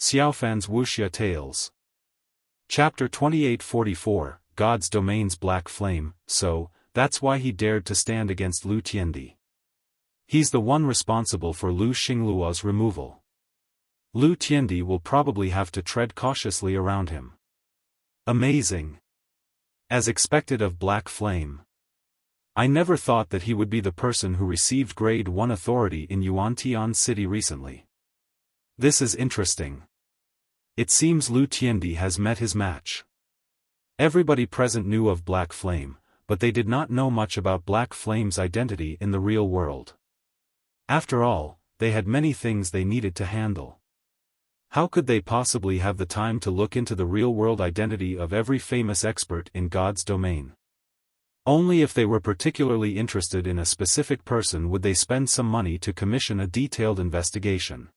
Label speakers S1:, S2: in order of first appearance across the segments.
S1: Xiaofan's Wuxia Tales. Chapter 2844, God's Domain's Black Flame. So, that's why he dared to stand against Lu Tiandi. He's the one responsible for Lu Xingluo's removal. Lu Tiandi will probably have to tread cautiously around him. Amazing. As expected of Black Flame. I never thought that he would be the person who received Grade 1 authority in Yuantian City recently. This is interesting. It seems Lu Tiandi has met his match. Everybody present knew of Black Flame, but they did not know much about Black Flame's identity in the real world. After all, they had many things they needed to handle. How could they possibly have the time to look into the real-world identity of every famous expert in God's domain? Only if they were particularly interested in a specific person would they spend some money to commission a detailed investigation.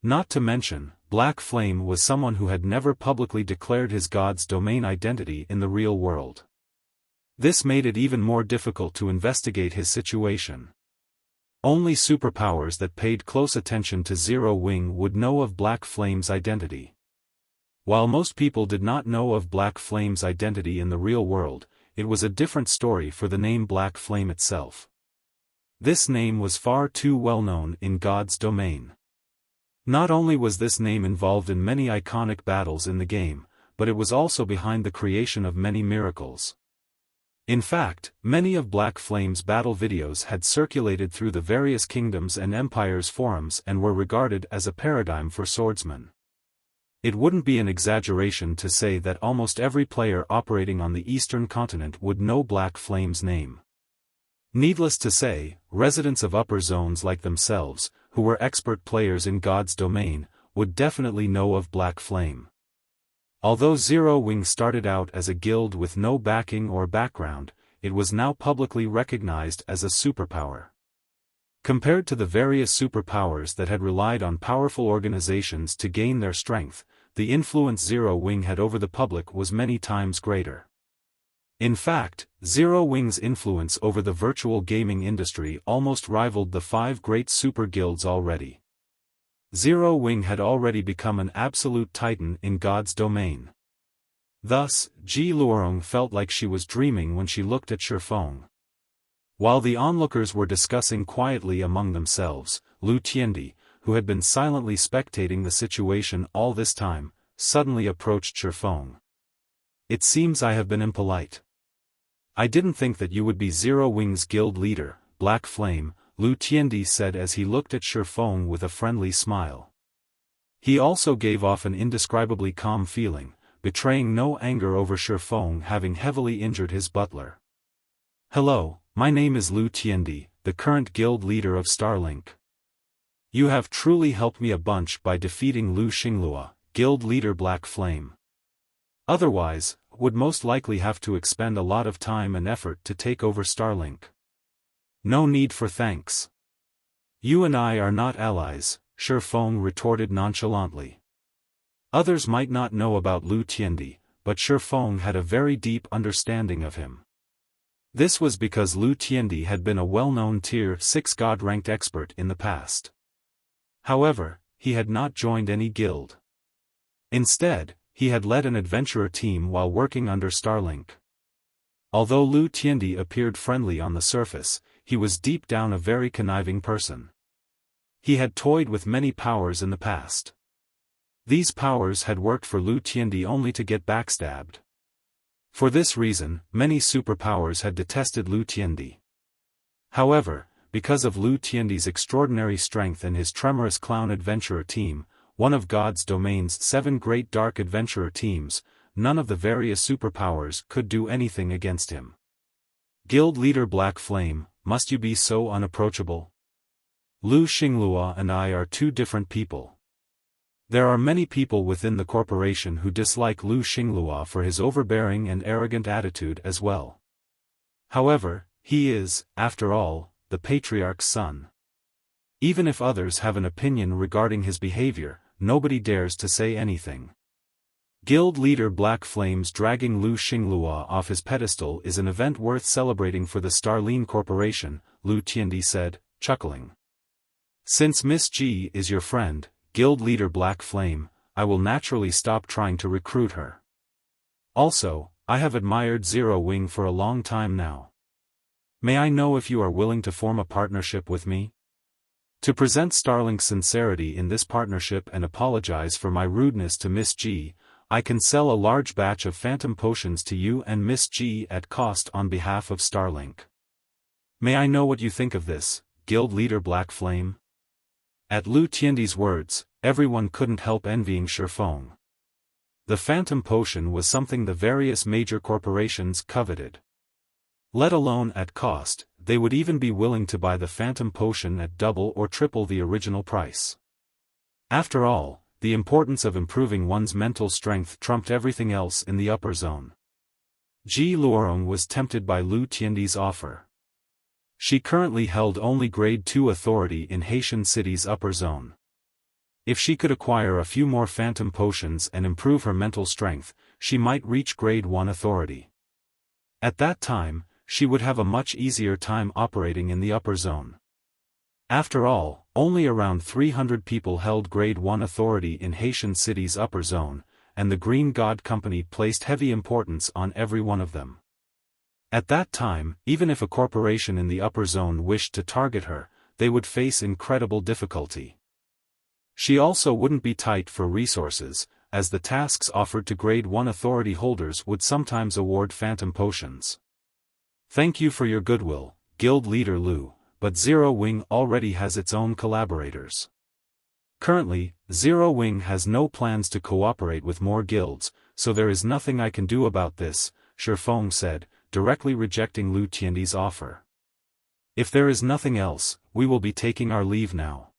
S1: Not to mention, Black Flame was someone who had never publicly declared his God's domain identity in the real world. This made it even more difficult to investigate his situation. Only superpowers that paid close attention to Zero Wing would know of Black Flame's identity. While most people did not know of Black Flame's identity in the real world, it was a different story for the name Black Flame itself. This name was far too well known in God's domain. Not only was this name involved in many iconic battles in the game, but it was also behind the creation of many miracles. In fact, many of Black Flame's battle videos had circulated through the various kingdoms and empires forums and were regarded as a paradigm for swordsmen. It wouldn't be an exaggeration to say that almost every player operating on the eastern continent would know Black Flame's name. Needless to say, residents of upper zones like themselves, who were expert players in God's domain, would definitely know of Black Flame. Although Zero Wing started out as a guild with no backing or background, it was now publicly recognized as a superpower. Compared to the various superpowers that had relied on powerful organizations to gain their strength, the influence Zero Wing had over the public was many times greater. In fact, Zero Wing's influence over the virtual gaming industry almost rivaled the 5 great super guilds already. Zero Wing had already become an absolute titan in God's domain. Thus, Ji Luorong felt like she was dreaming when she looked at Xiaofan. While the onlookers were discussing quietly among themselves, Lu Tiandi, who had been silently spectating the situation all this time, suddenly approached Xiaofan. "It seems I have been impolite. I didn't think that you would be Zero Wing's guild leader, Black Flame," Lu Tiandi said as he looked at Xiaofan with a friendly smile. He also gave off an indescribably calm feeling, betraying no anger over Xiaofan having heavily injured his butler. "Hello, my name is Lu Tiandi, the current guild leader of Starlink. You have truly helped me a bunch by defeating Lu Xingluo, guild leader Black Flame. Otherwise, would most likely have to expend a lot of time and effort to take over Starlink. No need for thanks. You and I are not allies," Xiaofan retorted nonchalantly. Others might not know about Lu Tiandi, but Xiaofan had a very deep understanding of him. This was because Lu Tiandi had been a well-known Tier 6 God-ranked expert in the past. However, he had not joined any guild. Instead, he had led an adventurer team while working under Starlink. Although Lu Tiandi appeared friendly on the surface, he was deep down a very conniving person. He had toyed with many powers in the past. These powers had worked for Lu Tiandi only to get backstabbed. For this reason, many superpowers had detested Lu Tiandi. However, because of Lu Tiandi's extraordinary strength and his tremorous clown adventurer team, one of God's domain's 7 great dark adventurer teams, none of the various superpowers could do anything against him. "Guild leader Black Flame, must you be so unapproachable? Lu Xingluo and I are 2 different people. There are many people within the corporation who dislike Lu Xingluo for his overbearing and arrogant attitude as well. However, he is, after all, the patriarch's son. Even if others have an opinion regarding his behavior, nobody dares to say anything. Guild leader Black Flame's dragging Lu Xingluo off his pedestal is an event worth celebrating for the Starline Corporation," Lu Tiandi said, chuckling. "Since Miss G is your friend, Guild leader Black Flame, I will naturally stop trying to recruit her. Also, I have admired Zero Wing for a long time now. May I know if you are willing to form a partnership with me? To present Starlink's sincerity in this partnership and apologize for my rudeness to Miss G, I can sell a large batch of phantom potions to you and Miss G at cost on behalf of Starlink. May I know what you think of this, Guild Leader Black Flame? At Lu Tiandi's words, everyone couldn't help envying Xiaofan. The phantom potion was something the various major corporations coveted. Let alone at cost, they would even be willing to buy the phantom potion at double or triple the original price. After all, the importance of improving one's mental strength trumped everything else in the upper zone. Ji Luorong was tempted by Lu Tiandi's offer. She currently held only Grade 2 authority in Haitian City's upper zone. If she could acquire a few more phantom potions and improve her mental strength, she might reach Grade 1 authority. At that time, she would have a much easier time operating in the upper zone. After all, only around 300 people held Grade 1 authority in Haitian City's upper zone, and the Green God Company placed heavy importance on every one of them. At that time, even if a corporation in the upper zone wished to target her, they would face incredible difficulty. She also wouldn't be tight for resources, as the tasks offered to Grade 1 authority holders would sometimes award phantom potions. Thank you for your goodwill, Guild Leader Lu, but Zero Wing already has its own collaborators. Currently, Zero Wing has no plans to cooperate with more guilds, so there is nothing I can do about this, Xiaofan said, directly rejecting Lu Tiandi's offer. If there is nothing else, we will be taking our leave now.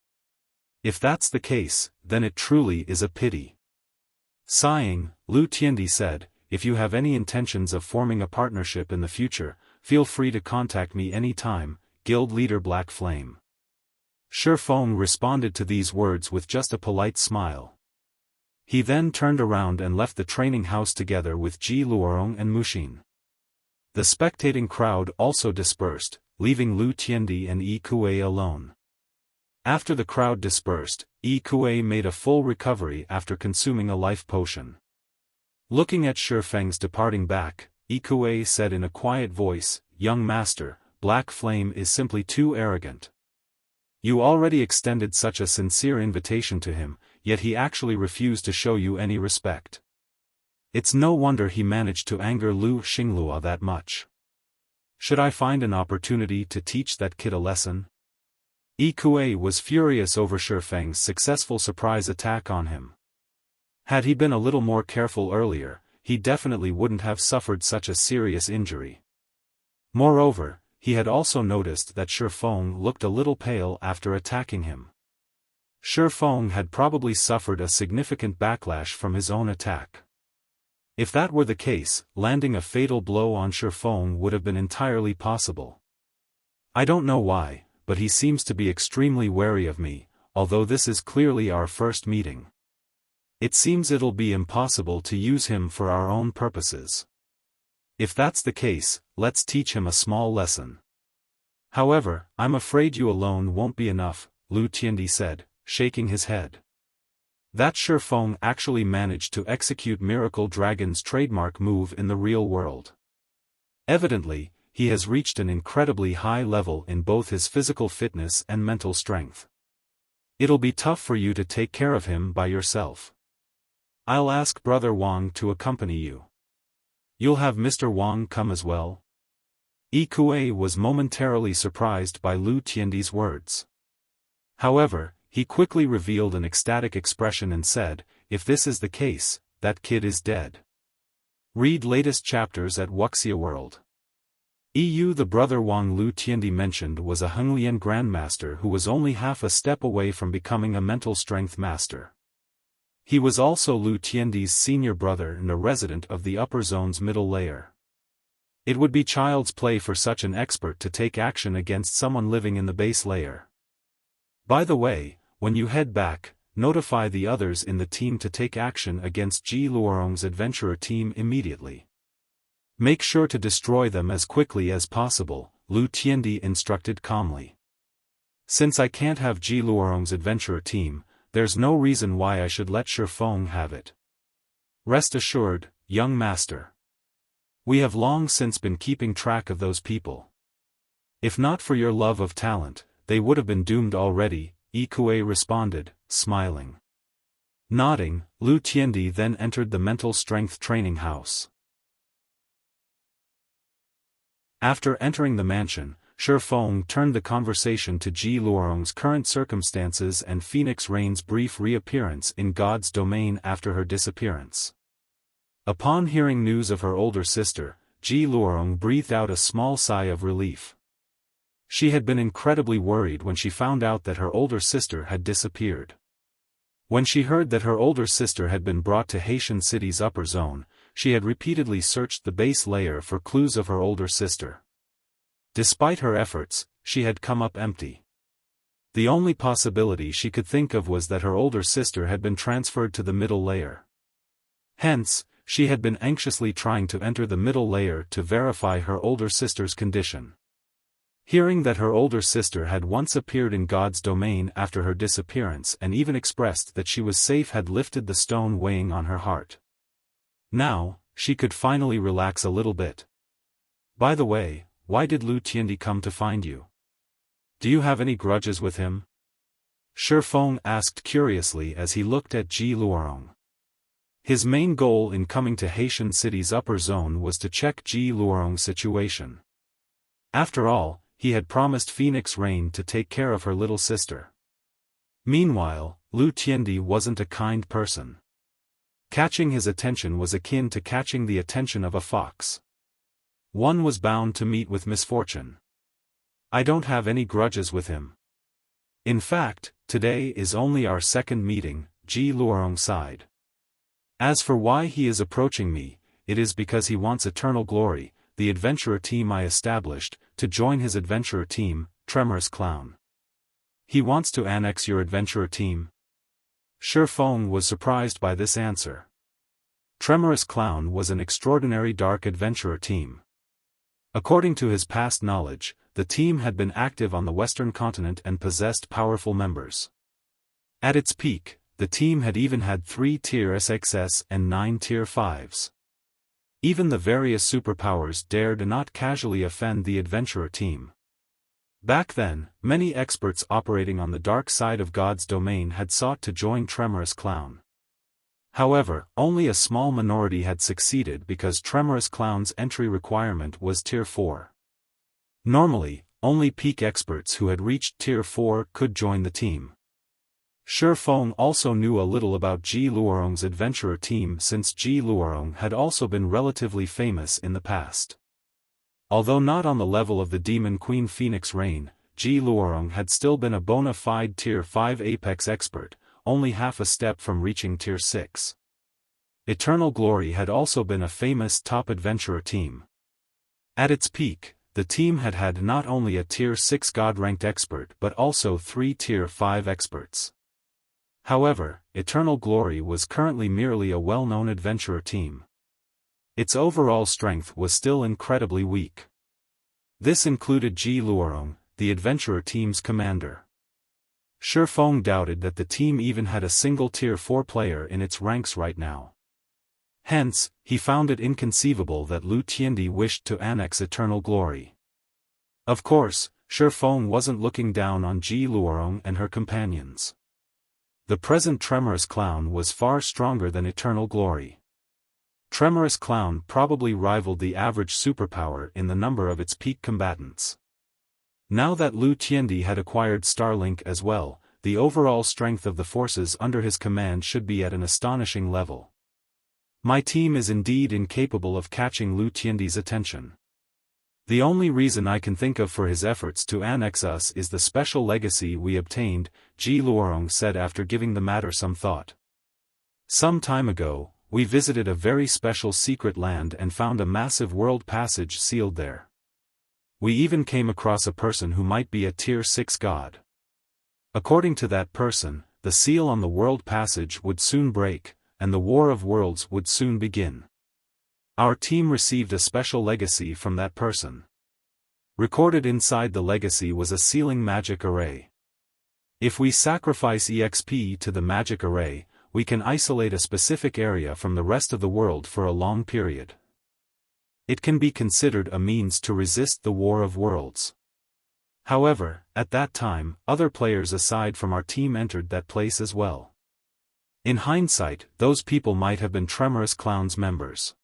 S1: If that's the case, then it truly is a pity. Sighing, Lu Tiandi said, if you have any intentions of forming a partnership in the future, feel free to contact me any time, Guild Leader Black Flame. Xiaofan responded to these words with just a polite smile. He then turned around and left the training house together with Ji Luorong and Mushin. The spectating crowd also dispersed, leaving Lu Tiandi and Yi Kuei alone. After the crowd dispersed, Yi Kuei made a full recovery after consuming a life potion. Looking at Xiaofang's departing back, Yi Kuei said in a quiet voice, "Young master, Black Flame is simply too arrogant. You already extended such a sincere invitation to him, yet he actually refused to show you any respect. It's no wonder he managed to anger Lu Xinglua that much. Should I find an opportunity to teach that kid a lesson?" Yi Kuei was furious over Xiaofang's successful surprise attack on him. Had he been a little more careful earlier, he definitely wouldn't have suffered such a serious injury. Moreover, he had also noticed that Xiaofan looked a little pale after attacking him. Xiaofan had probably suffered a significant backlash from his own attack. If that were the case, landing a fatal blow on Xiaofan would have been entirely possible. I don't know why, but he seems to be extremely wary of me, although this is clearly our first meeting. It seems it'll be impossible to use him for our own purposes. If that's the case, let's teach him a small lesson. However, I'm afraid you alone won't be enough, Lu Tiandi said, shaking his head. That Xiaofan actually managed to execute Miracle Dragon's trademark move in the real world. Evidently, he has reached an incredibly high level in both his physical fitness and mental strength. It'll be tough for you to take care of him by yourself. I'll ask Brother Wang to accompany you. You'll have Mr. Wang come as well? Yi Kuei was momentarily surprised by Lu Tiandi's words. However, he quickly revealed an ecstatic expression and said, if this is the case, that kid is dead. Read latest chapters at Wuxia World. The brother Wang Lu Tiandi mentioned was a Henglian Grandmaster who was only half a step away from becoming a mental strength master. He was also Lu Tiandi's senior brother and a resident of the upper zone's middle layer. It would be child's play for such an expert to take action against someone living in the base layer. By the way, when you head back, notify the others in the team to take action against Ji Luorong's adventurer team immediately. Make sure to destroy them as quickly as possible, Lu Tiandi instructed calmly. Since I can't have Ji Luorong's adventurer team, there's no reason why I should let Xiaofan have it. Rest assured, young master. We have long since been keeping track of those people. If not for your love of talent, they would have been doomed already, Ikue responded, smiling. Nodding, Lu Tiandi then entered the mental strength training house. After entering the mansion, Xiaofan turned the conversation to Ji Luorong's current circumstances and Phoenix Rain's brief reappearance in God's domain after her disappearance. Upon hearing news of her older sister, Ji Luorong breathed out a small sigh of relief. She had been incredibly worried when she found out that her older sister had disappeared. When she heard that her older sister had been brought to Haitian City's upper zone, she had repeatedly searched the base layer for clues of her older sister. Despite her efforts, she had come up empty. The only possibility she could think of was that her older sister had been transferred to the middle layer. Hence, she had been anxiously trying to enter the middle layer to verify her older sister's condition. Hearing that her older sister had once appeared in God's domain after her disappearance and even expressed that she was safe had lifted the stone weighing on her heart. Now, she could finally relax a little bit. By the way, why did Lu Tiandi come to find you? Do you have any grudges with him? Xiaofan asked curiously as he looked at Ji Luorong. His main goal in coming to Haitian City's upper zone was to check Ji Luorong's situation. After all, he had promised Phoenix Rain to take care of her little sister. Meanwhile, Lu Tiandi wasn't a kind person. Catching his attention was akin to catching the attention of a fox. One was bound to meet with misfortune. I don't have any grudges with him. In fact, today is only our second meeting, Ji Luorong sighed. As for why he is approaching me, it is because he wants eternal glory, the adventurer team I established, to join his adventurer team, Tremorous Clown. He wants to annex your adventurer team? Xiaofan was surprised by this answer. Tremorous Clown was an extraordinary dark adventurer team. According to his past knowledge, the team had been active on the Western continent and possessed powerful members. At its peak, the team had even had 3 Tier SXS and 9 Tier 5s. Even the various superpowers dared not casually offend the adventurer team. Back then, many experts operating on the dark side of God's domain had sought to join Tremorous Clown. However, only a small minority had succeeded because Tremorous Clown's entry requirement was Tier 4. Normally, only peak experts who had reached Tier 4 could join the team. Xiaofan also knew a little about Ji Luorong's adventurer team since Ji Luorong had also been relatively famous in the past. Although not on the level of the Demon Queen Phoenix Rain, Ji Luorong had still been a bona fide Tier 5 Apex expert, only half a step from reaching Tier 6. Eternal Glory had also been a famous top adventurer team. At its peak, the team had had not only a Tier 6 God-ranked expert but also 3 Tier 5 experts. However, Eternal Glory was currently merely a well-known adventurer team. Its overall strength was still incredibly weak. This included Ji Luorong, the adventurer team's commander. Xiaofan doubted that the team even had a single Tier 4 player in its ranks right now. Hence, he found it inconceivable that Lu Tiandi wished to annex Eternal Glory. Of course, Xiaofan wasn't looking down on Ji Luorong and her companions. The present Tremorous Clown was far stronger than Eternal Glory. Tremorous Clown probably rivaled the average superpower in the number of its peak combatants. Now that Lu Tiandi had acquired Starlink as well, the overall strength of the forces under his command should be at an astonishing level. My team is indeed incapable of catching Lu Tiandi's attention. The only reason I can think of for his efforts to annex us is the special legacy we obtained, Ji Luorong said after giving the matter some thought. Some time ago, we visited a very special secret land and found a massive world passage sealed there. We even came across a person who might be a Tier 6 god. According to that person, the seal on the world passage would soon break, and the War of Worlds would soon begin. Our team received a special legacy from that person. Recorded inside the legacy was a sealing magic array. If we sacrifice EXP to the magic array, we can isolate a specific area from the rest of the world for a long period. It can be considered a means to resist the War of Worlds. However, at that time, other players aside from our team entered that place as well. In hindsight, those people might have been Tremorous Clown's members.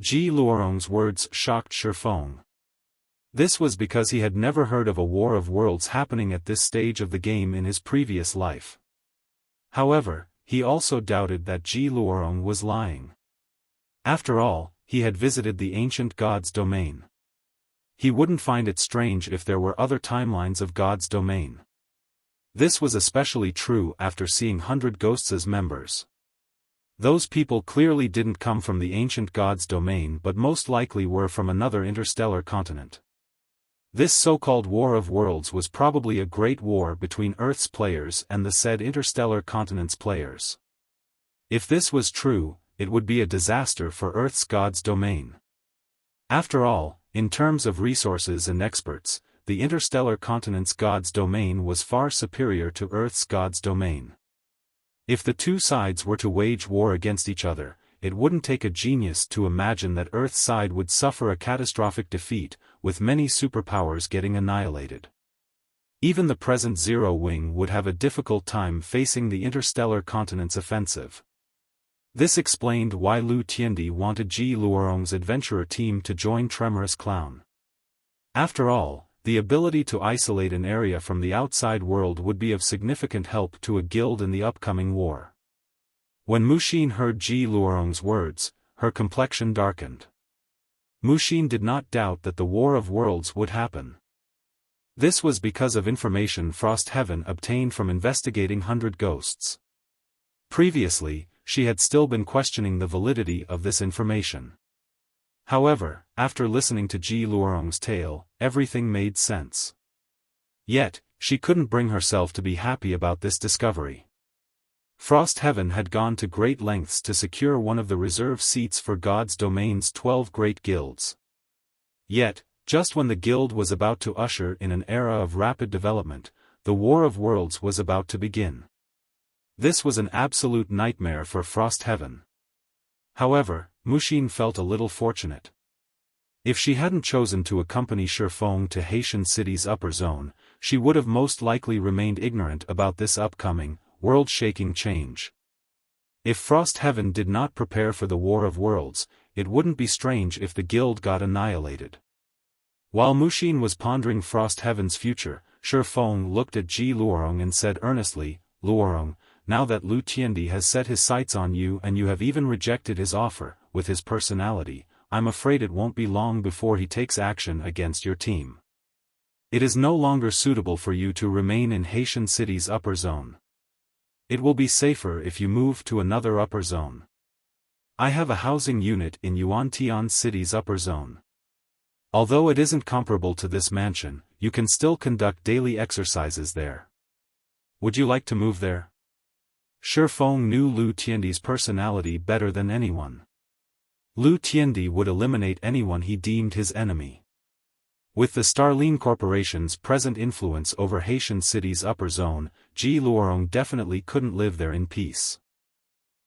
S1: Ji Luorong's words shocked Xiaofan. This was because he had never heard of a War of Worlds happening at this stage of the game in his previous life. However, he also doubted that Ji Luorong was lying. After all, he had visited the ancient god's domain. He wouldn't find it strange if there were other timelines of God's domain. This was especially true after seeing 100 Ghosts as members. Those people clearly didn't come from the ancient God's domain but most likely were from another interstellar continent. This so-called War of Worlds was probably a great war between Earth's players and the said interstellar continent's players. If this was true, it would be a disaster for Earth's God's domain. After all, in terms of resources and experts, the interstellar continent's God's domain was far superior to Earth's God's domain. If the two sides were to wage war against each other, it wouldn't take a genius to imagine that Earth's side would suffer a catastrophic defeat, with many superpowers getting annihilated. Even the present Zero Wing would have a difficult time facing the interstellar continent's offensive. This explained why Lu Tiandi wanted Ji Luorong's adventurer team to join Tremorous Clown. After all, the ability to isolate an area from the outside world would be of significant help to a guild in the upcoming war. When Muxin heard Ji Luorong's words, her complexion darkened. Muxin did not doubt that the War of Worlds would happen. This was because of information Frostheaven obtained from investigating 100 Ghosts. Previously, she had still been questioning the validity of this information. However, after listening to Ji Luorong's tale, everything made sense. Yet, she couldn't bring herself to be happy about this discovery. Frostheaven had gone to great lengths to secure one of the reserve seats for God's domain's 12 great guilds. Yet, just when the guild was about to usher in an era of rapid development, the War of Worlds was about to begin. This was an absolute nightmare for Frostheaven. However, Muxin felt a little fortunate. If she hadn't chosen to accompany Xiaofan to Haitian City's upper zone, she would have most likely remained ignorant about this upcoming, world-shaking change. If Frostheaven did not prepare for the War of Worlds, it wouldn't be strange if the guild got annihilated. While Muxin was pondering Frostheaven's future, Xiaofan looked at Ji Luorong and said earnestly, "Luorong, now that Lu Tiandi has set his sights on you and you have even rejected his offer, with his personality, I'm afraid it won't be long before he takes action against your team. It is no longer suitable for you to remain in Haitian City's upper zone. It will be safer if you move to another upper zone. I have a housing unit in Yuantian City's upper zone. Although it isn't comparable to this mansion, you can still conduct daily exercises there. Would you like to move there?" Xiaofan knew Lu Tiandi's personality better than anyone. Lu Tiandi would eliminate anyone he deemed his enemy. With the Starline Corporation's present influence over Haitian City's upper zone, Ji Luorong definitely couldn't live there in peace.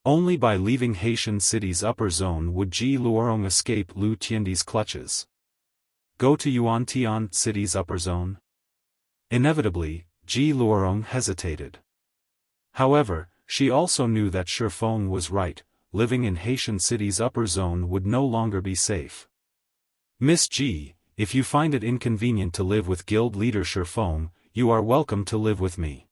S1: Only by leaving Haitian City's upper zone would Ji Luorong escape Lu Tiandi's clutches. Go to Yuantian City's upper zone? Inevitably, Ji Luorong hesitated. However, she also knew that Xiaofan was right, living in Haitian City's upper zone would no longer be safe. "Miss Ji, if you find it inconvenient to live with guild leader Xiaofan, you are welcome to live with me.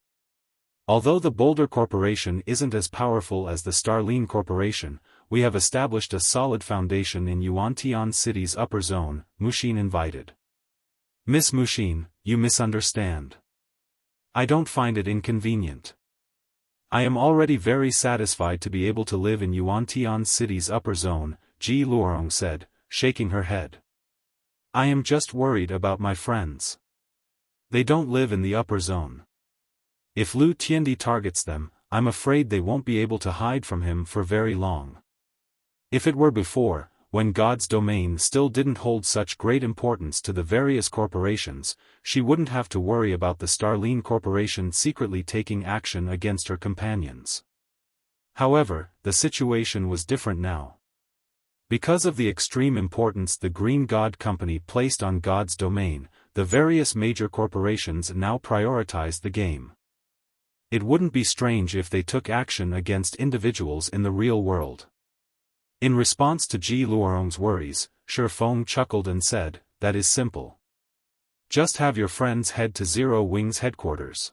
S1: Although the Boulder Corporation isn't as powerful as the Starline Corporation, we have established a solid foundation in Yuantian City's upper zone," Muxin invited. "Miss Muxin, you misunderstand. I don't find it inconvenient. I am already very satisfied to be able to live in Yuantian City's upper zone," Ji Luorong said, shaking her head. "I am just worried about my friends. They don't live in the upper zone. If Lu Tiandi targets them, I'm afraid they won't be able to hide from him for very long. If it were before, when God's domain still didn't hold such great importance to the various corporations, she wouldn't have to worry about the Starline Corporation secretly taking action against her companions. However, the situation was different now. Because of the extreme importance the Green God Company placed on God's domain, the various major corporations now prioritized the game. It wouldn't be strange if they took action against individuals in the real world. In response to Ji Luorong's worries, Xiaofan chuckled and said, "That is simple. Just have your friends head to Zero Wing's headquarters.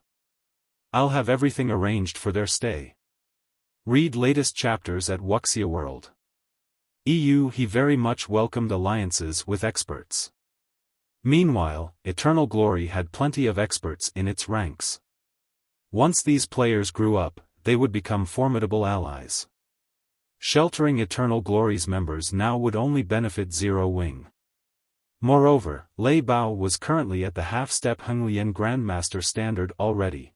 S1: I'll have everything arranged for their stay." Read latest chapters at Wuxia World. He very much welcomed alliances with experts. Meanwhile, Eternal Glory had plenty of experts in its ranks. Once these players grew up, they would become formidable allies. Sheltering Eternal Glory's members now would only benefit Zero Wing. Moreover, Lei Bao was currently at the half-step Henglian Grandmaster standard already.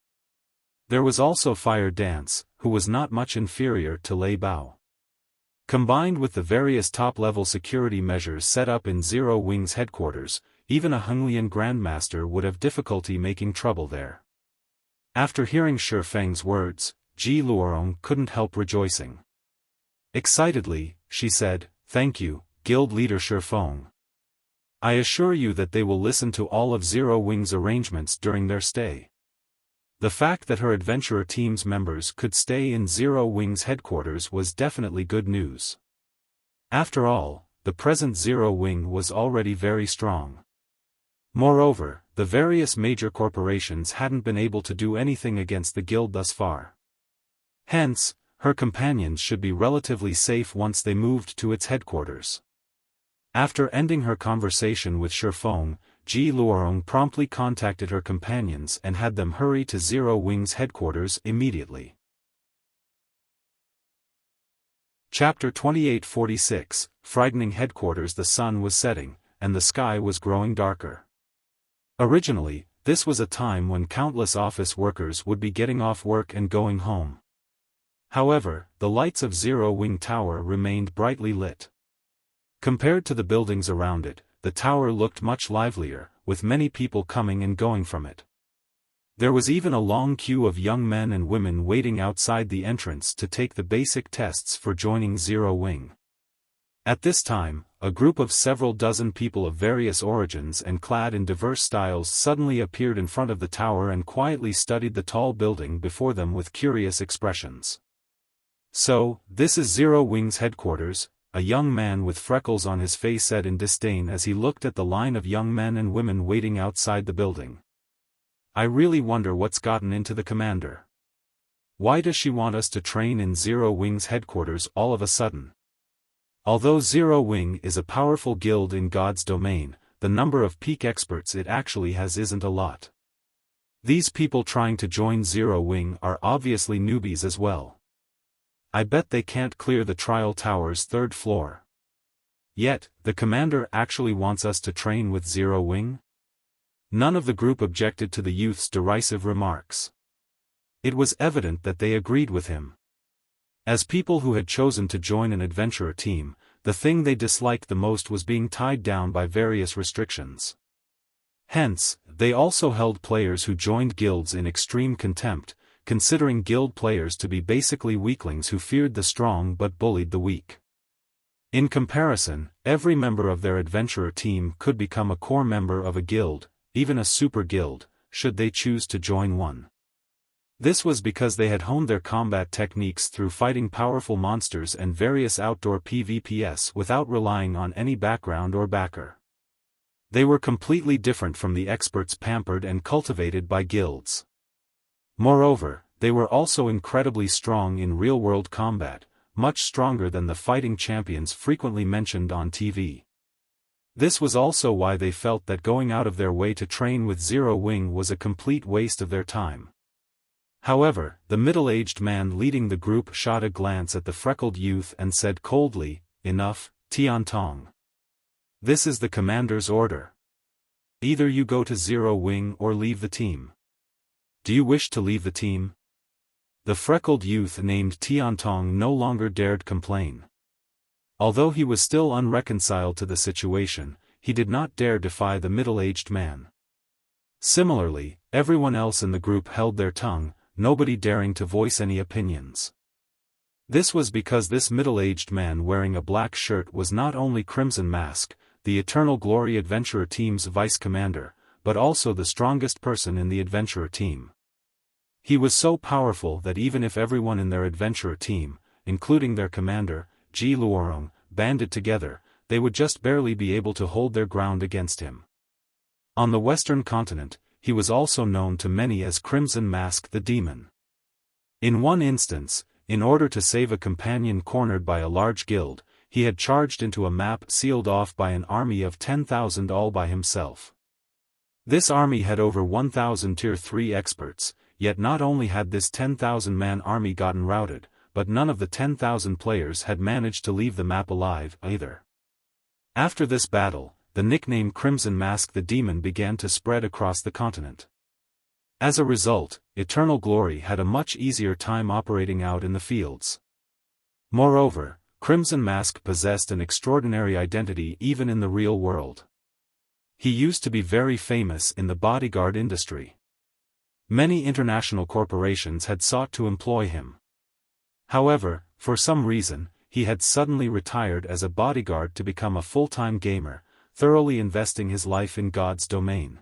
S1: There was also Fire Dance, who was not much inferior to Lei Bao. Combined with the various top-level security measures set up in Zero Wing's headquarters, even a Henglian Grandmaster would have difficulty making trouble there. After hearing Xiaofang's words, Ji Luorong couldn't help rejoicing. Excitedly, she said, "Thank you, Guild Leader Xiaofan. I assure you that they will listen to all of Zero Wing's arrangements during their stay." The fact that her adventurer team's members could stay in Zero Wing's headquarters was definitely good news. After all, the present Zero Wing was already very strong. Moreover, the various major corporations hadn't been able to do anything against the guild thus far. Hence, her companions should be relatively safe once they moved to its headquarters. After ending her conversation with Xiaofan, Ji Luorong promptly contacted her companions and had them hurry to Zero Wing's headquarters immediately. Chapter 2846, Frightening Headquarters. The sun was setting, and the sky was growing darker. Originally, this was a time when countless office workers would be getting off work and going home. However, the lights of Zero Wing Tower remained brightly lit. Compared to the buildings around it, the tower looked much livelier, with many people coming and going from it. There was even a long queue of young men and women waiting outside the entrance to take the basic tests for joining Zero Wing. At this time, a group of several dozen people of various origins and clad in diverse styles suddenly appeared in front of the tower and quietly studied the tall building before them with curious expressions. "So, this is Zero Wing's headquarters," a young man with freckles on his face said in disdain as he looked at the line of young men and women waiting outside the building. "I really wonder what's gotten into the commander. Why does she want us to train in Zero Wing's headquarters all of a sudden?" Although Zero Wing is a powerful guild in God's domain, the number of peak experts it actually has isn't a lot. These people trying to join Zero Wing are obviously newbies as well. I bet they can't clear the trial tower's 3rd floor. Yet, the commander actually wants us to train with Zero Wing? None of the group objected to the youth's derisive remarks. It was evident that they agreed with him. As people who had chosen to join an adventurer team, the thing they disliked the most was being tied down by various restrictions. Hence, they also held players who joined guilds in extreme contempt, considering guild players to be basically weaklings who feared the strong but bullied the weak. In comparison, every member of their adventurer team could become a core member of a guild, even a super guild, should they choose to join one. This was because they had honed their combat techniques through fighting powerful monsters and various outdoor PvPs without relying on any background or backer. They were completely different from the experts pampered and cultivated by guilds. Moreover, they were also incredibly strong in real-world combat, much stronger than the fighting champions frequently mentioned on TV. This was also why they felt that going out of their way to train with Zero Wing was a complete waste of their time. However, the middle-aged man leading the group shot a glance at the freckled youth and said coldly, "Enough, Tiantong. This is the commander's order. Either you go to Zero Wing or leave the team." "Do you wish to leave the team?" The freckled youth named Tiantong no longer dared complain. Although he was still unreconciled to the situation, he did not dare defy the middle-aged man. Similarly, everyone else in the group held their tongue, nobody daring to voice any opinions. This was because this middle-aged man wearing a black shirt was not only Crimson Mask, the Eternal Glory Adventurer team's vice commander, but also the strongest person in the adventurer team. He was so powerful that even if everyone in their adventurer team, including their commander, Ji Luorong, banded together, they would just barely be able to hold their ground against him. On the Western continent, he was also known to many as Crimson Mask the Demon. In one instance, in order to save a companion cornered by a large guild, he had charged into a map sealed off by an army of 10,000 all by himself. This army had over 1,000 Tier 3 experts, yet not only had this 10,000-man army gotten routed, but none of the 10,000 players had managed to leave the map alive either. After this battle, the nickname Crimson Mask the Demon began to spread across the continent. As a result, Eternal Glory had a much easier time operating out in the fields. Moreover, Crimson Mask possessed an extraordinary identity even in the real world. He used to be very famous in the bodyguard industry. Many international corporations had sought to employ him. However, for some reason, he had suddenly retired as a bodyguard to become a full-time gamer, thoroughly investing his life in God's domain.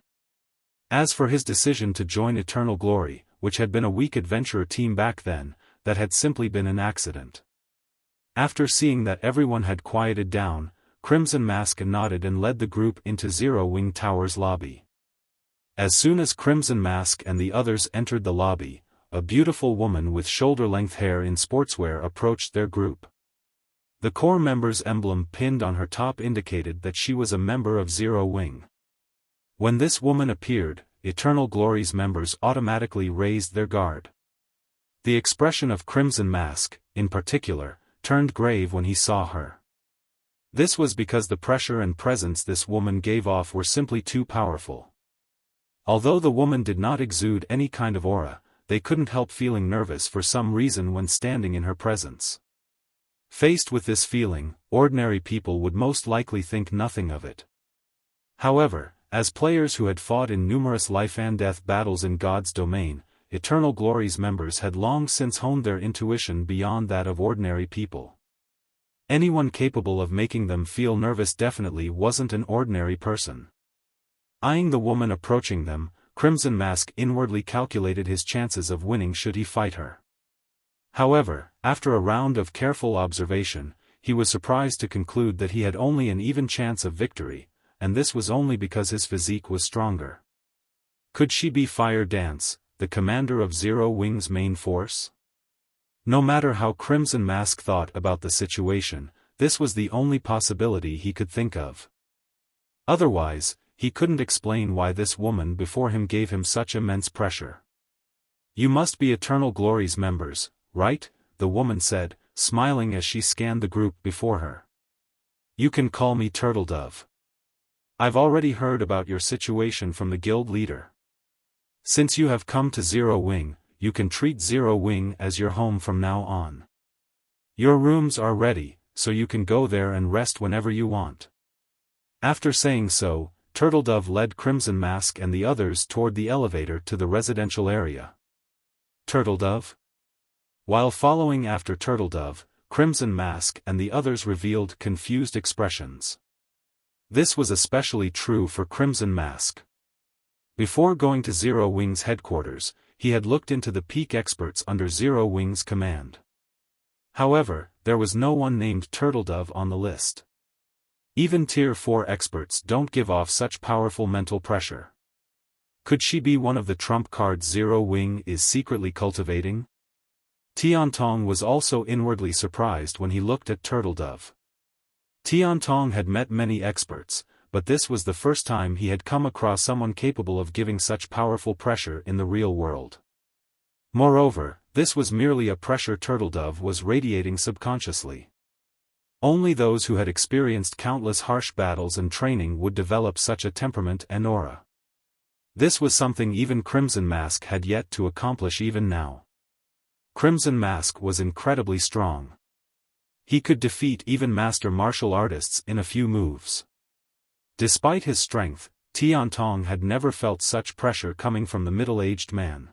S1: As for his decision to join Eternal Glory, which had been a weak adventurer team back then, that had simply been an accident. After seeing that everyone had quieted down, Crimson Mask nodded and led the group into Zero Wing Tower's lobby. As soon as Crimson Mask and the others entered the lobby, a beautiful woman with shoulder-length hair in sportswear approached their group. The core member's emblem pinned on her top indicated that she was a member of Zero Wing. When this woman appeared, Eternal Glory's members automatically raised their guard. The expression of Crimson Mask, in particular, turned grave when he saw her. This was because the pressure and presence this woman gave off were simply too powerful. Although the woman did not exude any kind of aura, they couldn't help feeling nervous for some reason when standing in her presence. Faced with this feeling, ordinary people would most likely think nothing of it. However, as players who had fought in numerous life-and-death battles in God's domain, Eternal Glory's members had long since honed their intuition beyond that of ordinary people. Anyone capable of making them feel nervous definitely wasn't an ordinary person. Eyeing the woman approaching them, Crimson Mask inwardly calculated his chances of winning should he fight her. However, after a round of careful observation, he was surprised to conclude that he had only an even chance of victory, and this was only because his physique was stronger. Could she be Fire Dance, the commander of Zero Wing's main force? No matter how Crimson Mask thought about the situation, this was the only possibility he could think of. Otherwise, he couldn't explain why this woman before him gave him such immense pressure. "You must be Eternal Glory's members, right?" the woman said, smiling as she scanned the group before her. "You can call me Turtle Dove. I've already heard about your situation from the guild leader. Since you have come to Zero Wing, you can treat Zero Wing as your home from now on. Your rooms are ready, so you can go there and rest whenever you want." After saying so, Turtle Dove led Crimson Mask and the others toward the elevator to the residential area. Turtle Dove? While following after Turtle Dove, Crimson Mask and the others revealed confused expressions. This was especially true for Crimson Mask. Before going to Zero Wing's headquarters, he had looked into the peak experts under Zero Wing's command. However, there was no one named Turtle Dove on the list. Even Tier 4 experts don't give off such powerful mental pressure. Could she be one of the trump cards Zero Wing is secretly cultivating? Tiantong was also inwardly surprised when he looked at Turtle Dove. Tiantong had met many experts, but this was the first time he had come across someone capable of giving such powerful pressure in the real world. Moreover, this was merely a pressure Turtle Dove was radiating subconsciously. Only those who had experienced countless harsh battles and training would develop such a temperament and aura. This was something even Crimson Mask had yet to accomplish even now. Crimson Mask was incredibly strong. He could defeat even master martial artists in a few moves. Despite his strength, Tiantong had never felt such pressure coming from the middle-aged man.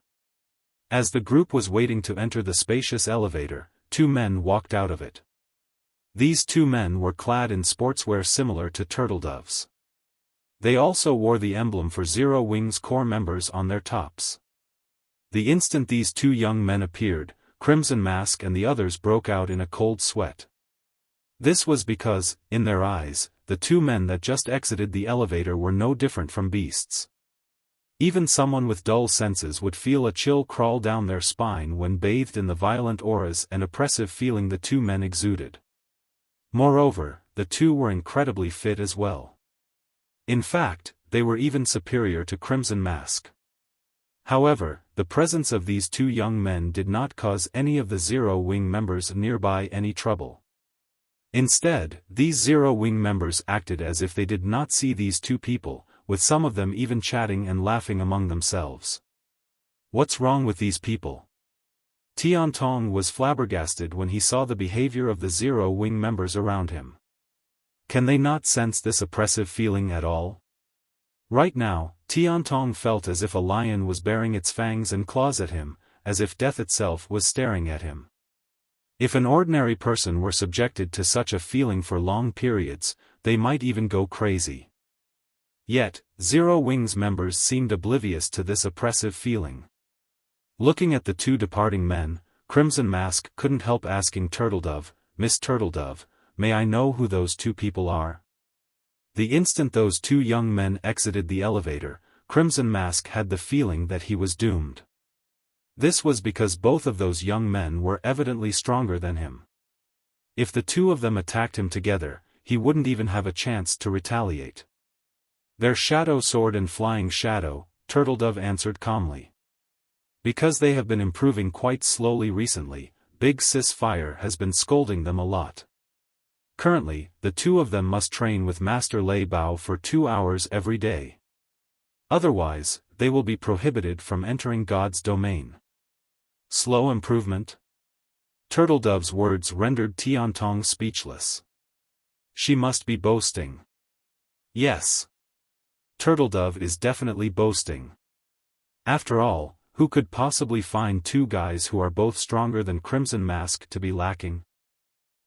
S1: As the group was waiting to enter the spacious elevator, two men walked out of it. These two men were clad in sportswear similar to turtledoves. They also wore the emblem for Zero Wings Corps members on their tops. The instant these two young men appeared, Crimson Mask and the others broke out in a cold sweat. This was because, in their eyes, the two men that just exited the elevator were no different from beasts. Even someone with dull senses would feel a chill crawl down their spine when bathed in the violent auras and oppressive feeling the two men exuded. Moreover, the two were incredibly fit as well. In fact, they were even superior to Crimson Mask. However, the presence of these two young men did not cause any of the Zero Wing members nearby any trouble. Instead, these Zero Wing members acted as if they did not see these two people, with some of them even chatting and laughing among themselves. What's wrong with these people? Tiantong was flabbergasted when he saw the behavior of the Zero Wing members around him. Can they not sense this oppressive feeling at all? Right now, Tiantong felt as if a lion was baring its fangs and claws at him, as if death itself was staring at him. If an ordinary person were subjected to such a feeling for long periods, they might even go crazy. Yet, Zero Wings members seemed oblivious to this oppressive feeling. Looking at the two departing men, Crimson Mask couldn't help asking Turtledove, "Miss Turtledove, may I know who those two people are?" The instant those two young men exited the elevator, Crimson Mask had the feeling that he was doomed. This was because both of those young men were evidently stronger than him. If the two of them attacked him together, he wouldn't even have a chance to retaliate. "Their shadow sword and flying shadow," Turtledove answered calmly. "Because they have been improving quite slowly recently, Big Sis Fire has been scolding them a lot. Currently, the two of them must train with Master Lei Bao for 2 hours every day. Otherwise, they will be prohibited from entering God's domain." Slow improvement? Turtledove's words rendered Tiantong speechless. She must be boasting. Yes. Turtledove is definitely boasting. After all, who could possibly find two guys who are both stronger than Crimson Mask to be lacking?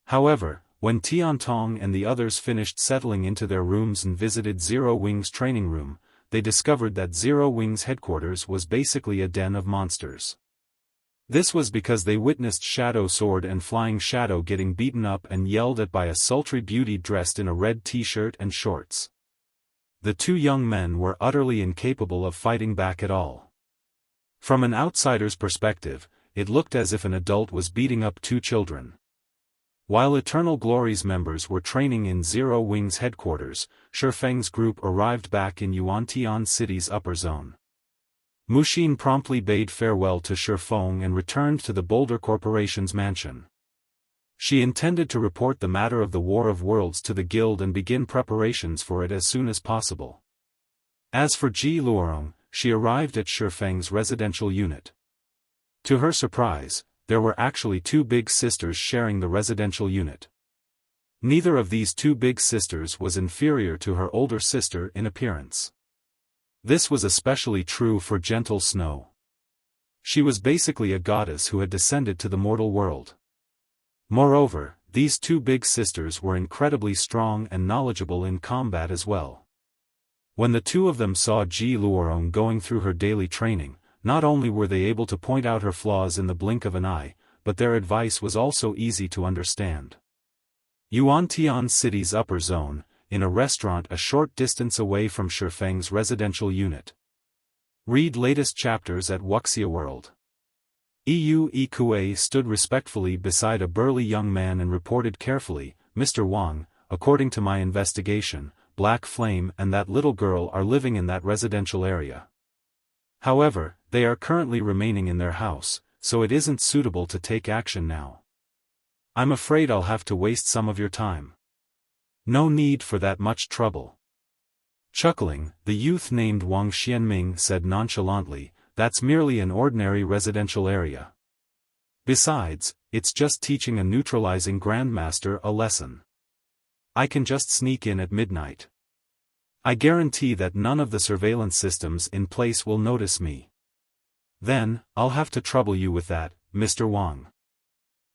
S1: However, when Tiantong and the others finished settling into their rooms and visited Zero Wing's training room, they discovered that Zero Wing's headquarters was basically a den of monsters. This was because they witnessed Shadow Sword and Flying Shadow getting beaten up and yelled at by a sultry beauty dressed in a red t-shirt and shorts. The two young men were utterly incapable of fighting back at all. From an outsider's perspective, it looked as if an adult was beating up two children. While Eternal Glory's members were training in Zero Wing's headquarters, Shifeng's group arrived back in Yuantian City's upper zone. Muxin promptly bade farewell to Shifeng and returned to the Boulder Corporation's mansion. She intended to report the matter of the War of Worlds to the Guild and begin preparations for it as soon as possible. As for Ji Luorong, she arrived at Shifeng's residential unit. To her surprise, there were actually two big sisters sharing the residential unit. Neither of these two big sisters was inferior to her older sister in appearance. This was especially true for Gentle Snow. She was basically a goddess who had descended to the mortal world. Moreover, these two big sisters were incredibly strong and knowledgeable in combat as well. When the two of them saw Ji Luorong going through her daily training, not only were they able to point out her flaws in the blink of an eye, but their advice was also easy to understand. Yuantian City's upper zone, in a restaurant a short distance away from Shifeng's residential unit. Read latest chapters at Wuxia World. Ikue stood respectfully beside a burly young man and reported carefully, "Mr. Wang, according to my investigation, Black Flame and that little girl are living in that residential area. However, they are currently remaining in their house, so it isn't suitable to take action now. I'm afraid I'll have to waste some of your time." "No need for that much trouble." Chuckling, the youth named Wang Xianming said nonchalantly, "That's merely an ordinary residential area. Besides, it's just teaching a neutralizing grandmaster a lesson. I can just sneak in at midnight. I guarantee that none of the surveillance systems in place will notice me. Then, I'll have to trouble you with that, Mr. Wang.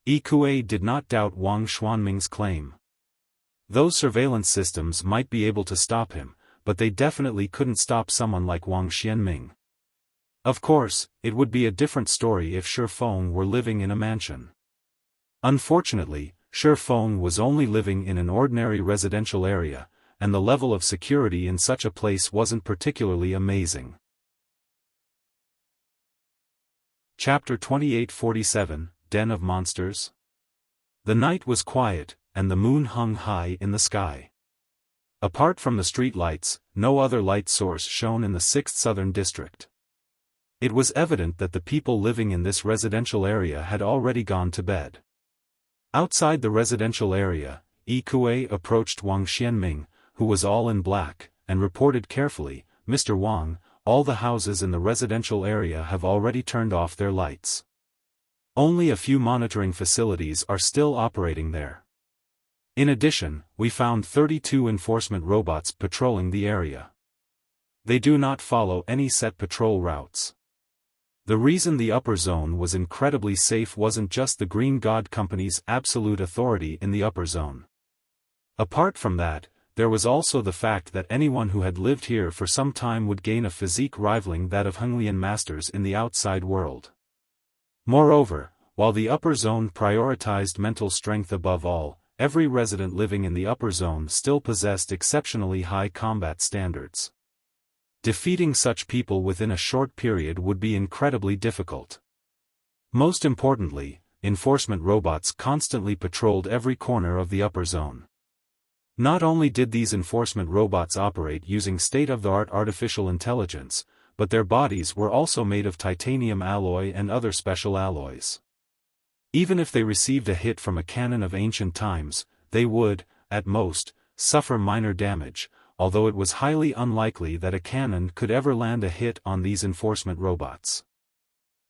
S1: Yi Kuei did not doubt Wang Xuanming's claim. Those surveillance systems might be able to stop him, but they definitely couldn't stop someone like Wang Xianming. Of course, it would be a different story if Xiaofan were living in a mansion. Unfortunately, Xiaofan was only living in an ordinary residential area, and the level of security in such a place wasn't particularly amazing. Chapter 2847, Den of Monsters. The night was quiet, and the moon hung high in the sky. Apart from the street lights, no other light source shone in the 6th Southern District. It was evident that the people living in this residential area had already gone to bed. Outside the residential area, Yi Kuei approached Wang Xianming, who was all in black, and reported carefully, "Mr. Wang, all the houses in the residential area have already turned off their lights. Only a few monitoring facilities are still operating there. In addition, we found 32 enforcement robots patrolling the area. They do not follow any set patrol routes. The reason the upper zone was incredibly safe wasn't just the Green God Company's absolute authority in the upper zone. Apart from that, there was also the fact that anyone who had lived here for some time would gain a physique rivaling that of Xinyuan masters in the outside world. Moreover, while the upper zone prioritized mental strength above all, every resident living in the upper zone still possessed exceptionally high combat standards. Defeating such people within a short period would be incredibly difficult. Most importantly, enforcement robots constantly patrolled every corner of the upper zone. Not only did these enforcement robots operate using state-of-the-art artificial intelligence, but their bodies were also made of titanium alloy and other special alloys. Even if they received a hit from a cannon of ancient times, they would, at most, suffer minor damage, although it was highly unlikely that a cannon could ever land a hit on these enforcement robots.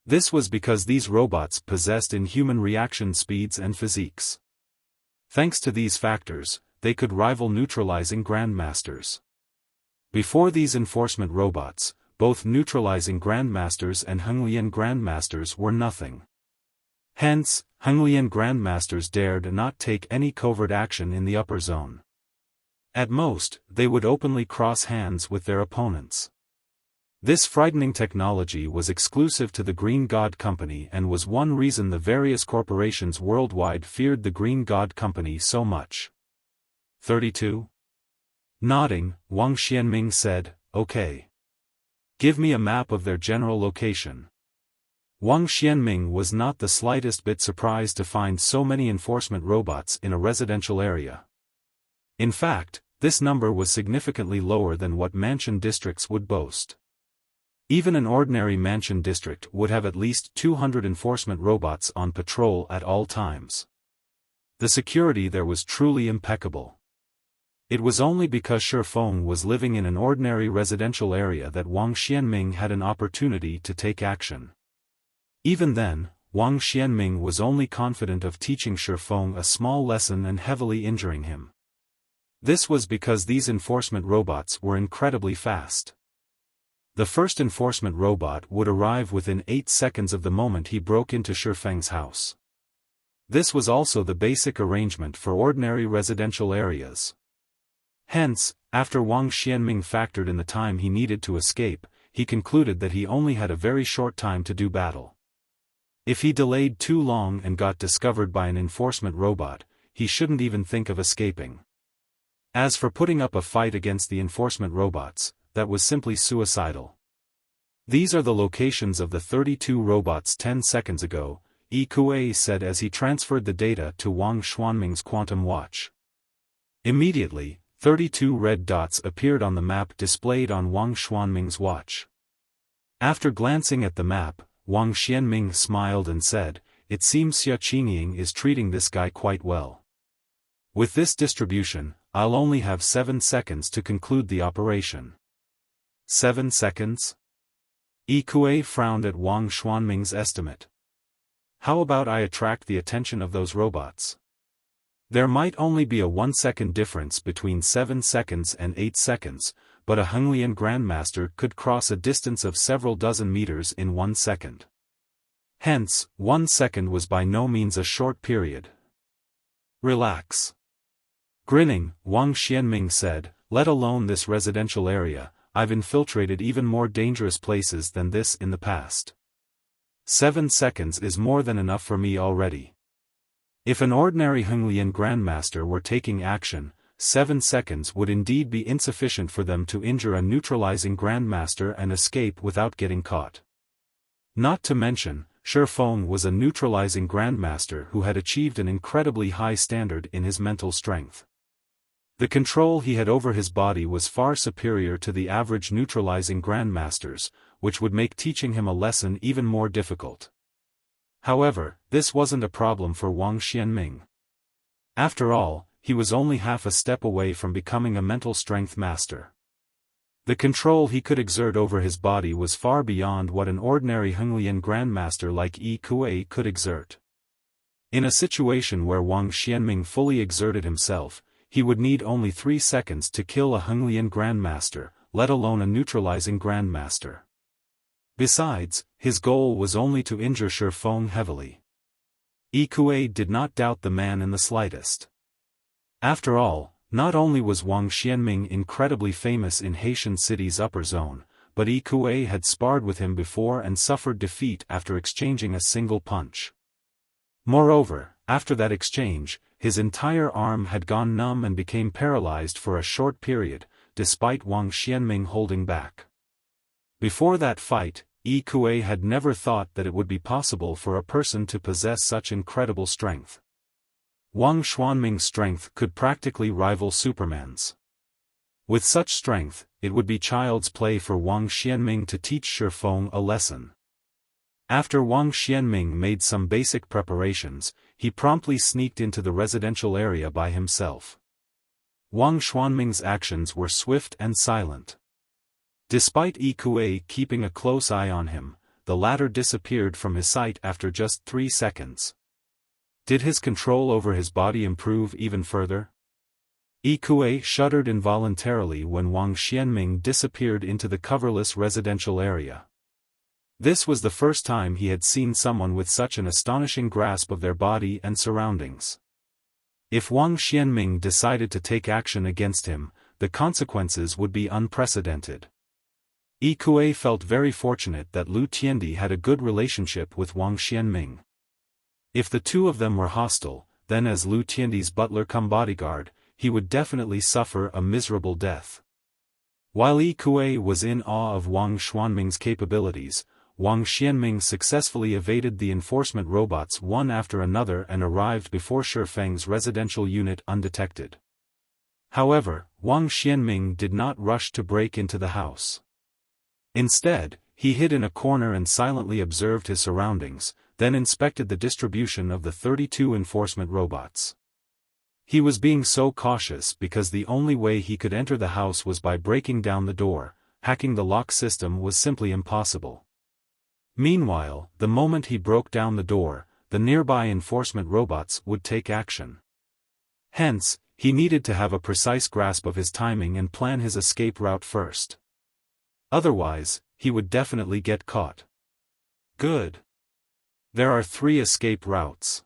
S1: This was because these robots possessed inhuman reaction speeds and physiques. Thanks to these factors, they could rival neutralizing grandmasters. Before these enforcement robots, both neutralizing grandmasters and Xinyuan grandmasters were nothing. Hence, Xinyuan grandmasters dared not take any covert action in the upper zone. At most, they would openly cross hands with their opponents. This frightening technology was exclusive to the Green God Company and was one reason the various corporations worldwide feared the Green God Company so much. 32. Nodding, Wang Xianming said, "Okay. Give me a map of their general location." Wang Xianming was not the slightest bit surprised to find so many enforcement robots in a residential area. In fact, this number was significantly lower than what mansion districts would boast. Even an ordinary mansion district would have at least 200 enforcement robots on patrol at all times. The security there was truly impeccable. It was only because Xiaofan was living in an ordinary residential area that Wang Xianming had an opportunity to take action. Even then, Wang Xianming was only confident of teaching Xiaofan a small lesson and heavily injuring him. This was because these enforcement robots were incredibly fast. The first enforcement robot would arrive within 8 seconds of the moment he broke into Xiaofang's house. This was also the basic arrangement for ordinary residential areas. Hence, after Wang Xianming factored in the time he needed to escape, he concluded that he only had a very short time to do battle. If he delayed too long and got discovered by an enforcement robot, he shouldn't even think of escaping. As for putting up a fight against the enforcement robots, that was simply suicidal. These are the locations of the 32 robots 10 seconds ago, Yi Kuei said as he transferred the data to Wang Xuanming's quantum watch. Immediately, 32 red dots appeared on the map displayed on Wang Xuanming's watch. After glancing at the map, Wang Xianming smiled and said, "It seems Xia Qingying is treating this guy quite well. With this distribution, I'll only have 7 seconds to conclude the operation." 7 seconds? Yi Kuei frowned at Wang Xuanming's estimate. how about I attract the attention of those robots? There might only be a 1-second difference between 7 seconds and 8 seconds, but a Xinyuan Grandmaster could cross a distance of several dozen meters in 1 second. Hence, 1 second was by no means a short period. Relax. Grinning, Wang Xianming said, let alone this residential area, I've infiltrated even more dangerous places than this in the past. 7 seconds is more than enough for me already. If an ordinary Xinyuan Grandmaster were taking action, 7 seconds would indeed be insufficient for them to injure a neutralizing Grandmaster and escape without getting caught. Not to mention, Xiaofan was a neutralizing Grandmaster who had achieved an incredibly high standard in his mental strength. The control he had over his body was far superior to the average neutralizing Grandmasters, which would make teaching him a lesson even more difficult. However, this wasn't a problem for Wang Xianming. After all, he was only half a step away from becoming a mental strength master. The control he could exert over his body was far beyond what an ordinary Xinyuan Grandmaster like Yi Kuei could exert. In a situation where Wang Xianming fully exerted himself, he would need only 3 seconds to kill a Xinyuan Grandmaster, let alone a neutralizing Grandmaster. Besides, his goal was only to injure Xiaofan heavily. Yi Kuei did not doubt the man in the slightest. After all, not only was Wang Xianming incredibly famous in Haitian City's upper zone, but Yi Kuei had sparred with him before and suffered defeat after exchanging a single punch. Moreover, after that exchange, his entire arm had gone numb and became paralyzed for a short period, despite Wang Xianming holding back. Before that fight, Yi Kuei had never thought that it would be possible for a person to possess such incredible strength. Wang Xianming's strength could practically rival Superman's. With such strength, it would be child's play for Wang Xianming to teach Xiaofan a lesson. After Wang Xianming made some basic preparations, he promptly sneaked into the residential area by himself. Wang Xianming's actions were swift and silent. Despite Yi Kuei keeping a close eye on him, the latter disappeared from his sight after just 3 seconds. Did his control over his body improve even further? Yi Kuei shuddered involuntarily when Wang Xianming disappeared into the coverless residential area. This was the first time he had seen someone with such an astonishing grasp of their body and surroundings. If Wang Xianming decided to take action against him, the consequences would be unprecedented. Yi Kuei felt very fortunate that Lu Tiandi had a good relationship with Wang Xianming. If the two of them were hostile, then as Lu Tiandi's butler-cum-bodyguard, he would definitely suffer a miserable death. While Yi Kuei was in awe of Wang Xianming's capabilities, Wang Xianming successfully evaded the enforcement robots one after another and arrived before Xiaofang's residential unit undetected. However, Wang Xianming did not rush to break into the house. Instead, he hid in a corner and silently observed his surroundings, then inspected the distribution of the 32 enforcement robots. He was being so cautious because the only way he could enter the house was by breaking down the door. Hacking the lock system was simply impossible. Meanwhile, the moment he broke down the door, the nearby enforcement robots would take action. Hence, he needed to have a precise grasp of his timing and plan his escape route first. Otherwise, he would definitely get caught. Good. There are 3 escape routes.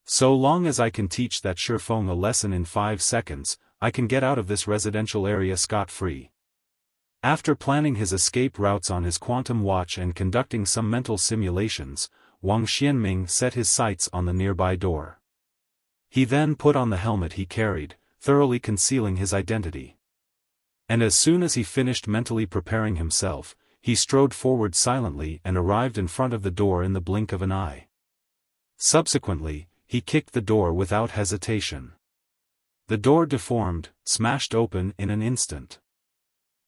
S1: So long as I can teach that Xiaofan a lesson in 5 seconds, I can get out of this residential area scot-free. After planning his escape routes on his quantum watch and conducting some mental simulations, Wang Xianming set his sights on the nearby door. He then put on the helmet he carried, thoroughly concealing his identity. And as soon as he finished mentally preparing himself, he strode forward silently and arrived in front of the door in the blink of an eye. Subsequently, he kicked the door without hesitation. The door deformed, smashed open in an instant.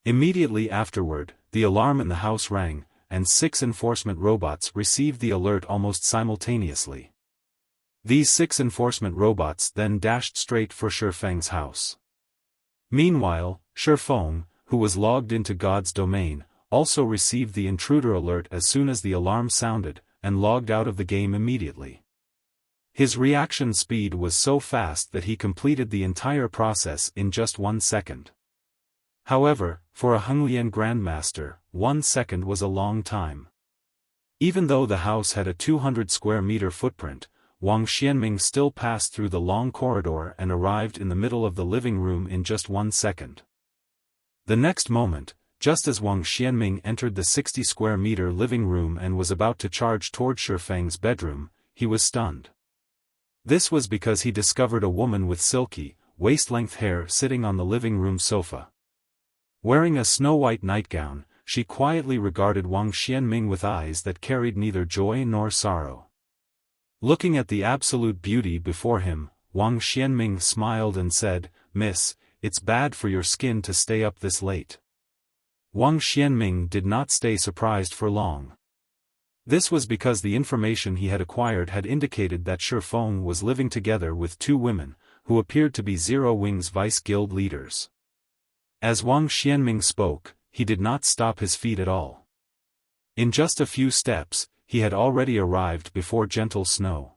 S1: Immediately afterward, the alarm in the house rang, and 6 enforcement robots received the alert almost simultaneously. These 6 enforcement robots then dashed straight for Xiaofang's house. Meanwhile, Xiaofan, who was logged into God's domain, also received the intruder alert as soon as the alarm sounded, and logged out of the game immediately. His reaction speed was so fast that he completed the entire process in just 1 second. However, for a Hengyan Grandmaster, 1 second was a long time. Even though the house had a 200 square meter footprint, Wang Xianming still passed through the long corridor and arrived in the middle of the living room in just 1 second. The next moment, just as Wang Xianming entered the 60 square meter living room and was about to charge toward Shifang's bedroom, he was stunned. This was because he discovered a woman with silky, waist-length hair sitting on the living room sofa. Wearing a snow-white nightgown, she quietly regarded Wang Xianming with eyes that carried neither joy nor sorrow. Looking at the absolute beauty before him, Wang Xianming smiled and said, "Miss, it's bad for your skin to stay up this late." Wang Xianming did not stay surprised for long. This was because the information he had acquired had indicated that Xiaofan was living together with 2 women, who appeared to be Zero Wing's vice guild leaders. As Wang Xianming spoke, he did not stop his feet at all. In just a few steps, he had already arrived before Gentle Snow.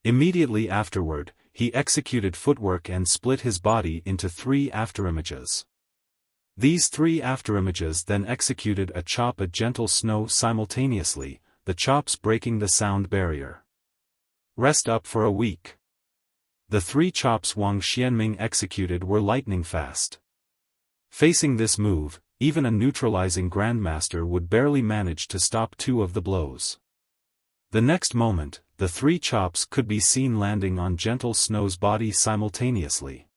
S1: Immediately afterward, he executed footwork and split his body into 3 afterimages. These 3 afterimages then executed a chop at Gentle Snow simultaneously, the chops breaking the sound barrier. Rest up for a week. The 3 chops Wang Xianming executed were lightning fast. Facing this move, even a neutralizing Grandmaster would barely manage to stop 2 of the blows. The next moment, the 3 chops could be seen landing on Gentle Snow's body simultaneously.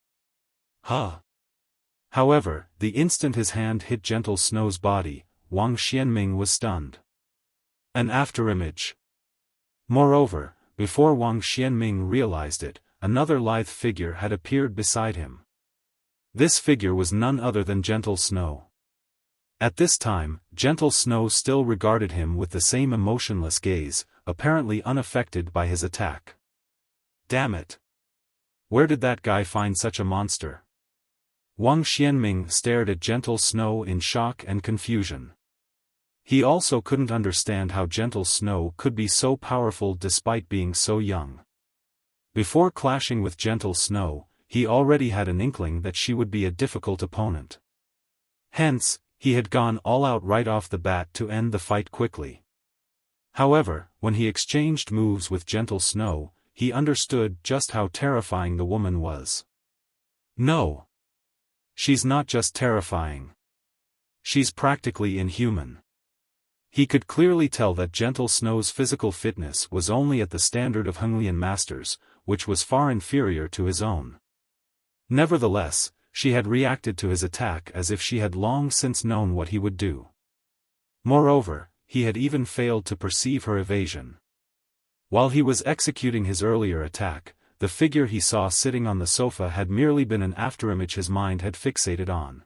S1: However, the instant his hand hit Gentle Snow's body, Wang Xianming was stunned. An afterimage. Moreover, before Wang Xianming realized it, another lithe figure had appeared beside him. This figure was none other than Gentle Snow. At this time, Gentle Snow still regarded him with the same emotionless gaze, apparently unaffected by his attack. Damn it! Where did that guy find such a monster? Wang Xianming stared at Gentle Snow in shock and confusion. He also couldn't understand how Gentle Snow could be so powerful despite being so young. Before clashing with Gentle Snow, he already had an inkling that she would be a difficult opponent. Hence, he had gone all out right off the bat to end the fight quickly. However, when he exchanged moves with Gentle Snow, he understood just how terrifying the woman was. No. She's not just terrifying. She's practically inhuman. He could clearly tell that Gentle Snow's physical fitness was only at the standard of Hengyan masters, which was far inferior to his own. Nevertheless, she had reacted to his attack as if she had long since known what he would do. Moreover, he had even failed to perceive her evasion. While he was executing his earlier attack, the figure he saw sitting on the sofa had merely been an afterimage his mind had fixated on.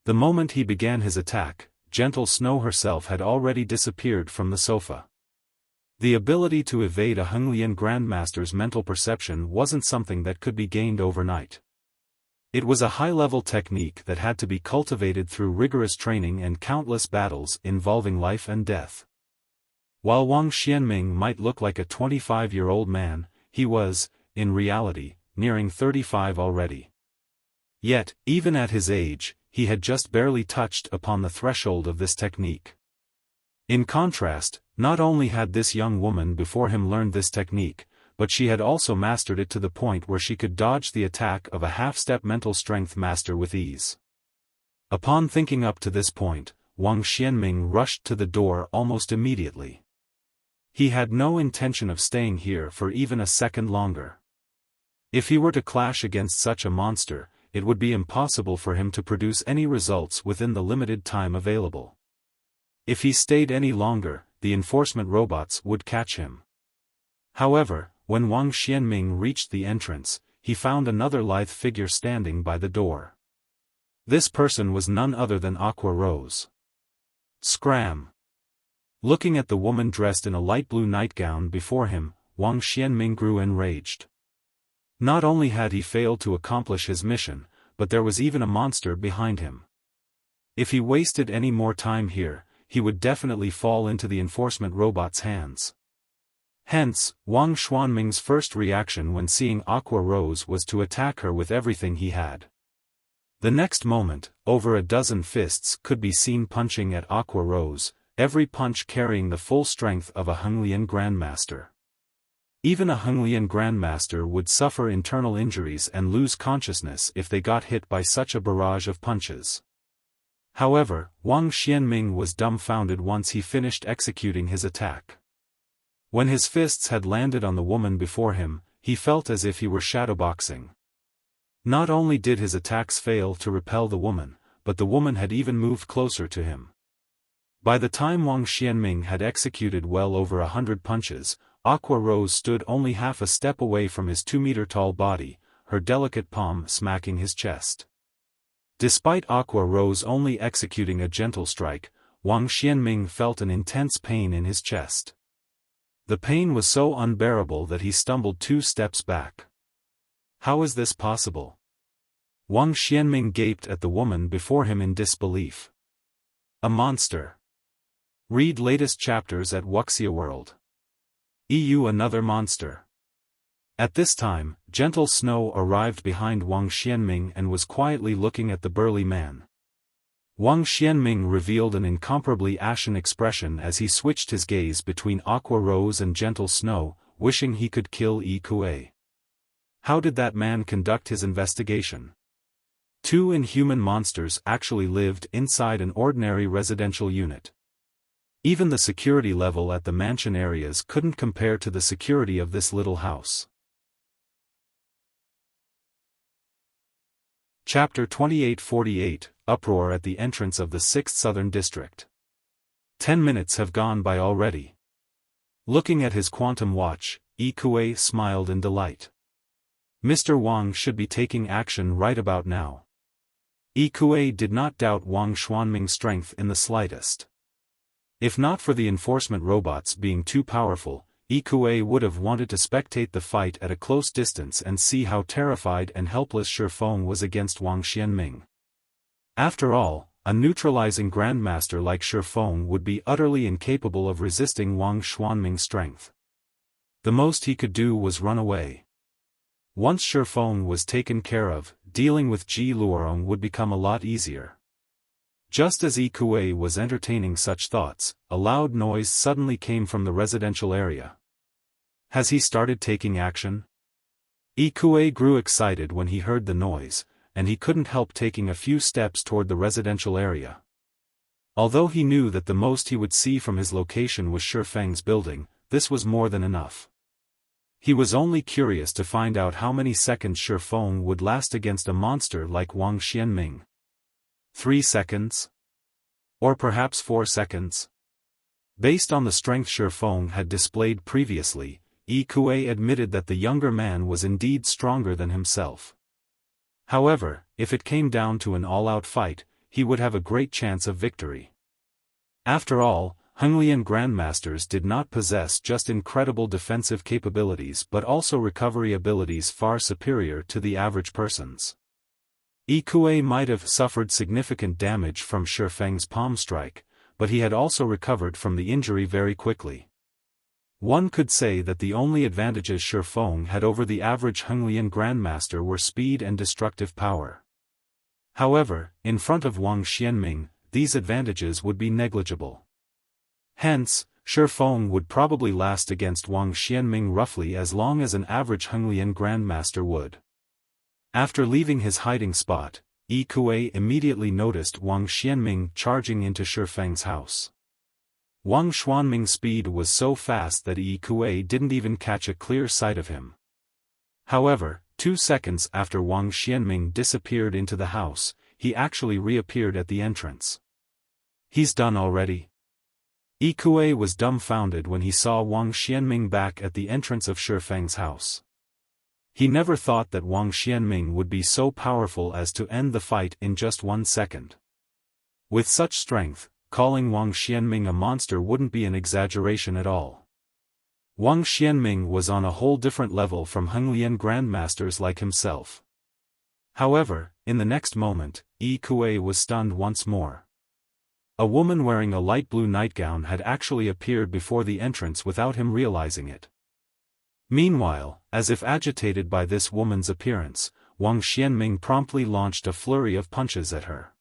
S1: The moment he began his attack, Gentle Snow herself had already disappeared from the sofa. The ability to evade a Hengyan Grandmaster's mental perception wasn't something that could be gained overnight. It was a high-level technique that had to be cultivated through rigorous training and countless battles involving life and death. While Wang Xianming might look like a 25-year-old man, he was, in reality, nearing 35 already. Yet, even at his age, he had just barely touched upon the threshold of this technique. In contrast, not only had this young woman before him learned this technique, but she had also mastered it to the point where she could dodge the attack of a half-step mental strength master with ease. Upon thinking up to this point, Wang Xianming rushed to the door almost immediately. He had no intention of staying here for even a second longer. If he were to clash against such a monster, it would be impossible for him to produce any results within the limited time available. If he stayed any longer, the enforcement robots would catch him. However, when Wang Xianming reached the entrance, he found another lithe figure standing by the door. This person was none other than Aqua Rose. Scram! Looking at the woman dressed in a light blue nightgown before him, Wang Xianming grew enraged. Not only had he failed to accomplish his mission, but there was even a monster behind him. If he wasted any more time here, he would definitely fall into the enforcement robot's hands. Hence, Wang Xuanming's first reaction when seeing Aqua Rose was to attack her with everything he had. The next moment, over a dozen fists could be seen punching at Aqua Rose, every punch carrying the full strength of a Henglian Grandmaster. Even a Henglian Grandmaster would suffer internal injuries and lose consciousness if they got hit by such a barrage of punches. However, Wang Xianming was dumbfounded once he finished executing his attack. When his fists had landed on the woman before him, he felt as if he were shadowboxing. Not only did his attacks fail to repel the woman, but the woman had even moved closer to him. By the time Wang Xianming had executed well over 100 punches, Aqua Rose stood only half a step away from his 2-meter-tall body, her delicate palm smacking his chest. Despite Aqua Rose only executing a gentle strike, Wang Xianming felt an intense pain in his chest. The pain was so unbearable that he stumbled 2 steps back. How is this possible? Wang Xianming gaped at the woman before him in disbelief. A monster. Read latest chapters at Wuxia World. EU another monster. At this time, Gentle Snow arrived behind Wang Xianming and was quietly looking at the burly man. Wang Xianming revealed an incomparably ashen expression as he switched his gaze between Aqua Rose and Gentle Snow, wishing he could kill Yi Kuei. How did that man conduct his investigation? 2 inhuman monsters actually lived inside an ordinary residential unit. Even the security level at the mansion areas couldn't compare to the security of this little house. Chapter 2848, Uproar at the entrance of the 6th Southern District. 10 minutes have gone by already. Looking at his quantum watch, Yi Kuei smiled in delight. Mr. Wang should be taking action right about now. Yi Kuei did not doubt Wang Xuanming's strength in the slightest. If not for the enforcement robots being too powerful, Yi Kuei would have wanted to spectate the fight at a close distance and see how terrified and helpless Xiaofan was against Wang Xianming. After all, a neutralizing grandmaster like Xiaofan would be utterly incapable of resisting Wang Xuanming's strength. The most he could do was run away. Once Xiaofan was taken care of, dealing with Ji Luorong would become a lot easier. Just as Yi Kuei was entertaining such thoughts, a loud noise suddenly came from the residential area. Has he started taking action? Yi Kuei grew excited when he heard the noise, and he couldn't help taking a few steps toward the residential area. Although he knew that the most he would see from his location was Shifeng's building, this was more than enough. He was only curious to find out how many seconds Shifeng would last against a monster like Wang Xianming. 3 seconds? Or perhaps 4 seconds? Based on the strength Shifeng had displayed previously, Yi Kuei admitted that the younger man was indeed stronger than himself. However, if it came down to an all-out fight, he would have a great chance of victory. After all, Henglian Grandmasters did not possess just incredible defensive capabilities but also recovery abilities far superior to the average person's. Yi Kuei might have suffered significant damage from Shifeng's palm strike, but he had also recovered from the injury very quickly. One could say that the only advantages Shifeng had over the average Henglian Grandmaster were speed and destructive power. However, in front of Wang Xianming, these advantages would be negligible. Hence, Shifeng would probably last against Wang Xianming roughly as long as an average Henglian Grandmaster would. After leaving his hiding spot, Yi Kuei immediately noticed Wang Xianming charging into Shifeng's house. Wang Xuanming's speed was so fast that Yi Kuei didn't even catch a clear sight of him. However, 2 seconds after Wang Xianming disappeared into the house, he actually reappeared at the entrance. He's done already? Yi Kuei was dumbfounded when he saw Wang Xianming back at the entrance of Shifeng's house. He never thought that Wang Xianming would be so powerful as to end the fight in just 1 second. With such strength, calling Wang Xianming a monster wouldn't be an exaggeration at all. Wang Xianming was on a whole different level from Henglian Grandmasters like himself. However, in the next moment, Yi Kuei was stunned once more. A woman wearing a light blue nightgown had actually appeared before the entrance without him realizing it. Meanwhile, as if agitated by this woman's appearance, Wang Xianming promptly launched a flurry of punches at her.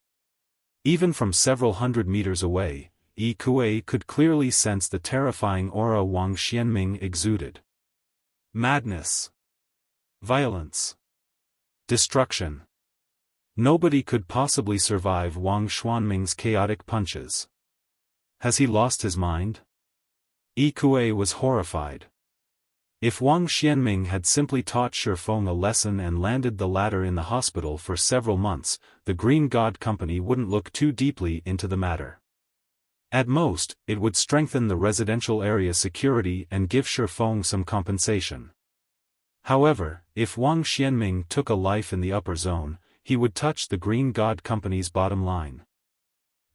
S1: Even from several hundred meters away, Yi Kuei could clearly sense the terrifying aura Wang Xianming exuded. Madness. Violence. Destruction. Nobody could possibly survive Wang Xuanming's chaotic punches. Has he lost his mind? Yi Kuei was horrified. If Wang Xianming had simply taught Xiaofan a lesson and landed the latter in the hospital for several months, the Green God Company wouldn't look too deeply into the matter. At most, it would strengthen the residential area security and give Xiaofan some compensation. However, if Wang Xianming took a life in the upper zone, he would touch the Green God Company's bottom line.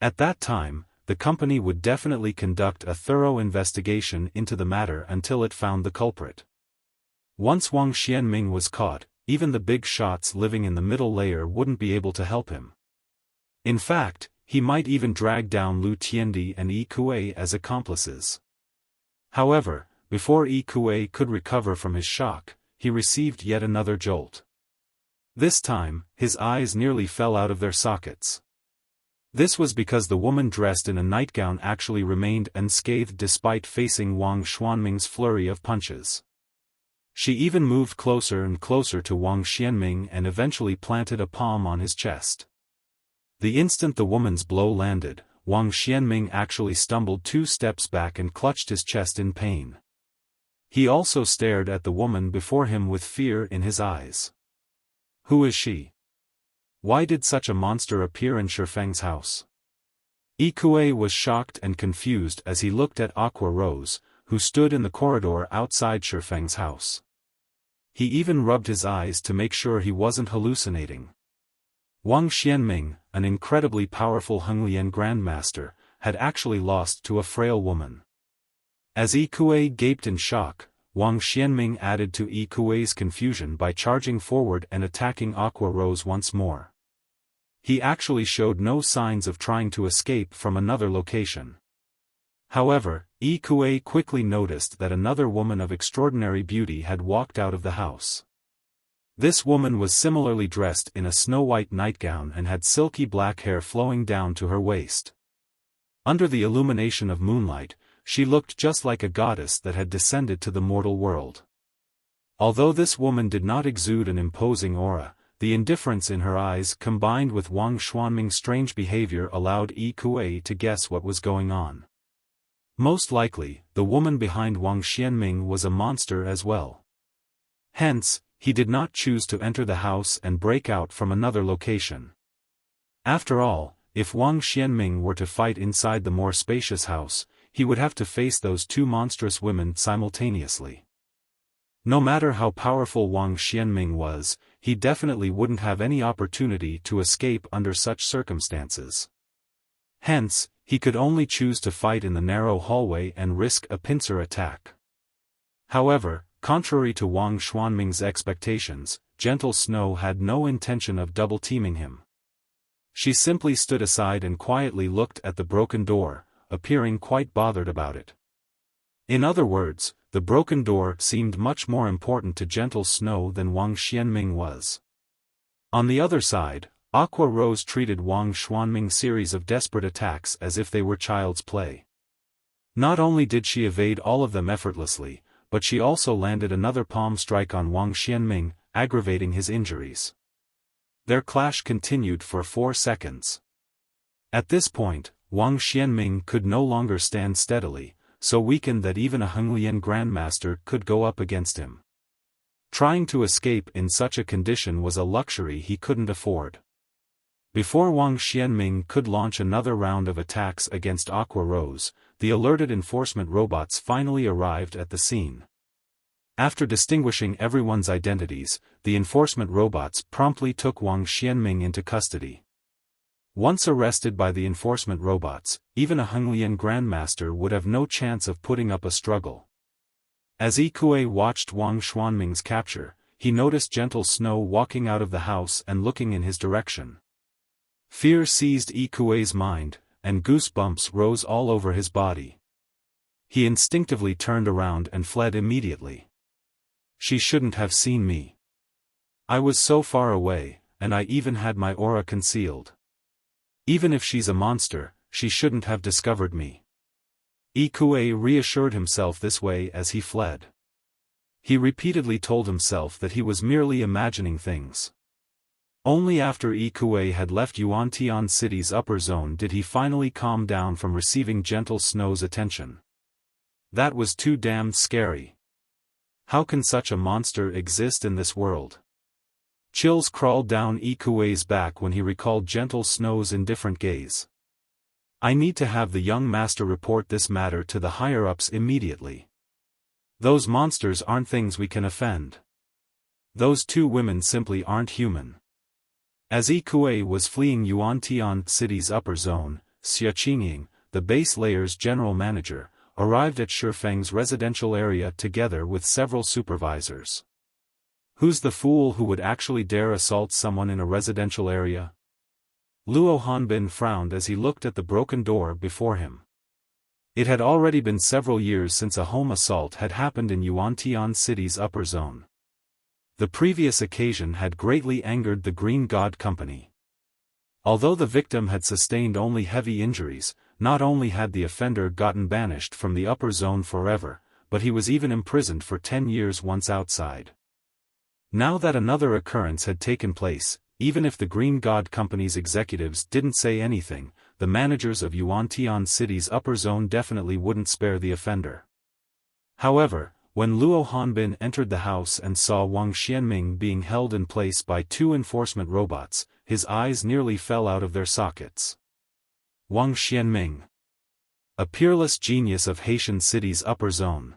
S1: At that time, the company would definitely conduct a thorough investigation into the matter until it found the culprit. Once Wang Xianming was caught, even the big shots living in the middle layer wouldn't be able to help him. In fact, he might even drag down Lu Tiandi and Yi Kuei as accomplices. However, before Yi Kuei could recover from his shock, he received yet another jolt. This time, his eyes nearly fell out of their sockets. This was because the woman dressed in a nightgown actually remained unscathed despite facing Wang Xuanming's flurry of punches. She even moved closer and closer to Wang Xianming and eventually planted a palm on his chest. The instant the woman's blow landed, Wang Xianming actually stumbled 2 steps back and clutched his chest in pain. He also stared at the woman before him with fear in his eyes. Who is she? Why did such a monster appear in Xiaofang's house? Yi Kuei was shocked and confused as he looked at Aqua Rose, who stood in the corridor outside Xiaofang's house. He even rubbed his eyes to make sure he wasn't hallucinating. Wang Xianming, an incredibly powerful Henglian grandmaster, had actually lost to a frail woman. As Yi Kuei gaped in shock, Wang Xianming added to Yi Kuei's confusion by charging forward and attacking Aqua Rose once more. He actually showed no signs of trying to escape from another location. However, Yi Kuei quickly noticed that another woman of extraordinary beauty had walked out of the house. This woman was similarly dressed in a snow-white nightgown and had silky black hair flowing down to her waist. Under the illumination of moonlight, she looked just like a goddess that had descended to the mortal world. Although this woman did not exude an imposing aura, the indifference in her eyes combined with Wang Xuanming's strange behavior allowed Yi Kuei to guess what was going on. Most likely, the woman behind Wang Xianming was a monster as well. Hence, he did not choose to enter the house and break out from another location. After all, if Wang Xianming were to fight inside the more spacious house, he would have to face those 2 monstrous women simultaneously. No matter how powerful Wang Xianming was, he definitely wouldn't have any opportunity to escape under such circumstances. Hence, he could only choose to fight in the narrow hallway and risk a pincer attack. However, contrary to Wang Xuanming's expectations, Gentle Snow had no intention of double-teaming him. She simply stood aside and quietly looked at the broken door, appearing quite bothered about it. In other words, the broken door seemed much more important to Gentle Snow than Wang Xianming was. On the other side, Aqua Rose treated Wang Xuanming's series of desperate attacks as if they were child's play. Not only did she evade all of them effortlessly, but she also landed another palm strike on Wang Xianming, aggravating his injuries. Their clash continued for 4 seconds. At this point, Wang Xianming could no longer stand steadily, so weakened that even a Henglian grandmaster could go up against him. Trying to escape in such a condition was a luxury he couldn't afford. Before Wang Xianming could launch another round of attacks against Aqua Rose, the alerted enforcement robots finally arrived at the scene. After distinguishing everyone's identities, the enforcement robots promptly took Wang Xianming into custody. Once arrested by the enforcement robots, even a Henglian grandmaster would have no chance of putting up a struggle. As Yi Kuei watched Wang Xuanming's capture, he noticed Gentle Snow walking out of the house and looking in his direction. Fear seized Yi Kuei's mind, and goosebumps rose all over his body. He instinctively turned around and fled immediately. She shouldn't have seen me. I was so far away, and I even had my aura concealed. Even if she's a monster, she shouldn't have discovered me. Ikue reassured himself this way as he fled. He repeatedly told himself that he was merely imagining things. Only after Ikue had left Yuantian City's upper zone did he finally calm down from receiving Gentle Snow's attention. That was too damned scary. How can such a monster exist in this world? Chills crawled down Ikue's back when he recalled Gentle Snow's indifferent gaze. I need to have the young master report this matter to the higher-ups immediately. Those monsters aren't things we can offend. Those two women simply aren't human. As Ikue was fleeing Yuantian City's upper zone, Xinyuan, the base layer's general manager, arrived at Shifeng's residential area together with several supervisors. Who's the fool who would actually dare assault someone in a residential area? Luo Hanbin frowned as he looked at the broken door before him. It had already been several years since a home assault had happened in Yuantian City's upper zone. The previous occasion had greatly angered the Green God Company. Although the victim had sustained only heavy injuries, not only had the offender gotten banished from the upper zone forever, but he was even imprisoned for 10 years once outside. Now that another occurrence had taken place, even if the Green God Company's executives didn't say anything, the managers of Yuantian City's upper zone definitely wouldn't spare the offender. However, when Luo Hanbin entered the house and saw Wang Xianming being held in place by two enforcement robots, his eyes nearly fell out of their sockets. Wang Xianming, a peerless genius of Haitian City's upper zone.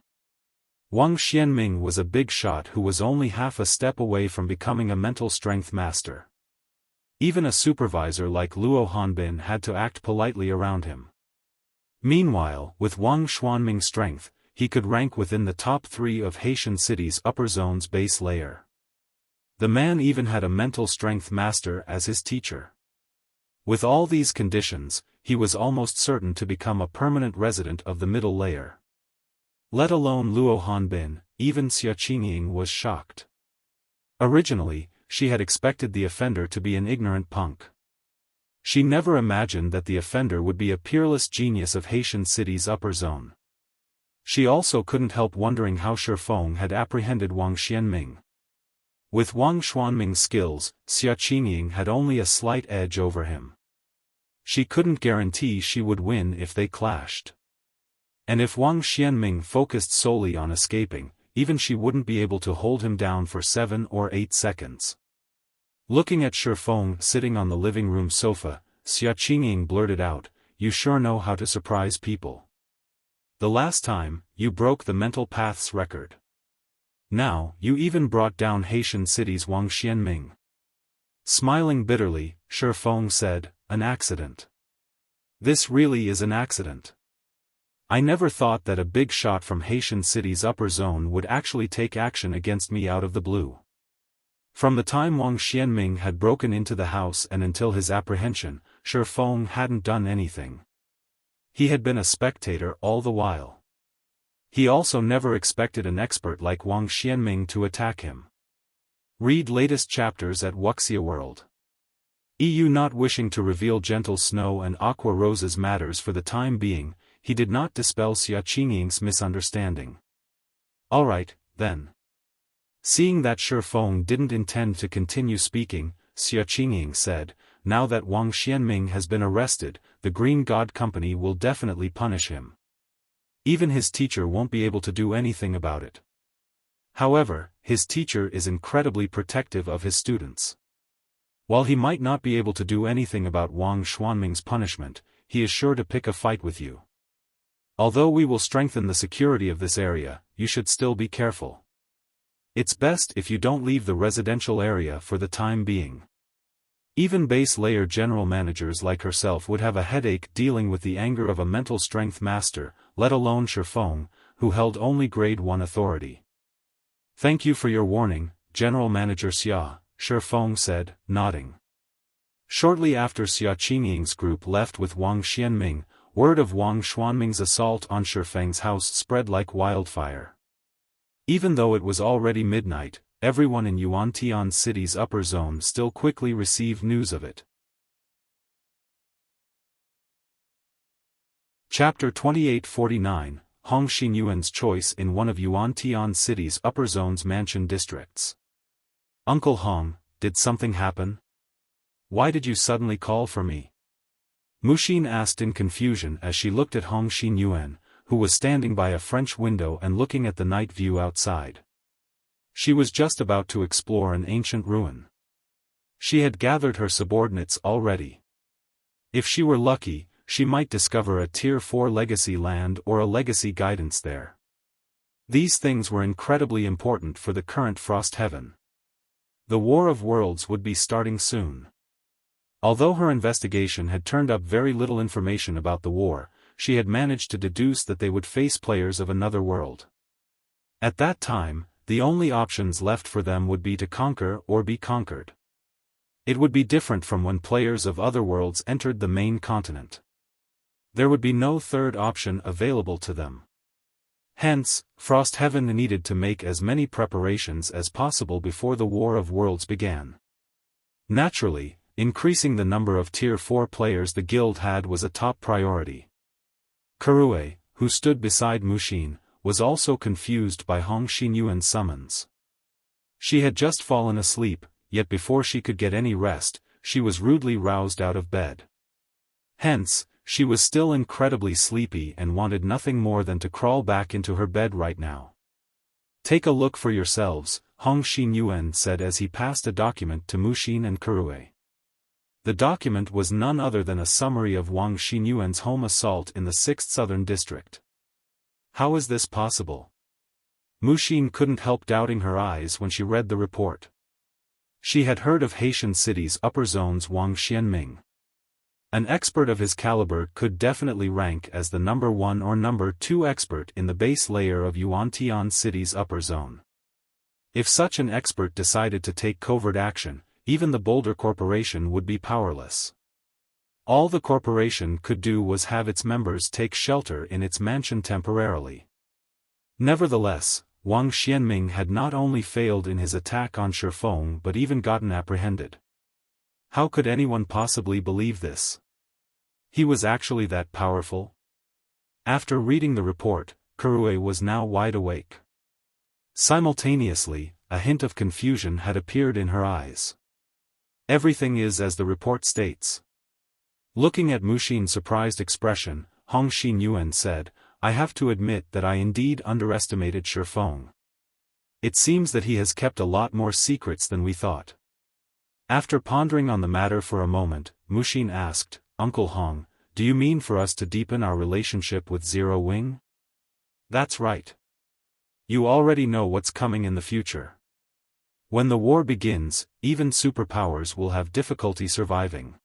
S1: Wang Xianming was a big shot who was only half a step away from becoming a mental strength master. Even a supervisor like Luo Hanbin had to act politely around him. Meanwhile, with Wang Xianming's strength, he could rank within the top 3 of Haitian City's upper zone's base layer. The man even had a mental strength master as his teacher. With all these conditions, he was almost certain to become a permanent resident of the middle layer. Let alone Luo Hanbin, even Xinyuan was shocked. Originally, she had expected the offender to be an ignorant punk. She never imagined that the offender would be a peerless genius of Haitian City's upper zone. She also couldn't help wondering how Shifeng had apprehended Wang Xianming. With Wang Xianming's skills, Xinyuan had only a slight edge over him. She couldn't guarantee she would win if they clashed. And if Wang Xianming focused solely on escaping, even she wouldn't be able to hold him down for 7 or 8 seconds. Looking at Shifeng sitting on the living room sofa, Xinyuan blurted out, "You sure know how to surprise people. The last time, you broke the mental paths record. Now, you even brought down Haitian City's Wang Xianming." Smiling bitterly, Shifeng said, "An accident. This really is an accident. I never thought that a big shot from Haitian City's upper zone would actually take action against me out of the blue." From the time Wang Xianming had broken into the house and until his apprehension, Shifeng hadn't done anything. He had been a spectator all the while. He also never expected an expert like Wang Xianming to attack him. Read latest chapters at Wuxia World. EU. Not wishing to reveal Gentle Snow and Aqua Rose's matters for the time being, he did not dispel Xinyuan's misunderstanding. "Alright, then." Seeing that Shifeng didn't intend to continue speaking, Xinyuan said, "Now that Wang Xianming has been arrested, the Green God Company will definitely punish him. Even his teacher won't be able to do anything about it. However, his teacher is incredibly protective of his students. While he might not be able to do anything about Wang Xianming's punishment, he is sure to pick a fight with you. Although we will strengthen the security of this area, you should still be careful. It's best if you don't leave the residential area for the time being." Even base layer general managers like herself would have a headache dealing with the anger of a mental strength master, let alone Shifeng, who held only grade 1 authority. "Thank you for your warning, General Manager Xia," Shifeng said, nodding. Shortly after Xia Qingying's group left with Wang Xianming, word of Wang Xuanming's assault on Shifeng's house spread like wildfire. Even though it was already midnight, everyone in Yuantian City's upper zone still quickly received news of it. Chapter 2849, Hong Xinyuan's choice in one of Yuantian City's upper zone's mansion districts. Uncle Hong, did something happen? Why did you suddenly call for me? Muxin asked in confusion as she looked at Hong Xinyuan, who was standing by a French window and looking at the night view outside. She was just about to explore an ancient ruin. She had gathered her subordinates already. If she were lucky, she might discover a Tier 4 legacy land or a legacy guidance there. These things were incredibly important for the current Frost Heaven. The War of Worlds would be starting soon. Although her investigation had turned up very little information about the war, she had managed to deduce that they would face players of another world. At that time, the only options left for them would be to conquer or be conquered. It would be different from when players of other worlds entered the main continent. There would be no third option available to them. Hence, Frost Heaven needed to make as many preparations as possible before the War of Worlds began. Naturally, increasing the number of Tier 4 players the guild had was a top priority. Kurue, who stood beside Muxin, was also confused by Hong Xinyuan's summons. She had just fallen asleep, yet before she could get any rest, she was rudely roused out of bed. Hence, she was still incredibly sleepy and wanted nothing more than to crawl back into her bed right now. Take a look for yourselves, Hong Xinyuan said as he passed a document to Muxin and Kurue. The document was none other than a summary of Wang Xinyuan's home assault in the 6th Southern District. How is this possible? Muxin couldn't help doubting her eyes when she read the report. She had heard of Haitian City's upper zone's Wang Xianming. An expert of his caliber could definitely rank as the number 1 or number 2 expert in the base layer of Yuantian City's upper zone. If such an expert decided to take covert action, even the Boulder Corporation would be powerless. All the corporation could do was have its members take shelter in its mansion temporarily. Nevertheless, Wang Xianming had not only failed in his attack on Xiaofan but even gotten apprehended. How could anyone possibly believe this? He was actually that powerful? After reading the report, Kurue was now wide awake. Simultaneously, a hint of confusion had appeared in her eyes. Everything is as the report states. Looking at Muxin's surprised expression, Hong Xinyuan said, I have to admit that I indeed underestimated Xiaofan. It seems that he has kept a lot more secrets than we thought. After pondering on the matter for a moment, Muxin asked, Uncle Hong, do you mean for us to deepen our relationship with Zero Wing? That's right. You already know what's coming in the future. When the war begins, even superpowers will have difficulty surviving.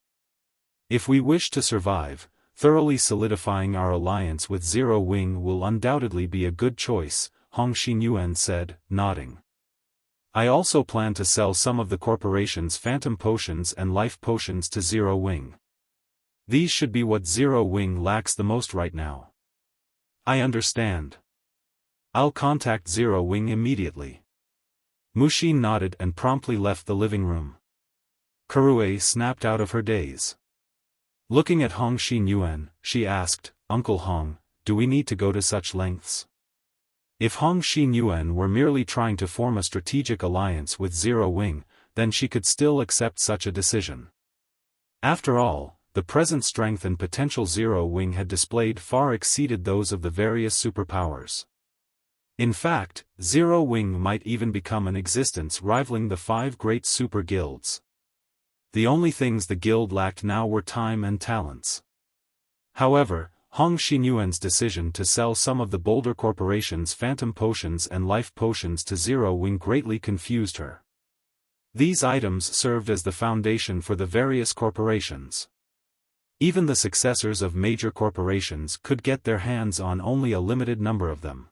S1: If we wish to survive, thoroughly solidifying our alliance with Zero Wing will undoubtedly be a good choice, Hong Xinyuan said, nodding. I also plan to sell some of the corporation's phantom potions and life potions to Zero Wing. These should be what Zero Wing lacks the most right now. I understand. I'll contact Zero Wing immediately. Muxin nodded and promptly left the living room. Kurue snapped out of her daze. Looking at Hong Xinyuan, she asked, Uncle Hong, do we need to go to such lengths? If Hong Xinyuan were merely trying to form a strategic alliance with Zero Wing, then she could still accept such a decision. After all, the present strength and potential Zero Wing had displayed far exceeded those of the various superpowers. In fact, Zero Wing might even become an existence rivaling the 5 great super guilds. The only things the guild lacked now were time and talents. However, Hong Xinyuan's decision to sell some of the Boulder Corporation's phantom potions and life potions to Zero Wing greatly confused her. These items served as the foundation for the various corporations. Even the successors of major corporations could get their hands on only a limited number of them.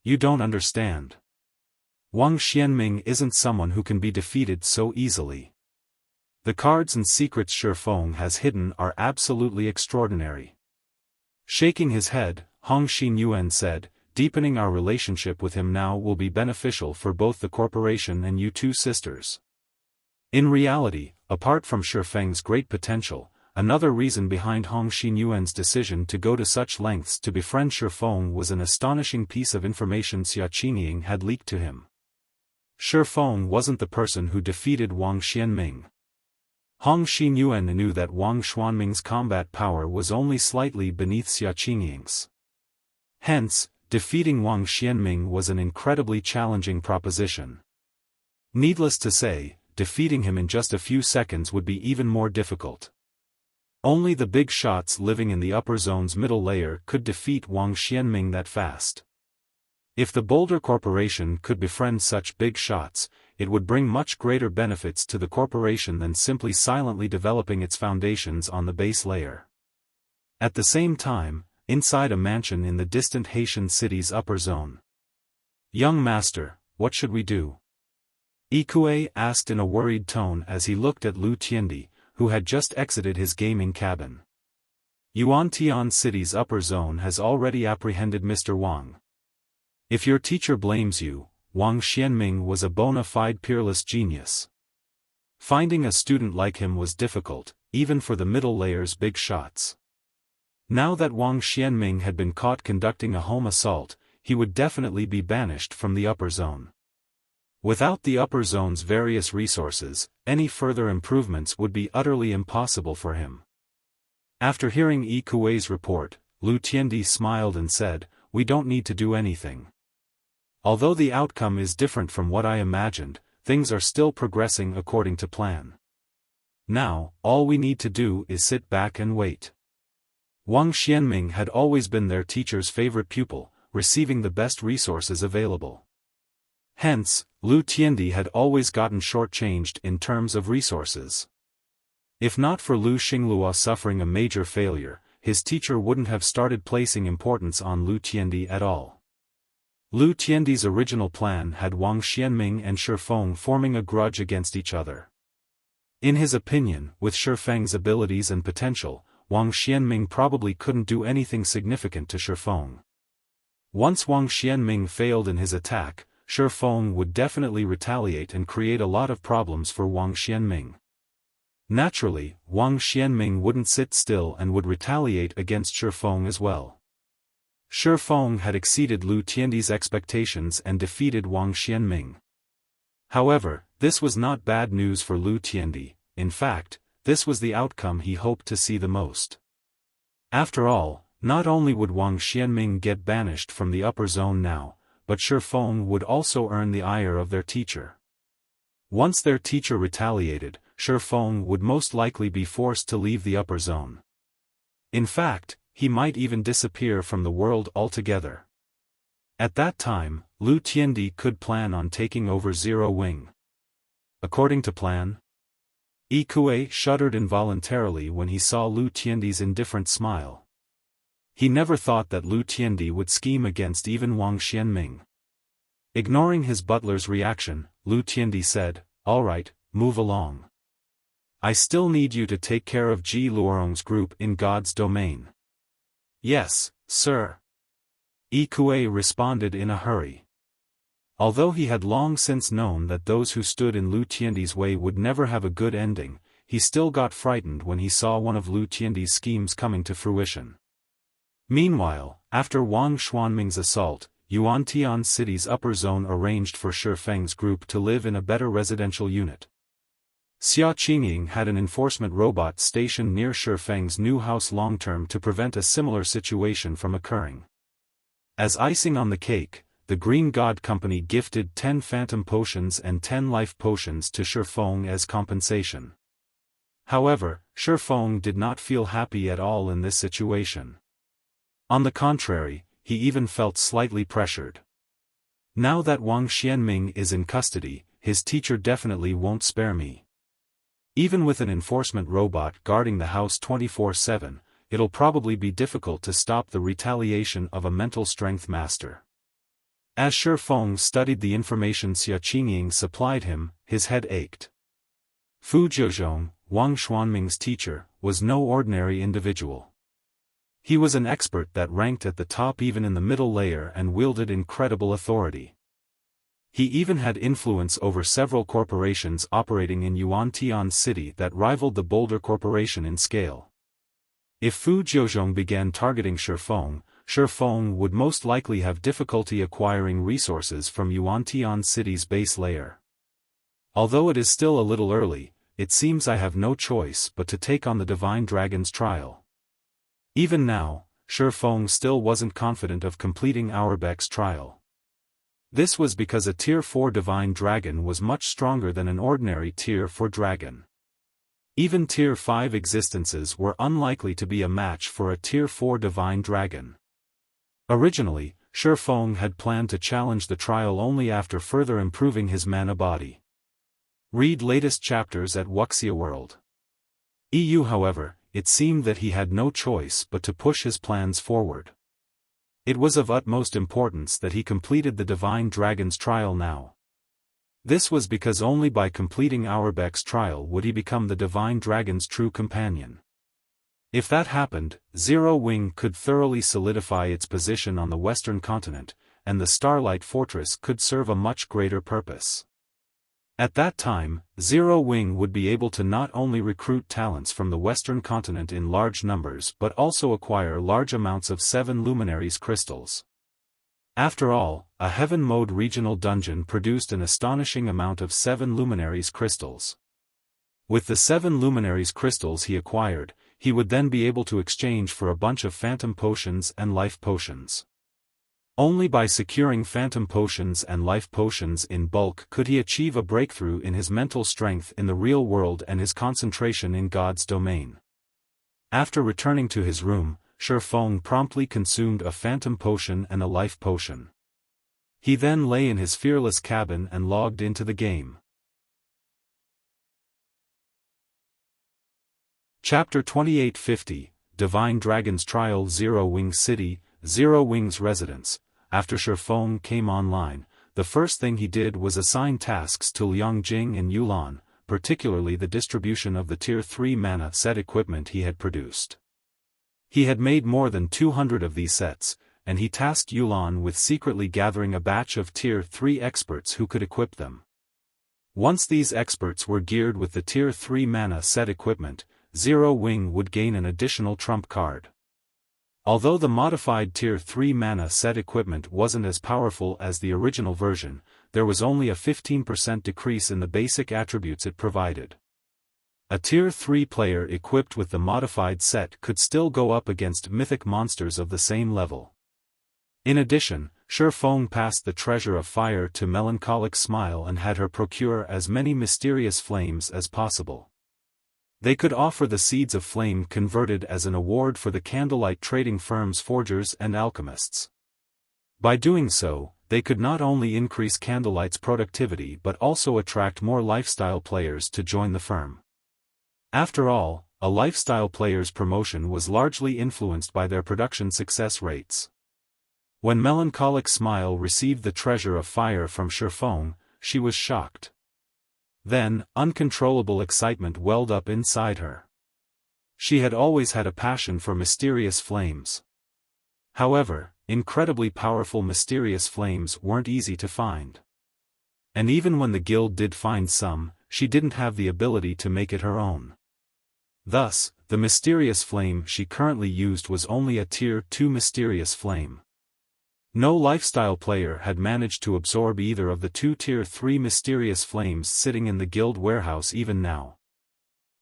S1: You don't understand. Wang Xianming isn't someone who can be defeated so easily. The cards and secrets Xiaofan has hidden are absolutely extraordinary. Shaking his head, Xinyuan said, deepening our relationship with him now will be beneficial for both the corporation and you two sisters. In reality, apart from Xiaofang's great potential, another reason behind Xinyuan's decision to go to such lengths to befriend Xiaofan was an astonishing piece of information Xinyuan had leaked to him. Xiaofan wasn't the person who defeated Wang Xianming. Xinyuan knew that Wang Xuanming's combat power was only slightly beneath Xinyuan's. Hence, defeating Wang Xianming was an incredibly challenging proposition. Needless to say, defeating him in just a few seconds would be even more difficult. Only the big shots living in the upper zone's middle layer could defeat Wang Xianming that fast. If the Boulder Corporation could befriend such big shots, it would bring much greater benefits to the corporation than simply silently developing its foundations on the base layer. At the same time, inside a mansion in the distant Haitian city's upper zone. "Young master, what should we do?" Ikue asked in a worried tone as he looked at Lu Tiendi, who had just exited his gaming cabin. Yuantian City's upper zone has already apprehended Mr. Wang. If your teacher blames you, Wang Xianming was a bona fide peerless genius. Finding a student like him was difficult, even for the middle layer's big shots. Now that Wang Xianming had been caught conducting a home assault, he would definitely be banished from the upper zone. Without the upper zone's various resources, any further improvements would be utterly impossible for him. After hearing Ikue's report, Lu Tiendi smiled and said, "We don't need to do anything. Although the outcome is different from what I imagined, things are still progressing according to plan. Now, all we need to do is sit back and wait." Wang Xianming had always been their teacher's favorite pupil, receiving the best resources available. Hence, Lu Tiendi had always gotten shortchanged in terms of resources. If not for Lu Xinglua suffering a major failure, his teacher wouldn't have started placing importance on Lu Tiendi at all. Lu Tiendi's original plan had Wang Xianming and Xiaofan forming a grudge against each other. In his opinion, with Xiaofang's abilities and potential, Wang Xianming probably couldn't do anything significant to Xiaofan. Once Wang Xianming failed in his attack, Xiaofan would definitely retaliate and create a lot of problems for Wang Xianming. Naturally, Wang Xianming wouldn't sit still and would retaliate against Xiaofan as well. Xiaofan had exceeded Lu Tiendi's expectations and defeated Wang Xianming. However, this was not bad news for Lu Tiendi. In fact, this was the outcome he hoped to see the most. After all, not only would Wang Xianming get banished from the upper zone now, but Xiaofan would also earn the ire of their teacher. Once their teacher retaliated, Xiaofan would most likely be forced to leave the upper zone. In fact, he might even disappear from the world altogether. At that time, Lu Tiendi could plan on taking over Zero Wing. According to plan? Ikue shuddered involuntarily when he saw Lu Tiendi's indifferent smile. He never thought that Lu Tiendi would scheme against even Wang Xianming. Ignoring his butler's reaction, Lu Tiendi said, "All right, move along. I still need you to take care of Ji Luorong's group in God's domain." "Yes, sir." Ikue responded in a hurry. Although he had long since known that those who stood in Lu Tiendi's way would never have a good ending, he still got frightened when he saw one of Lu Tiendi's schemes coming to fruition. Meanwhile, after Wang Xuanming's assault, Yuantian City's upper zone arranged for Xiaofang's group to live in a better residential unit. Xia Qingying had an enforcement robot stationed near Xiaofang's new house long-term to prevent a similar situation from occurring. As icing on the cake, the Green God Company gifted 10 Phantom Potions and 10 Life Potions to Xiaofang as compensation. However, Xiaofang did not feel happy at all in this situation. On the contrary, he even felt slightly pressured. Now that Wang Xianming is in custody, his teacher definitely won't spare me. Even with an enforcement robot guarding the house 24/7, it'll probably be difficult to stop the retaliation of a mental strength master. As Xiaofang studied the information Xia Qingying supplied him, his head ached. Fu Jiuzhong, Wang Xuanming's teacher, was no ordinary individual. He was an expert that ranked at the top even in the middle layer and wielded incredible authority. He even had influence over several corporations operating in Yuantian City that rivaled the Boulder Corporation in scale. If Fu Jiuzhong began targeting Xiaofan would most likely have difficulty acquiring resources from Yuantian City's base layer. Although it is still a little early, it seems I have no choice but to take on the Divine Dragon's trial. Even now, Xiaofan still wasn't confident of completing Auerbach's trial. This was because a Tier 4 Divine Dragon was much stronger than an ordinary Tier 4 dragon. Even Tier 5 existences were unlikely to be a match for a Tier 4 Divine Dragon. Originally, Xiaofan had planned to challenge the trial only after further improving his mana body. Read latest chapters at Wuxia World. However, it seemed that he had no choice but to push his plans forward. It was of utmost importance that he completed the Divine Dragon's trial now. This was because only by completing Auerbach's trial would he become the Divine Dragon's true companion. If that happened, Zero Wing could thoroughly solidify its position on the Western continent, and the Starlight Fortress could serve a much greater purpose. At that time, Zero Wing would be able to not only recruit talents from the Western continent in large numbers but also acquire large amounts of 7 Luminaries crystals. After all, a Heaven Mode regional dungeon produced an astonishing amount of 7 Luminaries crystals. With the 7 Luminaries crystals he acquired, he would then be able to exchange for a bunch of Phantom Potions and Life Potions. Only by securing Phantom Potions and Life Potions in bulk could he achieve a breakthrough in his mental strength in the real world and his concentration in God's domain. After returning to his room, Xiaofan promptly consumed a Phantom Potion and a Life Potion. He then lay in his fearless cabin and logged into the game. Chapter 2850, Divine Dragon's Trial. Zero Wing City, Zero Wing's residence. After Xiaofan came online, the first thing he did was assign tasks to Liangjing and Yulan, particularly the distribution of the Tier 3 mana set equipment he had produced. He had made more than 200 of these sets, and he tasked Yulan with secretly gathering a batch of Tier 3 experts who could equip them. Once these experts were geared with the Tier 3 mana set equipment, Zero Wing would gain an additional trump card. Although the modified Tier 3 mana set equipment wasn't as powerful as the original version, there was only a 15% decrease in the basic attributes it provided. A Tier 3 player equipped with the modified set could still go up against mythic monsters of the same level. In addition, Xiaofan passed the Treasure of Fire to Melancholic Smile and had her procure as many mysterious flames as possible. They could offer the Seeds of Flame converted as an award for the candlelight trading firm's forgers and alchemists. By doing so, they could not only increase Candlelight's productivity but also attract more lifestyle players to join the firm. After all, a lifestyle player's promotion was largely influenced by their production success rates. When Melancholic Smile received the Treasure of Fire from Xiaofan, she was shocked. Then, uncontrollable excitement welled up inside her. She had always had a passion for mysterious flames. However, incredibly powerful mysterious flames weren't easy to find. And even when the guild did find some, she didn't have the ability to make it her own. Thus, the mysterious flame she currently used was only a Tier 2 mysterious flame. No lifestyle player had managed to absorb either of the 2 Tier 3 mysterious flames sitting in the guild warehouse even now.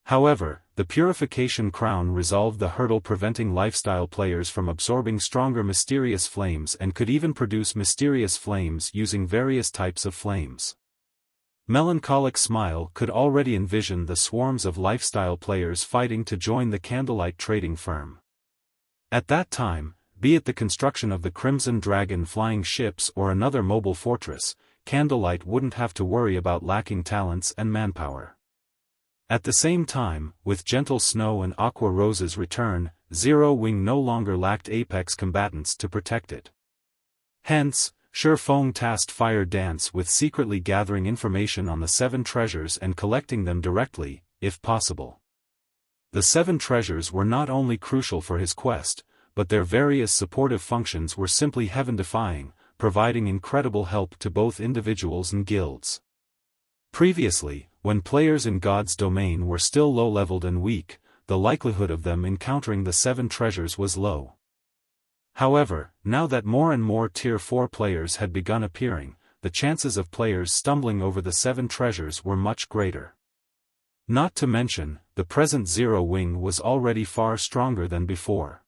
S1: However, the Purification Crown resolved the hurdle preventing lifestyle players from absorbing stronger mysterious flames and could even produce mysterious flames using various types of flames. Melancholic Smile could already envision the swarms of lifestyle players fighting to join the candlelight trading firm. At that time, be it the construction of the Crimson Dragon flying ships or another mobile fortress, Candlelight wouldn't have to worry about lacking talents and manpower. At the same time, with Gentle Snow and Aqua Rose's return, Zero Wing no longer lacked apex combatants to protect it. Hence, Xiaofan tasked Fire Dance with secretly gathering information on the 7 treasures and collecting them directly, if possible. The 7 treasures were not only crucial for his quest, but their various supportive functions were simply heaven-defying, providing incredible help to both individuals and guilds. Previously, when players in God's domain were still low-leveled and weak, the likelihood of them encountering the 7 treasures was low. However, now that more and more Tier 4 players had begun appearing, the chances of players stumbling over the 7 treasures were much greater. Not to mention, the present Zero Wing was already far stronger than before.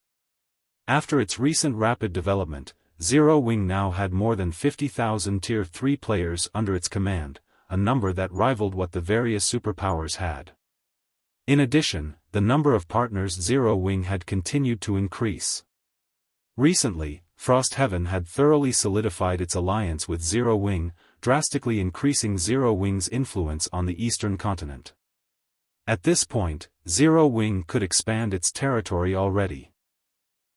S1: After its recent rapid development, Zero Wing now had more than 50,000 Tier 3 players under its command, a number that rivaled what the various superpowers had. In addition, the number of partners Zero Wing had continued to increase. Recently, Frost Heaven had thoroughly solidified its alliance with Zero Wing, drastically increasing Zero Wing's influence on the eastern continent. At this point, Zero Wing could expand its territory already.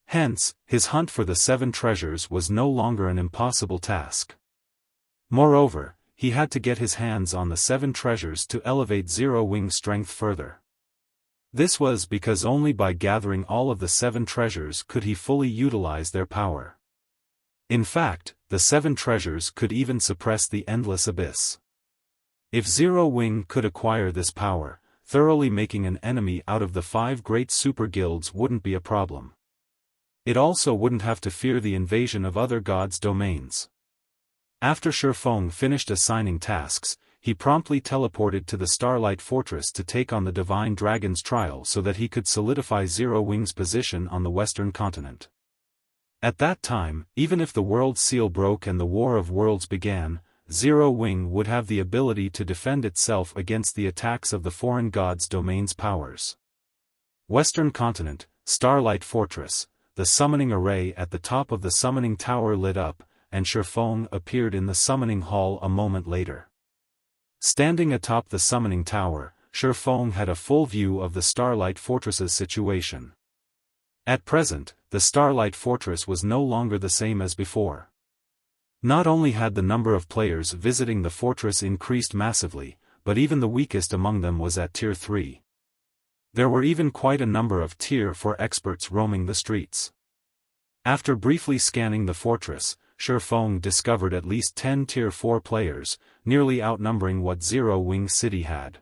S1: Hence, his hunt for the 7 treasures was no longer an impossible task. Moreover, he had to get his hands on the 7 treasures to elevate Zero Wing's strength further. This was because only by gathering all of the 7 treasures could he fully utilize their power. In fact, the 7 treasures could even suppress the endless abyss. If Zero Wing could acquire this power, thoroughly making an enemy out of the 5 great super guilds wouldn't be a problem. It also wouldn't have to fear the invasion of other gods' domains. After Xiaofan finished assigning tasks, he promptly teleported to the Starlight Fortress to take on the Divine Dragon's trial so that he could solidify Zero Wing's position on the western continent. At that time, even if the World Seal broke and the War of Worlds began, Zero Wing would have the ability to defend itself against the attacks of the foreign gods' domain's powers. Western Continent, Starlight Fortress, the summoning array at the top of the summoning tower lit up, and Xiaofan appeared in the summoning hall a moment later. Standing atop the summoning tower, Xiaofan had a full view of the Starlight Fortress's situation. At present, the Starlight Fortress was no longer the same as before. Not only had the number of players visiting the fortress increased massively, but even the weakest among them was at Tier 3. There were even quite a number of Tier 4 experts roaming the streets. After briefly scanning the fortress, Xiaofan discovered at least 10 Tier 4 players, nearly outnumbering what Zero Wing City had.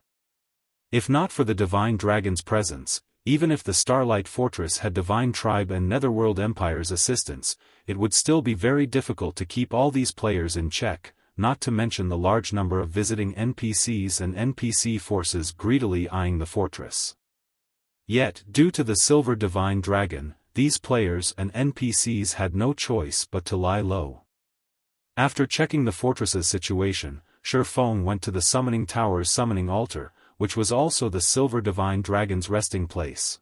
S1: If not for the Divine Dragon's presence, even if the Starlight Fortress had Divine Tribe and Netherworld Empire's assistance, it would still be very difficult to keep all these players in check, not to mention the large number of visiting NPCs and NPC forces greedily eyeing the fortress. Yet, due to the Silver Divine Dragon, these players and NPCs had no choice but to lie low. After checking the fortress's situation, Xiaofan went to the Summoning Tower's summoning altar, which was also the Silver Divine Dragon's resting place.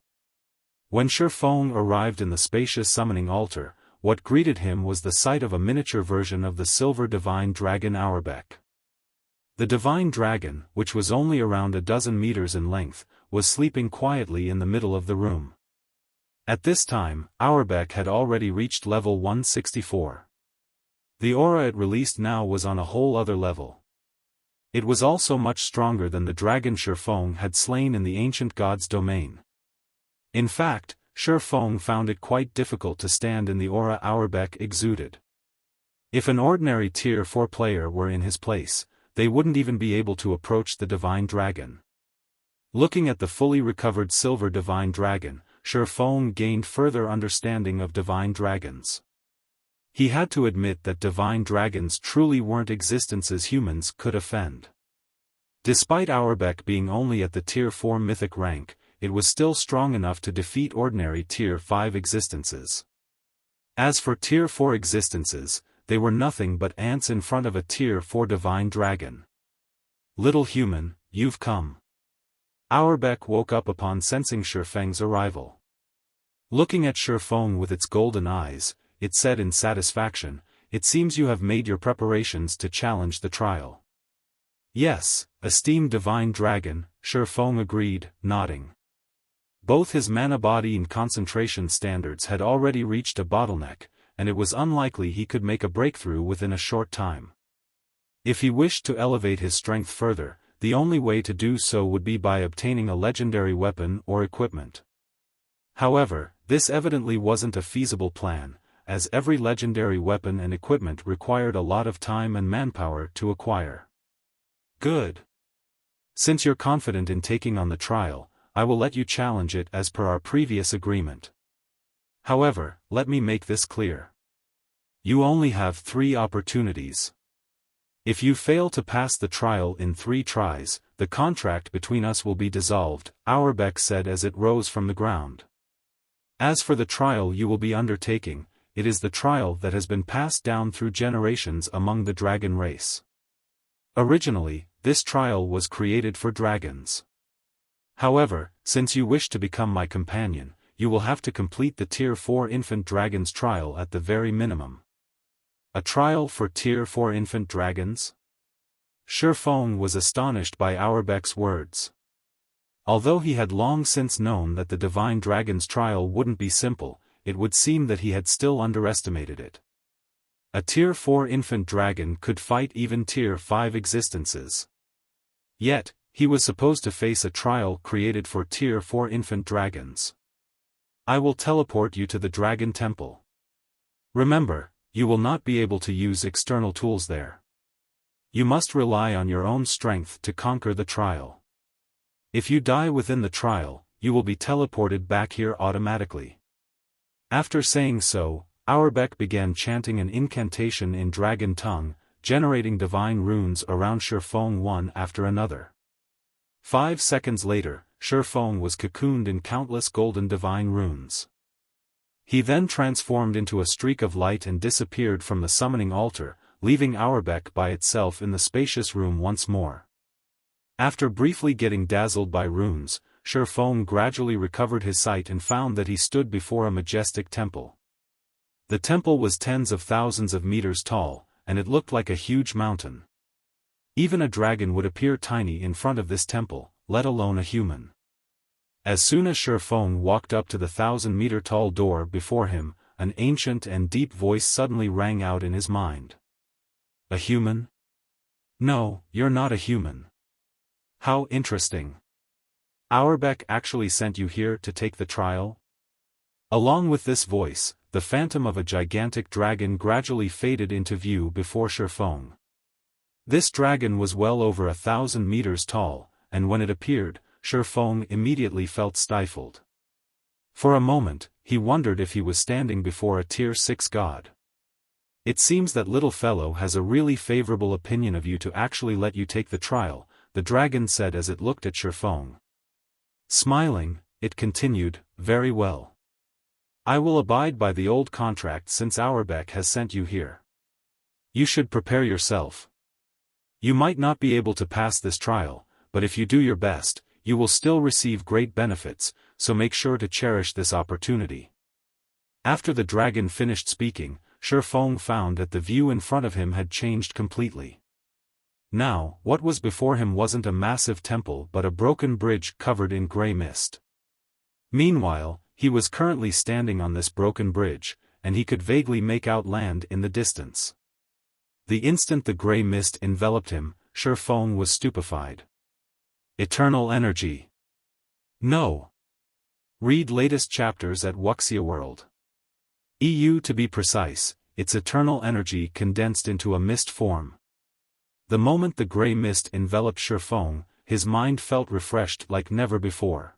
S1: When Xiaofan arrived in the spacious summoning altar, what greeted him was the sight of a miniature version of the Silver Divine Dragon Auerbeck. The Divine Dragon, which was only around a dozen meters in length, was sleeping quietly in the middle of the room. At this time, Auerbeck had already reached level 164. The aura it released now was on a whole other level. It was also much stronger than the dragon Xiaofan had slain in the ancient god's domain. In fact, Xiaofan found it quite difficult to stand in the aura Auerbeck exuded. If an ordinary Tier 4 player were in his place, they wouldn't even be able to approach the Divine Dragon. Looking at the fully recovered Silver Divine Dragon, Xiaofan gained further understanding of Divine Dragons. He had to admit that Divine Dragons truly weren't existences humans could offend. Despite Auerbeck being only at the Tier 4 mythic rank, it was still strong enough to defeat ordinary Tier 5 existences. As for Tier 4 existences, they were nothing but ants in front of a Tier 4 Divine Dragon. "Little human, you've come." Auerbeck woke up upon sensing Xiaofang's arrival. Looking at Xiaofan with its golden eyes, it said in satisfaction, "It seems you have made your preparations to challenge the trial." "Yes, esteemed Divine Dragon," Xiaofan agreed, nodding. Both his mana body and concentration standards had already reached a bottleneck, and it was unlikely he could make a breakthrough within a short time. If he wished to elevate his strength further, the only way to do so would be by obtaining a legendary weapon or equipment. However, this evidently wasn't a feasible plan, as every legendary weapon and equipment required a lot of time and manpower to acquire. Good. Since you're confident in taking on the trial, I will let you challenge it as per our previous agreement. However, let me make this clear. You only have 3 opportunities. If you fail to pass the trial in 3 tries, the contract between us will be dissolved, Auerbach said as it rose from the ground. As for the trial you will be undertaking, it is the trial that has been passed down through generations among the dragon race. Originally, this trial was created for dragons. However, since you wish to become my companion, you will have to complete the Tier 4 Infant Dragons trial at the very minimum. A trial for Tier 4 Infant Dragons? Xiaofan was astonished by Auerbach's words. Although he had long since known that the Divine Dragon's trial wouldn't be simple, it would seem that he had still underestimated it. A Tier 4 Infant Dragon could fight even Tier 5 existences. Yet, he was supposed to face a trial created for Tier 4 Infant Dragons. I will teleport you to the Dragon Temple. Remember, you will not be able to use external tools there. You must rely on your own strength to conquer the trial. If you die within the trial, you will be teleported back here automatically. After saying so, Auerbach began chanting an incantation in dragon tongue, generating divine runes around Xiaofan one after another. 5 seconds later, Xiaofan was cocooned in countless golden divine runes. He then transformed into a streak of light and disappeared from the summoning altar, leaving Auerbach by itself in the spacious room once more. After briefly getting dazzled by runes, Xiaofan gradually recovered his sight and found that he stood before a majestic temple. The temple was tens of thousands of meters tall, and it looked like a huge mountain. Even a dragon would appear tiny in front of this temple, let alone a human. As soon as Xiaofan walked up to the 1,000-meter-tall door before him, an ancient and deep voice suddenly rang out in his mind. A human? No, you're not a human. How interesting. Auerbach actually sent you here to take the trial? Along with this voice, the phantom of a gigantic dragon gradually faded into view before Xiaofan. This dragon was well over 1,000 meters tall, and when it appeared, Xiaofan immediately felt stifled. For a moment, he wondered if he was standing before a Tier 6 god. It seems that little fellow has a really favorable opinion of you to actually let you take the trial, the dragon said as it looked at Xiaofan. Smiling, it continued, very well. I will abide by the old contract since Auerbach has sent you here. You should prepare yourself. You might not be able to pass this trial, but if you do your best, you will still receive great benefits, so make sure to cherish this opportunity. After the dragon finished speaking, Xiaofan found that the view in front of him had changed completely. Now, what was before him wasn't a massive temple but a broken bridge covered in grey mist. Meanwhile, he was currently standing on this broken bridge, and he could vaguely make out land in the distance. The instant the grey mist enveloped him, Xiaofan was stupefied. Eternal energy. No. Read latest chapters at Wuxia World. EU to be precise, its eternal energy condensed into a mist form. The moment the grey mist enveloped Xiaofan, his mind felt refreshed like never before.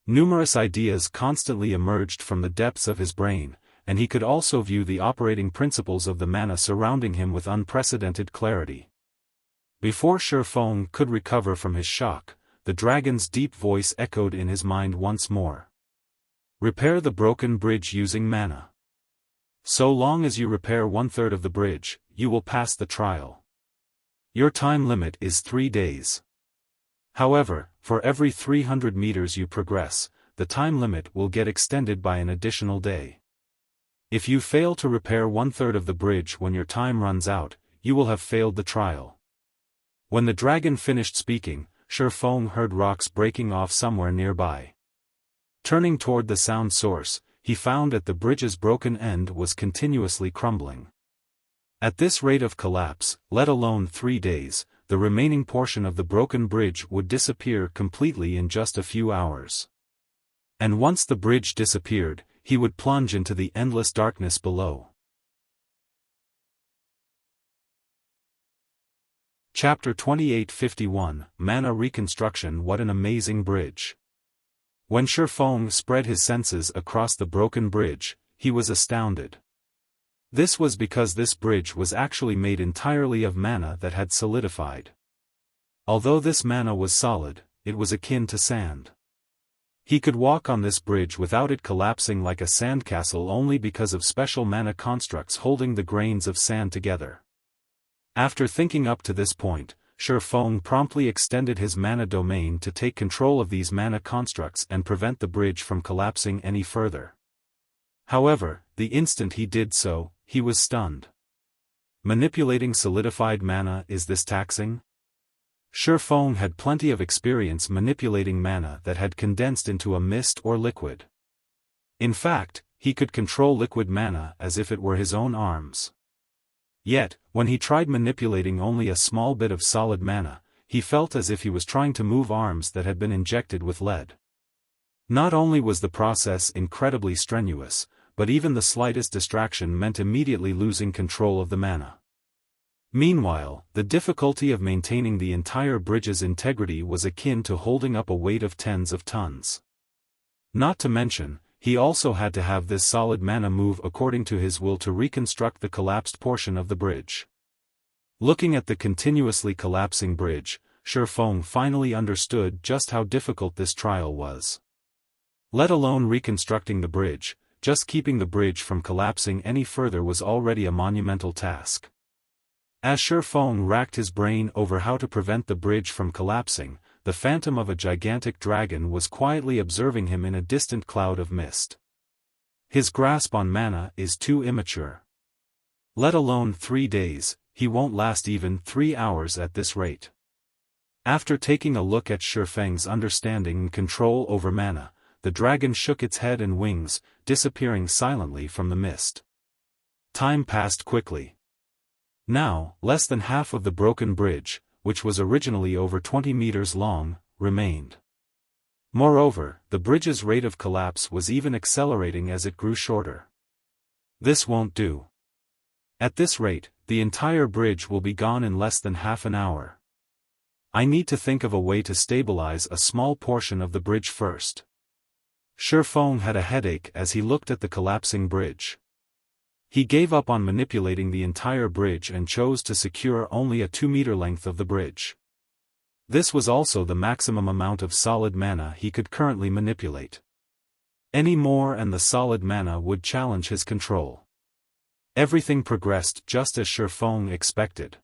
S1: Numerous ideas constantly emerged from the depths of his brain, and he could also view the operating principles of the mana surrounding him with unprecedented clarity. Before Xiaofan could recover from his shock, the dragon's deep voice echoed in his mind once more. Repair the broken bridge using mana. So long as you repair 1/3 of the bridge, you will pass the trial. Your time limit is 3 days. However, for every 300 meters you progress, the time limit will get extended by an additional day. If you fail to repair 1/3 of the bridge when your time runs out, you will have failed the trial. When the dragon finished speaking, Xiaofan heard rocks breaking off somewhere nearby. Turning toward the sound source, he found that the bridge's broken end was continuously crumbling. At this rate of collapse, let alone 3 days, the remaining portion of the broken bridge would disappear completely in just a few hours. And once the bridge disappeared, he would plunge into the endless darkness below. Chapter 2851, Mana Reconstruction. What an amazing bridge! When Xiaofan spread his senses across the broken bridge, he was astounded. This was because this bridge was actually made entirely of mana that had solidified. Although this mana was solid, it was akin to sand. He could walk on this bridge without it collapsing like a sandcastle only because of special mana constructs holding the grains of sand together. After thinking up to this point, Xiaofan promptly extended his mana domain to take control of these mana constructs and prevent the bridge from collapsing any further. However, the instant he did so, he was stunned. Manipulating solidified mana, is this taxing? Xiaofan had plenty of experience manipulating mana that had condensed into a mist or liquid. In fact, he could control liquid mana as if it were his own arms. Yet, when he tried manipulating only a small bit of solid mana, he felt as if he was trying to move arms that had been injected with lead. Not only was the process incredibly strenuous, but even the slightest distraction meant immediately losing control of the mana. Meanwhile, the difficulty of maintaining the entire bridge's integrity was akin to holding up a weight of tens of tons. Not to mention, he also had to have this solid mana move according to his will to reconstruct the collapsed portion of the bridge. Looking at the continuously collapsing bridge, Xiaofan finally understood just how difficult this trial was. Let alone reconstructing the bridge, just keeping the bridge from collapsing any further was already a monumental task. As Xiaofan racked his brain over how to prevent the bridge from collapsing, the phantom of a gigantic dragon was quietly observing him in a distant cloud of mist. His grasp on mana is too immature. Let alone 3 days, he won't last even 3 hours at this rate. After taking a look at Xiaofan's understanding and control over mana, the dragon shook its head and wings, disappearing silently from the mist. Time passed quickly. Now, less than half of the broken bridge, which was originally over 20 meters long, remained. Moreover, the bridge's rate of collapse was even accelerating as it grew shorter. This won't do. At this rate, the entire bridge will be gone in less than half an hour. I need to think of a way to stabilize a small portion of the bridge first. Xiaofan had a headache as he looked at the collapsing bridge. He gave up on manipulating the entire bridge and chose to secure only a 2-meter length of the bridge. This was also the maximum amount of solid mana he could currently manipulate. Any more and the solid mana would challenge his control. Everything progressed just as Xiaofan expected.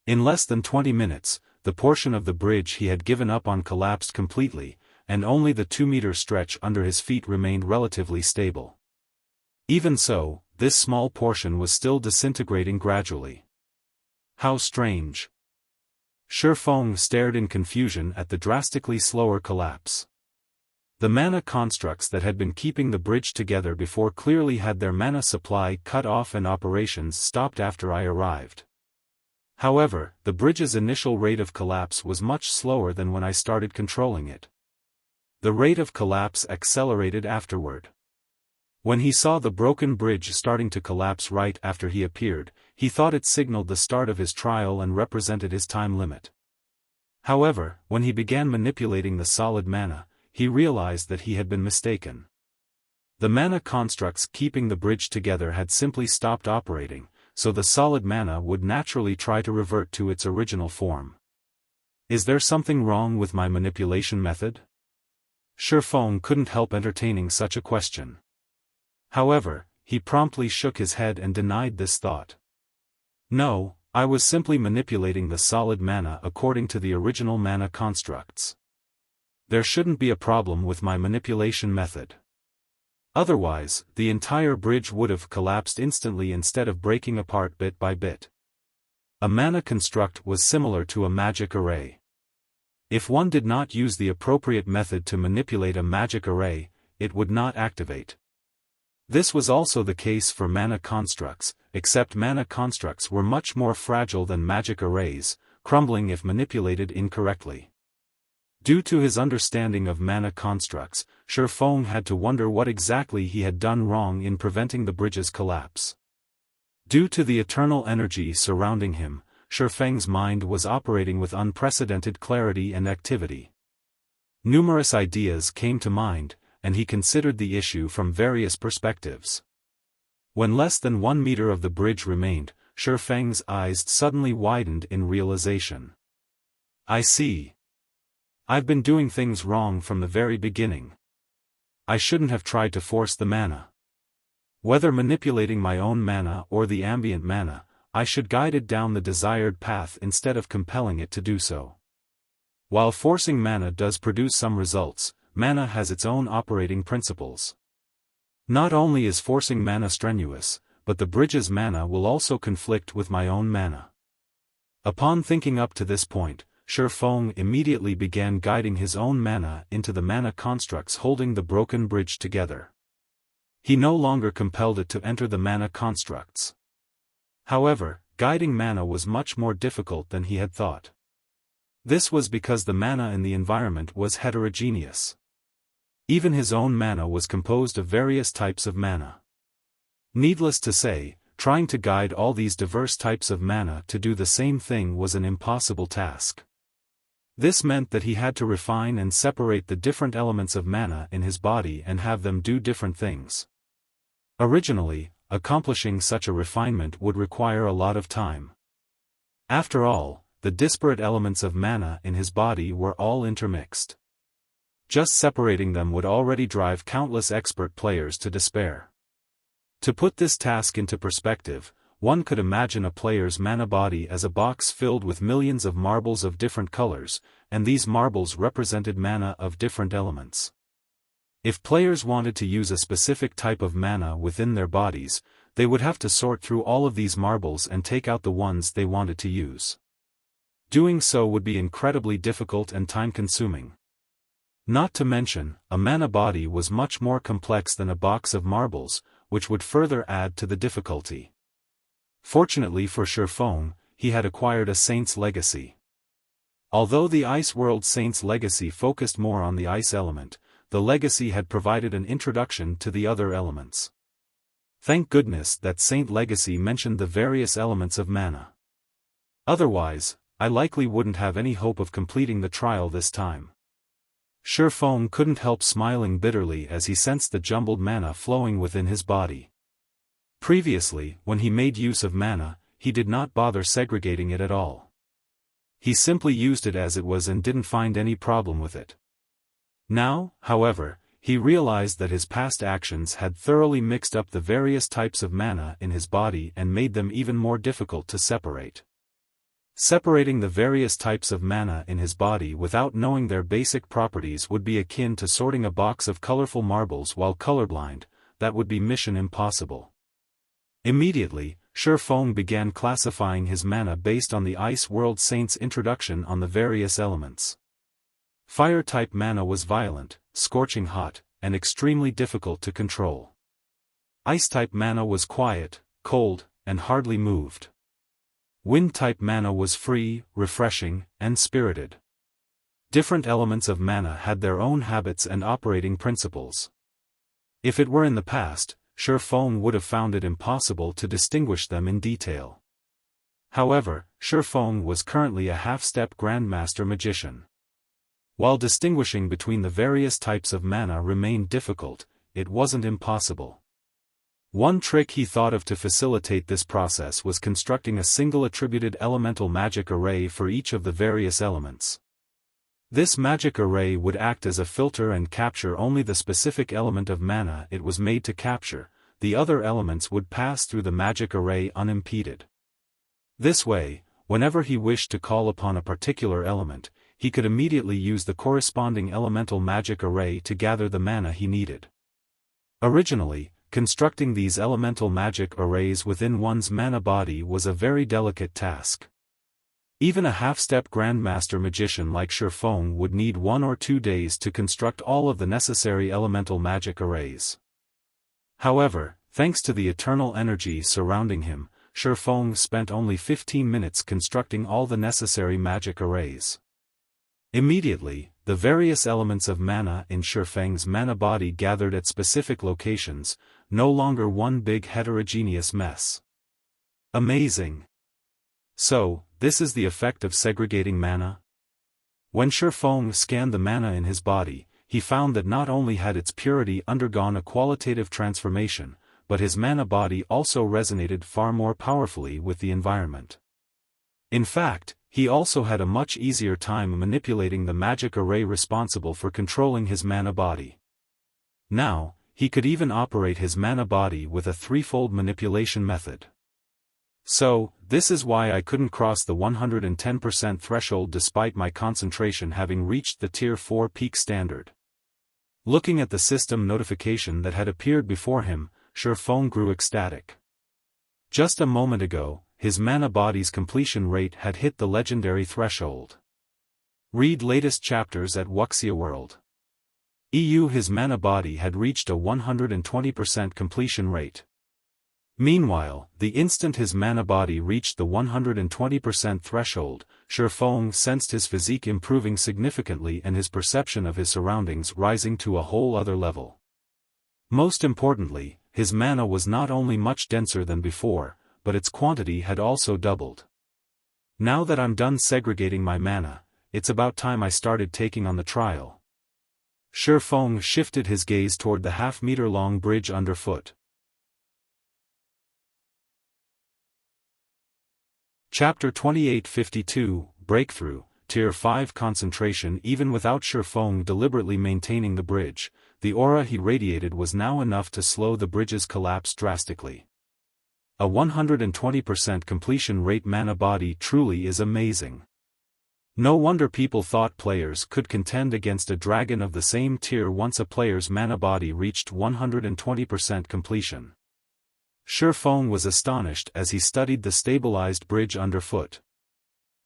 S1: In less than 20 minutes, the portion of the bridge he had given up on collapsed completely, and only the 2-meter stretch under his feet remained relatively stable. Even so, this small portion was still disintegrating gradually. How strange. Xiaofan stared in confusion at the drastically slower collapse. The mana constructs that had been keeping the bridge together before clearly had their mana supply cut off and operations stopped after I arrived. However, the bridge's initial rate of collapse was much slower than when I started controlling it. The rate of collapse accelerated afterward. When he saw the broken bridge starting to collapse right after he appeared, he thought it signaled the start of his trial and represented his time limit. However, when he began manipulating the solid mana, he realized that he had been mistaken. The mana constructs keeping the bridge together had simply stopped operating, so the solid mana would naturally try to revert to its original form. Is there something wrong with my manipulation method? Xiaofan couldn't help entertaining such a question. However, he promptly shook his head and denied this thought. No, I was simply manipulating the solid mana according to the original mana constructs. There shouldn't be a problem with my manipulation method. Otherwise, the entire bridge would have collapsed instantly instead of breaking apart bit by bit. A mana construct was similar to a magic array. If one did not use the appropriate method to manipulate a magic array, it would not activate. This was also the case for mana constructs, except mana constructs were much more fragile than magic arrays, crumbling if manipulated incorrectly. Due to his understanding of mana constructs, Xiaofan had to wonder what exactly he had done wrong in preventing the bridge's collapse. Due to the eternal energy surrounding him, Xiaofan's mind was operating with unprecedented clarity and activity. Numerous ideas came to mind, and he considered the issue from various perspectives. When less than 1 meter of the bridge remained, Xiaofan's eyes suddenly widened in realization. I see. I've been doing things wrong from the very beginning. I shouldn't have tried to force the mana. Whether manipulating my own mana or the ambient mana, I should guide it down the desired path instead of compelling it to do so. While forcing mana does produce some results, mana has its own operating principles. Not only is forcing mana strenuous, but the bridge's mana will also conflict with my own mana. Upon thinking up to this point, Xiaofan immediately began guiding his own mana into the mana constructs holding the broken bridge together. He no longer compelled it to enter the mana constructs. However, guiding mana was much more difficult than he had thought. This was because the mana in the environment was heterogeneous. Even his own mana was composed of various types of mana. Needless to say, trying to guide all these diverse types of mana to do the same thing was an impossible task. This meant that he had to refine and separate the different elements of mana in his body and have them do different things. Originally, accomplishing such a refinement would require a lot of time. After all, the disparate elements of mana in his body were all intermixed. Just separating them would already drive countless expert players to despair. To put this task into perspective, one could imagine a player's mana body as a box filled with millions of marbles of different colors, and these marbles represented mana of different elements. If players wanted to use a specific type of mana within their bodies, they would have to sort through all of these marbles and take out the ones they wanted to use. Doing so would be incredibly difficult and time-consuming. Not to mention, a mana body was much more complex than a box of marbles, which would further add to the difficulty. Fortunately for Xiaofan, he had acquired a Saint's Legacy. Although the Ice World Saint's Legacy focused more on the ice element, the legacy had provided an introduction to the other elements. Thank goodness that Saint Legacy mentioned the various elements of mana. Otherwise, I likely wouldn't have any hope of completing the trial this time. Xiaofan couldn't help smiling bitterly as he sensed the jumbled mana flowing within his body. Previously, when he made use of mana, he did not bother segregating it at all. He simply used it as it was and didn't find any problem with it. Now, however, he realized that his past actions had thoroughly mixed up the various types of mana in his body and made them even more difficult to separate. Separating the various types of mana in his body without knowing their basic properties would be akin to sorting a box of colorful marbles while colorblind. That would be mission impossible. Immediately, Xiaofan began classifying his mana based on the Ice World Saint's introduction on the various elements. Fire-type mana was violent, scorching hot, and extremely difficult to control. Ice-type mana was quiet, cold, and hardly moved. Wind-type mana was free, refreshing, and spirited. Different elements of mana had their own habits and operating principles. If it were in the past, Xiaofan would have found it impossible to distinguish them in detail. However, Xiaofan was currently a half-step Grandmaster Magician. While distinguishing between the various types of mana remained difficult, it wasn't impossible. One trick he thought of to facilitate this process was constructing a single attributed elemental magic array for each of the various elements. This magic array would act as a filter and capture only the specific element of mana it was made to capture. The other elements would pass through the magic array unimpeded. This way, whenever he wished to call upon a particular element, he could immediately use the corresponding elemental magic array to gather the mana he needed. Originally, constructing these elemental magic arrays within one's mana body was a very delicate task. Even a half-step Grandmaster Magician like Xiaofan would need 1 or 2 days to construct all of the necessary elemental magic arrays. However, thanks to the eternal energy surrounding him, Xiaofan spent only 15 minutes constructing all the necessary magic arrays. Immediately, the various elements of mana in Xiaofan's mana body gathered at specific locations, no longer one big heterogeneous mess. Amazing! So, this is the effect of segregating mana? When Xiaofan scanned the mana in his body, he found that not only had its purity undergone a qualitative transformation, but his mana body also resonated far more powerfully with the environment. In fact, he also had a much easier time manipulating the magic array responsible for controlling his mana body. Now, he could even operate his mana body with a threefold manipulation method. So, this is why I couldn't cross the 110% threshold despite my concentration having reached the Tier 4 peak standard. Looking at the system notification that had appeared before him, Xiaofan grew ecstatic. Just a moment ago, his mana body's completion rate had hit the legendary threshold. Read latest chapters at Wuxia World. His mana body had reached a 120% completion rate. Meanwhile, the instant his mana body reached the 120% threshold, Xiaofan sensed his physique improving significantly and his perception of his surroundings rising to a whole other level. Most importantly, his mana was not only much denser than before, but its quantity had also doubled. Now that I'm done segregating my mana, it's about time I started taking on the trial. Xiaofan shifted his gaze toward the half-meter-long bridge underfoot. Chapter 2852, Breakthrough, Tier 5 Concentration. Even without Xiaofan deliberately maintaining the bridge, the aura he radiated was now enough to slow the bridge's collapse drastically. A 120% completion rate mana body truly is amazing. No wonder people thought players could contend against a dragon of the same tier once a player's mana body reached 120% completion. Xiaofan was astonished as he studied the stabilized bridge underfoot.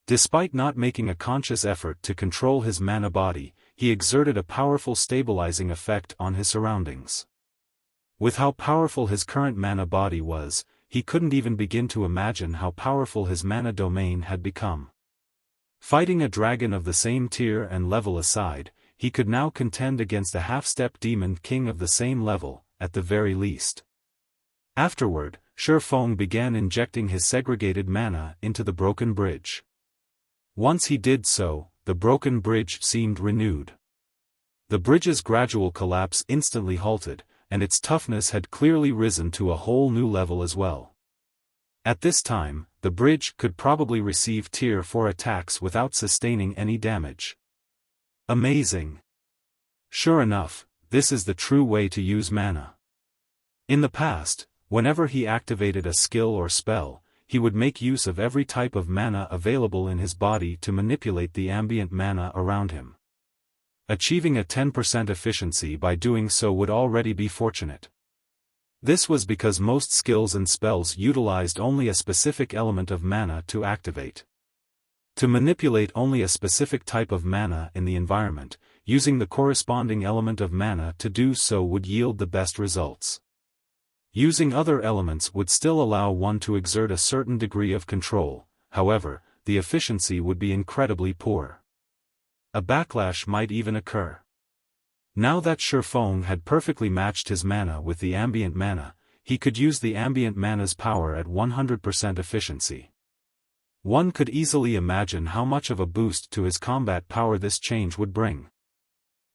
S1: Despite not making a conscious effort to control his mana body, he exerted a powerful stabilizing effect on his surroundings. With how powerful his current mana body was, he couldn't even begin to imagine how powerful his mana domain had become. Fighting a dragon of the same tier and level aside, he could now contend against a half-step demon king of the same level, at the very least. Afterward, Xiaofan began injecting his segregated mana into the broken bridge. Once he did so, the broken bridge seemed renewed. The bridge's gradual collapse instantly halted, and its toughness had clearly risen to a whole new level as well. At this time, the bridge could probably receive Tier 4 attacks without sustaining any damage. Amazing! Sure enough, this is the true way to use mana. In the past, whenever he activated a skill or spell, he would make use of every type of mana available in his body to manipulate the ambient mana around him. Achieving a 10% efficiency by doing so would already be fortunate. This was because most skills and spells utilized only a specific element of mana to activate. To manipulate only a specific type of mana in the environment, using the corresponding element of mana to do so would yield the best results. Using other elements would still allow one to exert a certain degree of control, however, the efficiency would be incredibly poor. A backlash might even occur. Now that Xiaofan had perfectly matched his mana with the ambient mana, he could use the ambient mana's power at 100% efficiency. One could easily imagine how much of a boost to his combat power this change would bring.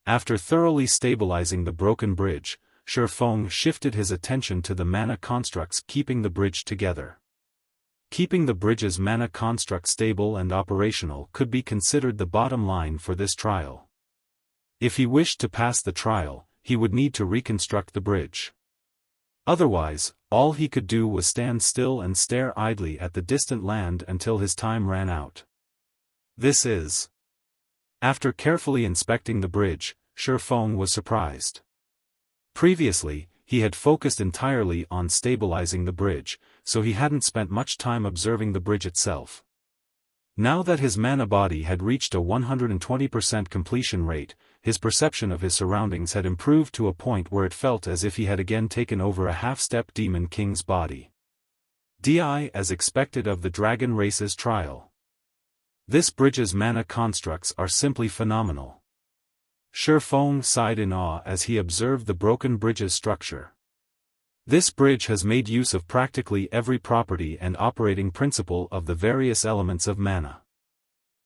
S1: After thoroughly stabilizing the broken bridge, Xiaofan shifted his attention to the mana constructs keeping the bridge together. Keeping the bridge's mana construct stable and operational could be considered the bottom line for this trial. If he wished to pass the trial, he would need to reconstruct the bridge. Otherwise, all he could do was stand still and stare idly at the distant land until his time ran out. This is. After carefully inspecting the bridge, Xiaofan was surprised. Previously, he had focused entirely on stabilizing the bridge, so he hadn't spent much time observing the bridge itself. Now that his mana body had reached a 120% completion rate, his perception of his surroundings had improved to a point where it felt as if he had again taken over a half-step Demon King's body. As expected of the Dragon Race's trial. This bridge's mana constructs are simply phenomenal. Xiaofan sighed in awe as he observed the broken bridge's structure. This bridge has made use of practically every property and operating principle of the various elements of mana.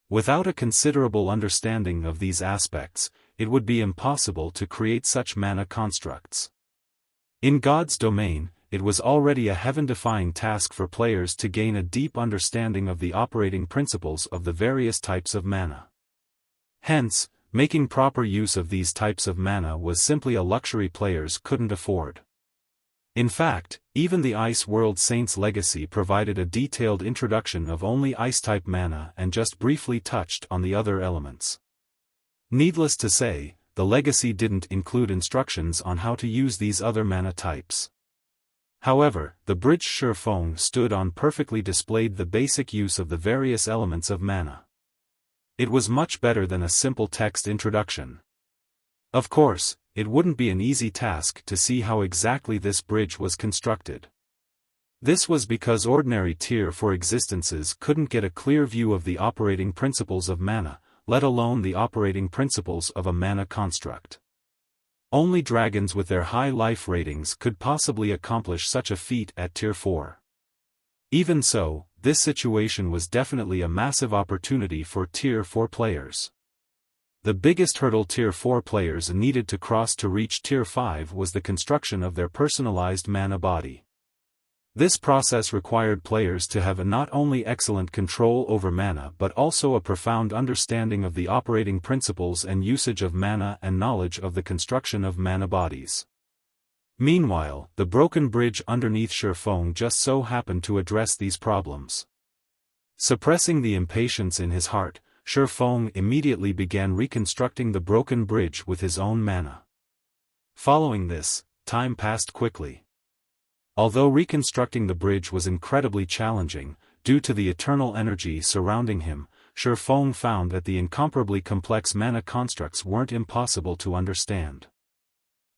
S1: Without a considerable understanding of these aspects, it would be impossible to create such mana constructs. In God's domain, it was already a heaven-defying task for players to gain a deep understanding of the operating principles of the various types of mana. Hence, making proper use of these types of mana was simply a luxury players couldn't afford. In fact, even the Ice World Saints Legacy provided a detailed introduction of only Ice-type mana and just briefly touched on the other elements. Needless to say, the Legacy didn't include instructions on how to use these other mana types. However, the bridge Xiaofan stood on perfectly displayed the basic use of the various elements of mana. It was much better than a simple text introduction. Of course, it wouldn't be an easy task to see how exactly this bridge was constructed. This was because ordinary Tier 4 existences couldn't get a clear view of the operating principles of mana, let alone the operating principles of a mana construct. Only dragons with their high life ratings could possibly accomplish such a feat at Tier 4. Even so, this situation was definitely a massive opportunity for Tier 4 players. The biggest hurdle Tier 4 players needed to cross to reach Tier 5 was the construction of their personalized mana body. This process required players to have not only excellent control over mana but also a profound understanding of the operating principles and usage of mana and knowledge of the construction of mana bodies. Meanwhile, the broken bridge underneath Xiaofan just so happened to address these problems. Suppressing the impatience in his heart, Xiaofan immediately began reconstructing the broken bridge with his own mana. Following this, time passed quickly. Although reconstructing the bridge was incredibly challenging, due to the eternal energy surrounding him, Xiaofan found that the incomparably complex mana constructs weren't impossible to understand.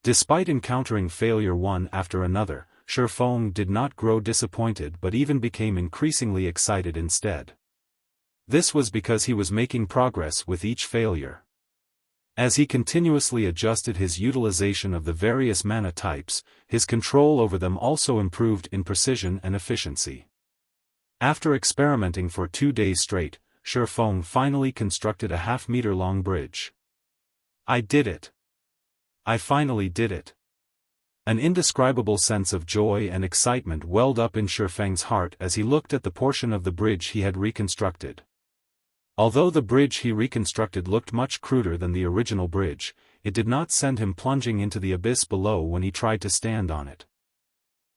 S1: Despite encountering failure one after another, Xiaofan did not grow disappointed but even became increasingly excited instead. This was because he was making progress with each failure. As he continuously adjusted his utilization of the various mana types, his control over them also improved in precision and efficiency. After experimenting for 2 days straight, Xiaofan finally constructed a half-meter-long bridge. I did it! I finally did it! An indescribable sense of joy and excitement welled up in Xiaofan's heart as he looked at the portion of the bridge he had reconstructed. Although the bridge he reconstructed looked much cruder than the original bridge, it did not send him plunging into the abyss below when he tried to stand on it.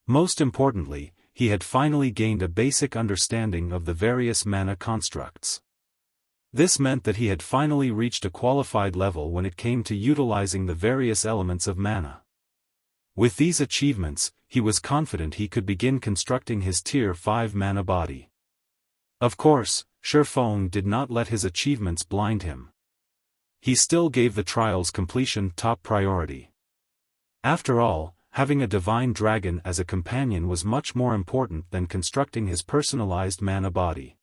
S1: Most importantly, he had finally gained a basic understanding of the various mana constructs. This meant that he had finally reached a qualified level when it came to utilizing the various elements of mana. With these achievements, he was confident he could begin constructing his Tier 5 mana body. Of course, Xiaofan did not let his achievements blind him. He still gave the trial's completion top priority. After all, having a divine dragon as a companion was much more important than constructing his personalized mana body.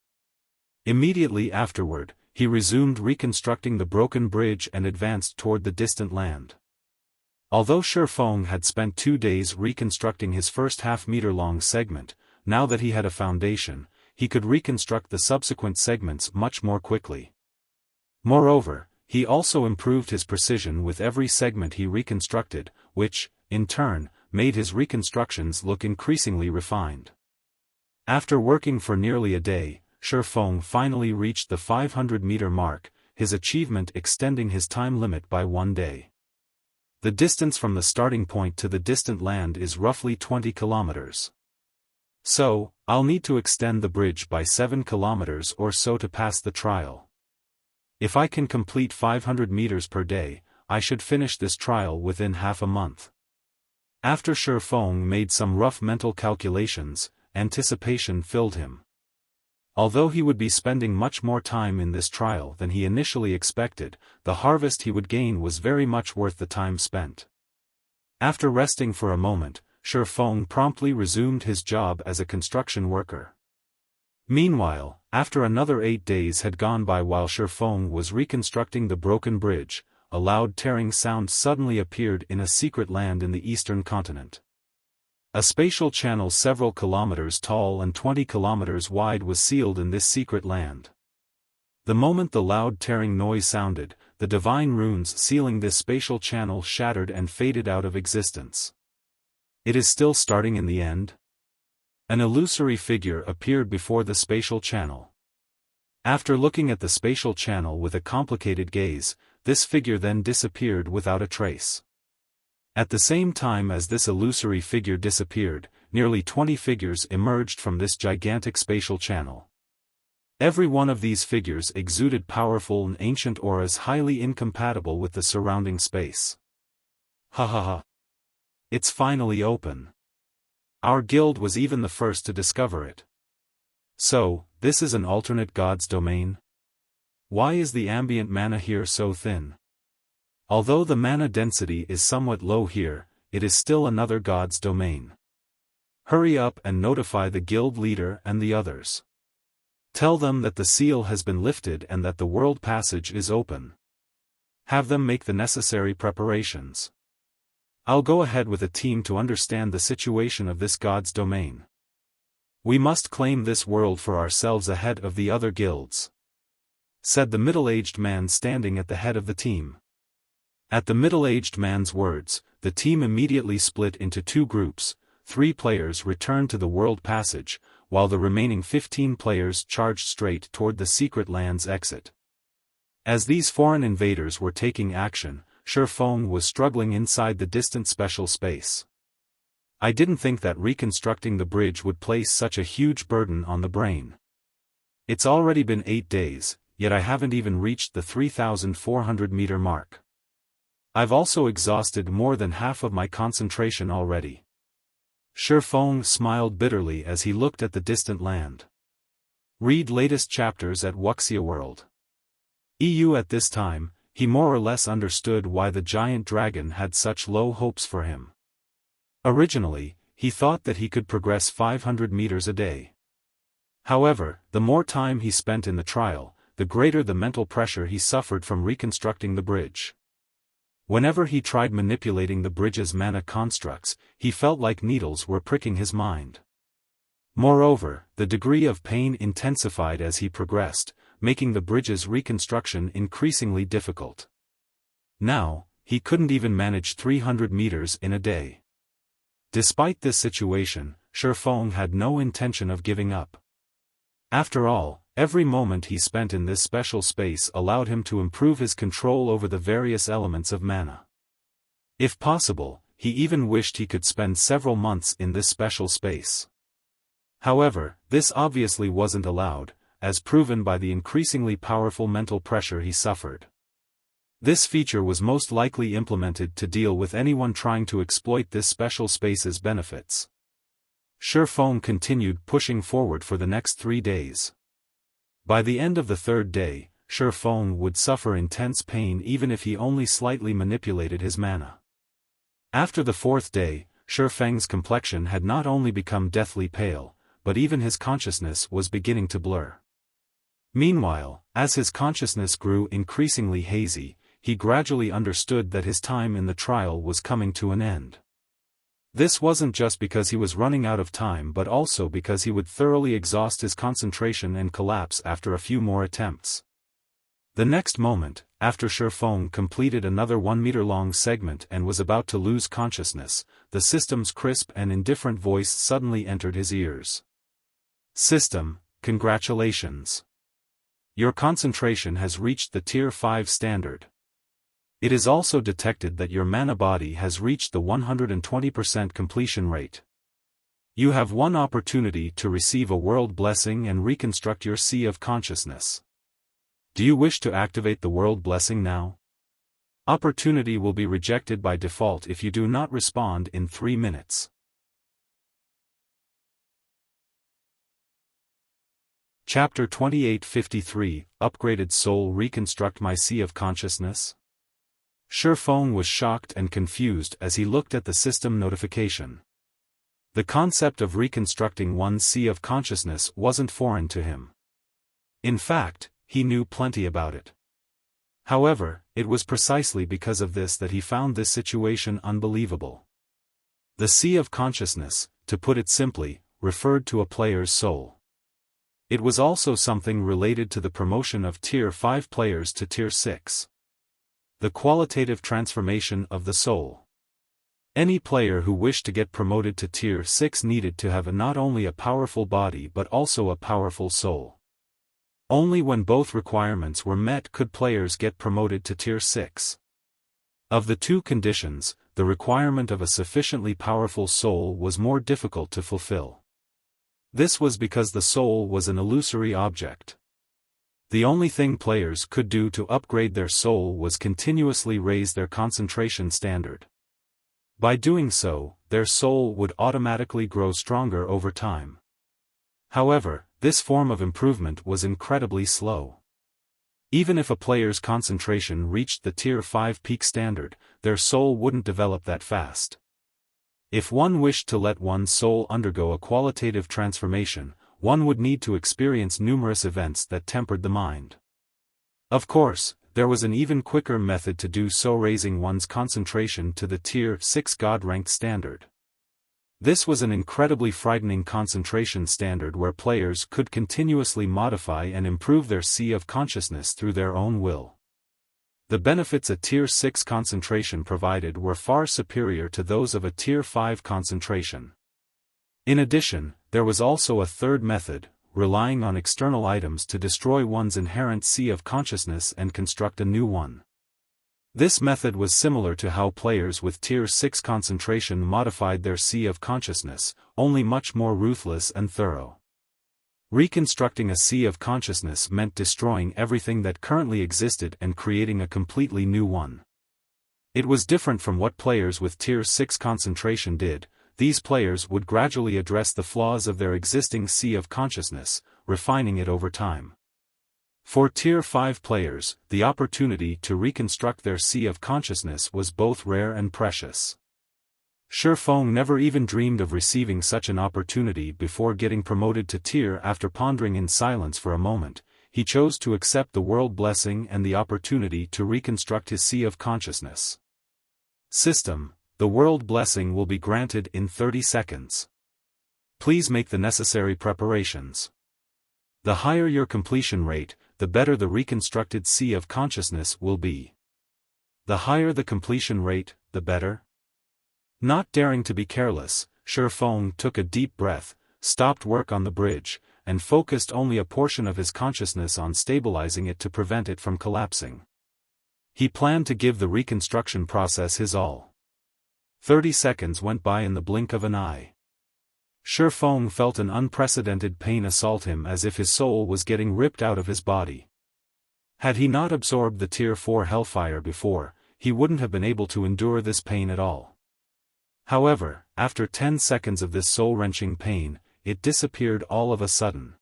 S1: Immediately afterward, he resumed reconstructing the broken bridge and advanced toward the distant land. Although Xiaofan had spent 2 days reconstructing his first half-meter-long segment, now that he had a foundation, he could reconstruct the subsequent segments much more quickly. Moreover, he also improved his precision with every segment he reconstructed, which, in turn, made his reconstructions look increasingly refined. After working for nearly a day, Xiaofan finally reached the 500-meter mark, his achievement extending his time limit by 1 day. The distance from the starting point to the distant land is roughly 20 kilometers. So, I'll need to extend the bridge by 7 kilometers or so to pass the trial. If I can complete 500 meters per day, I should finish this trial within half a month. After Xiaofan made some rough mental calculations, anticipation filled him. Although he would be spending much more time in this trial than he initially expected, the harvest he would gain was very much worth the time spent. After resting for a moment, Xiaofan promptly resumed his job as a construction worker. Meanwhile, after another 8 days had gone by while Xiaofan was reconstructing the broken bridge, a loud tearing sound suddenly appeared in a secret land in the eastern continent. A spatial channel several kilometers tall and 20 kilometers wide was sealed in this secret land. The moment the loud tearing noise sounded, the divine runes sealing this spatial channel shattered and faded out of existence. It is still starting in the end? An illusory figure appeared before the spatial channel. After looking at the spatial channel with a complicated gaze, this figure then disappeared without a trace. At the same time as this illusory figure disappeared, nearly 20 figures emerged from this gigantic spatial channel. Every one of these figures exuded powerful and ancient auras highly incompatible with the surrounding space. Ha ha ha. It's finally open. Our guild was even the first to discover it. So, this is an alternate god's domain? Why is the ambient mana here so thin? Although the mana density is somewhat low here, it is still another god's domain. Hurry up and notify the guild leader and the others. Tell them that the seal has been lifted and that the world passage is open. Have them make the necessary preparations. I'll go ahead with a team to understand the situation of this god's domain. We must claim this world for ourselves ahead of the other guilds," said the middle-aged man standing at the head of the team. At the middle-aged man's words, the team immediately split into 2 groups. 3 players returned to the world passage, while the remaining 15 players charged straight toward the secret land's exit. As these foreign invaders were taking action, Xiaofan was struggling inside the distant special space. I didn't think that reconstructing the bridge would place such a huge burden on the brain. It's already been 8 days, yet I haven't even reached the 3,400-meter mark. I've also exhausted more than half of my concentration already. Xiaofan smiled bitterly as he looked at the distant land. Read latest chapters at Wuxia World. EU at this time, he more or less understood why the giant dragon had such low hopes for him. Originally, he thought that he could progress 500 meters a day. However, the more time he spent in the trial, the greater the mental pressure he suffered from reconstructing the bridge. Whenever he tried manipulating the bridge's mana constructs, he felt like needles were pricking his mind. Moreover, the degree of pain intensified as he progressed, making the bridge's reconstruction increasingly difficult. Now, he couldn't even manage 300 meters in a day. Despite this situation, Xiaofan had no intention of giving up. After all, every moment he spent in this special space allowed him to improve his control over the various elements of mana. If possible, he even wished he could spend several months in this special space. However, this obviously wasn't allowed, as proven by the increasingly powerful mental pressure he suffered. This feature was most likely implemented to deal with anyone trying to exploit this special space's benefits. Xiaofan continued pushing forward for the next 3 days. By the end of the 3rd day, Xiaofan would suffer intense pain even if he only slightly manipulated his mana. After the 4th day, Xiaofan's complexion had not only become deathly pale, but even his consciousness was beginning to blur. Meanwhile, as his consciousness grew increasingly hazy, he gradually understood that his time in the trial was coming to an end. This wasn't just because he was running out of time but also because he would thoroughly exhaust his concentration and collapse after a few more attempts. The next moment, after Xiaofan completed another 1-meter-long segment and was about to lose consciousness, the system's crisp and indifferent voice suddenly entered his ears. "System, congratulations. Your concentration has reached the Tier 5 standard. It is also detected that your mana body has reached the 120% completion rate. You have one opportunity to receive a world blessing and reconstruct your sea of consciousness. Do you wish to activate the world blessing now? Opportunity will be rejected by default if you do not respond in 3 minutes. Chapter 2853, Upgraded Soul Reconstruct My Sea of Consciousness? Xiaofan was shocked and confused as he looked at the system notification. The concept of reconstructing one's sea of consciousness wasn't foreign to him. In fact, he knew plenty about it. However, it was precisely because of this that he found this situation unbelievable. The sea of consciousness, to put it simply, referred to a player's soul. It was also something related to the promotion of Tier 5 players to Tier 6. The qualitative transformation of the soul. Any player who wished to get promoted to Tier 6 needed to have not only a powerful body but also a powerful soul. Only when both requirements were met could players get promoted to Tier 6. Of the two conditions, the requirement of a sufficiently powerful soul was more difficult to fulfill. This was because the soul was an illusory object. The only thing players could do to upgrade their soul was continuously raise their concentration standard. By doing so, their soul would automatically grow stronger over time. However, this form of improvement was incredibly slow. Even if a player's concentration reached the Tier 5 peak standard, their soul wouldn't develop that fast. If one wished to let one's soul undergo a qualitative transformation, one would need to experience numerous events that tempered the mind. Of course, there was an even quicker method to do so, raising one's concentration to the Tier 6 God-ranked standard. This was an incredibly frightening concentration standard where players could continuously modify and improve their sea of consciousness through their own will. The benefits a Tier 6 concentration provided were far superior to those of a Tier 5 concentration. In addition, there was also a third method, relying on external items to destroy one's inherent sea of consciousness and construct a new one. This method was similar to how players with Tier 6 concentration modified their sea of consciousness, only much more ruthless and thorough. Reconstructing a sea of consciousness meant destroying everything that currently existed and creating a completely new one. It was different from what players with Tier 6 concentration did. These players would gradually address the flaws of their existing sea of consciousness, refining it over time. For Tier 5 players, the opportunity to reconstruct their sea of consciousness was both rare and precious. Xiaofan never even dreamed of receiving such an opportunity before getting promoted to Tier. After pondering in silence for a moment, he chose to accept the world blessing and the opportunity to reconstruct his sea of consciousness. System: the world blessing will be granted in 30 seconds. Please make the necessary preparations. The higher your completion rate, the better the reconstructed sea of consciousness will be. The higher the completion rate, the better. Not daring to be careless, Xiaofan took a deep breath, stopped work on the bridge, and focused only a portion of his consciousness on stabilizing it to prevent it from collapsing. He planned to give the reconstruction process his all. 30 seconds went by in the blink of an eye. Xiaofan felt an unprecedented pain assault him, as if his soul was getting ripped out of his body. Had he not absorbed the Tier 4 hellfire before, he wouldn't have been able to endure this pain at all. However, after 10 seconds of this soul-wrenching pain, it disappeared all of a sudden.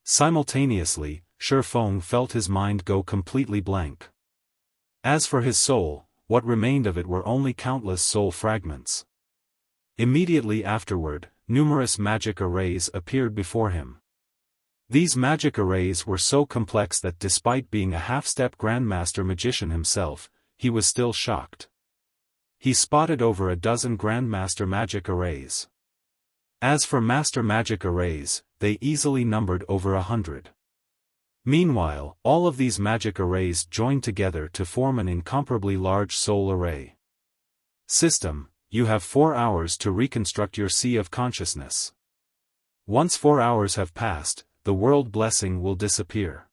S1: Simultaneously, Xiaofan felt his mind go completely blank. As for his soul, what remained of it were only countless soul fragments. Immediately afterward, numerous magic arrays appeared before him. These magic arrays were so complex that despite being a half-step Grandmaster Magician himself, he was still shocked. He spotted over a dozen Grandmaster Magic arrays. As for Master Magic arrays, they easily numbered over 100. Meanwhile, all of these magic arrays joined together to form an incomparably large soul array. System: you have 4 hours to reconstruct your sea of consciousness. Once 4 hours have passed, the world blessing will disappear.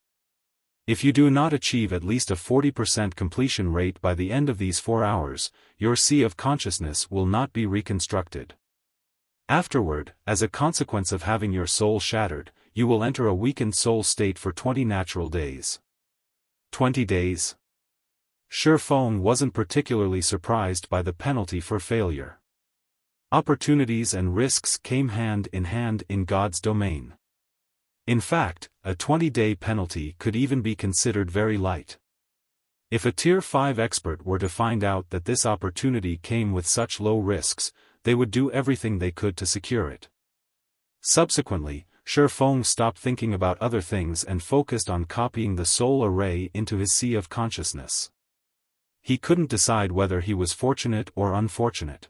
S1: If you do not achieve at least a 40% completion rate by the end of these 4 hours, your sea of consciousness will not be reconstructed. Afterward, as a consequence of having your soul shattered, you will enter a weakened soul state for 20 natural days. 20 days? Xiaofan wasn't particularly surprised by the penalty for failure. Opportunities and risks came hand in hand in God's domain. In fact, a 20-day penalty could even be considered very light. If a Tier 5 expert were to find out that this opportunity came with such low risks, they would do everything they could to secure it. Subsequently, Xiaofan stopped thinking about other things and focused on copying the soul array into his sea of consciousness. He couldn't decide whether he was fortunate or unfortunate.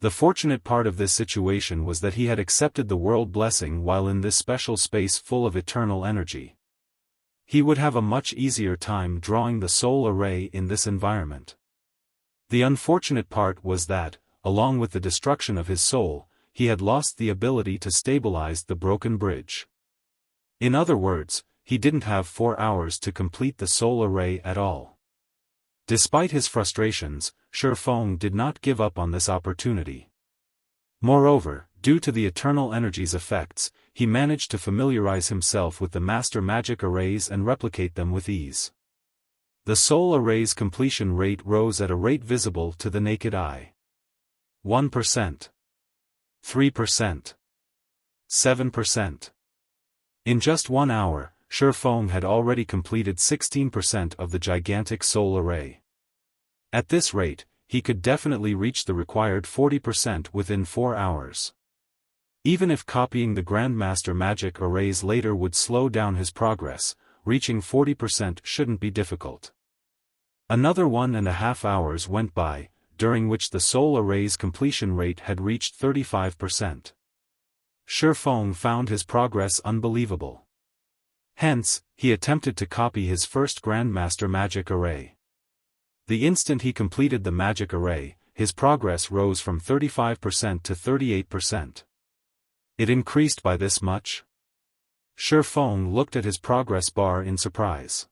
S1: The fortunate part of this situation was that he had accepted the world blessing while in this special space full of eternal energy. He would have a much easier time drawing the soul array in this environment. The unfortunate part was that, along with the destruction of his soul, he had lost the ability to stabilize the broken bridge. In other words, he didn't have 4 hours to complete the soul array at all. Despite his frustrations, Xiaofan did not give up on this opportunity. Moreover, due to the eternal energy's effects, he managed to familiarize himself with the master magic arrays and replicate them with ease. The soul array's completion rate rose at a rate visible to the naked eye. 1%. 3%. 7%. In just 1 hour, Xiaofan had already completed 16% of the gigantic soul array. At this rate, he could definitely reach the required 40% within 4 hours. Even if copying the Grandmaster magic arrays later would slow down his progress, reaching 40% shouldn't be difficult. Another 1.5 hours went by, during which the soul array's completion rate had reached 35%. Xiaofan found his progress unbelievable. Hence, he attempted to copy his first Grandmaster magic array. The instant he completed the magic array, his progress rose from 35% to 38%. It increased by this much? Xiaofan looked at his progress bar in surprise.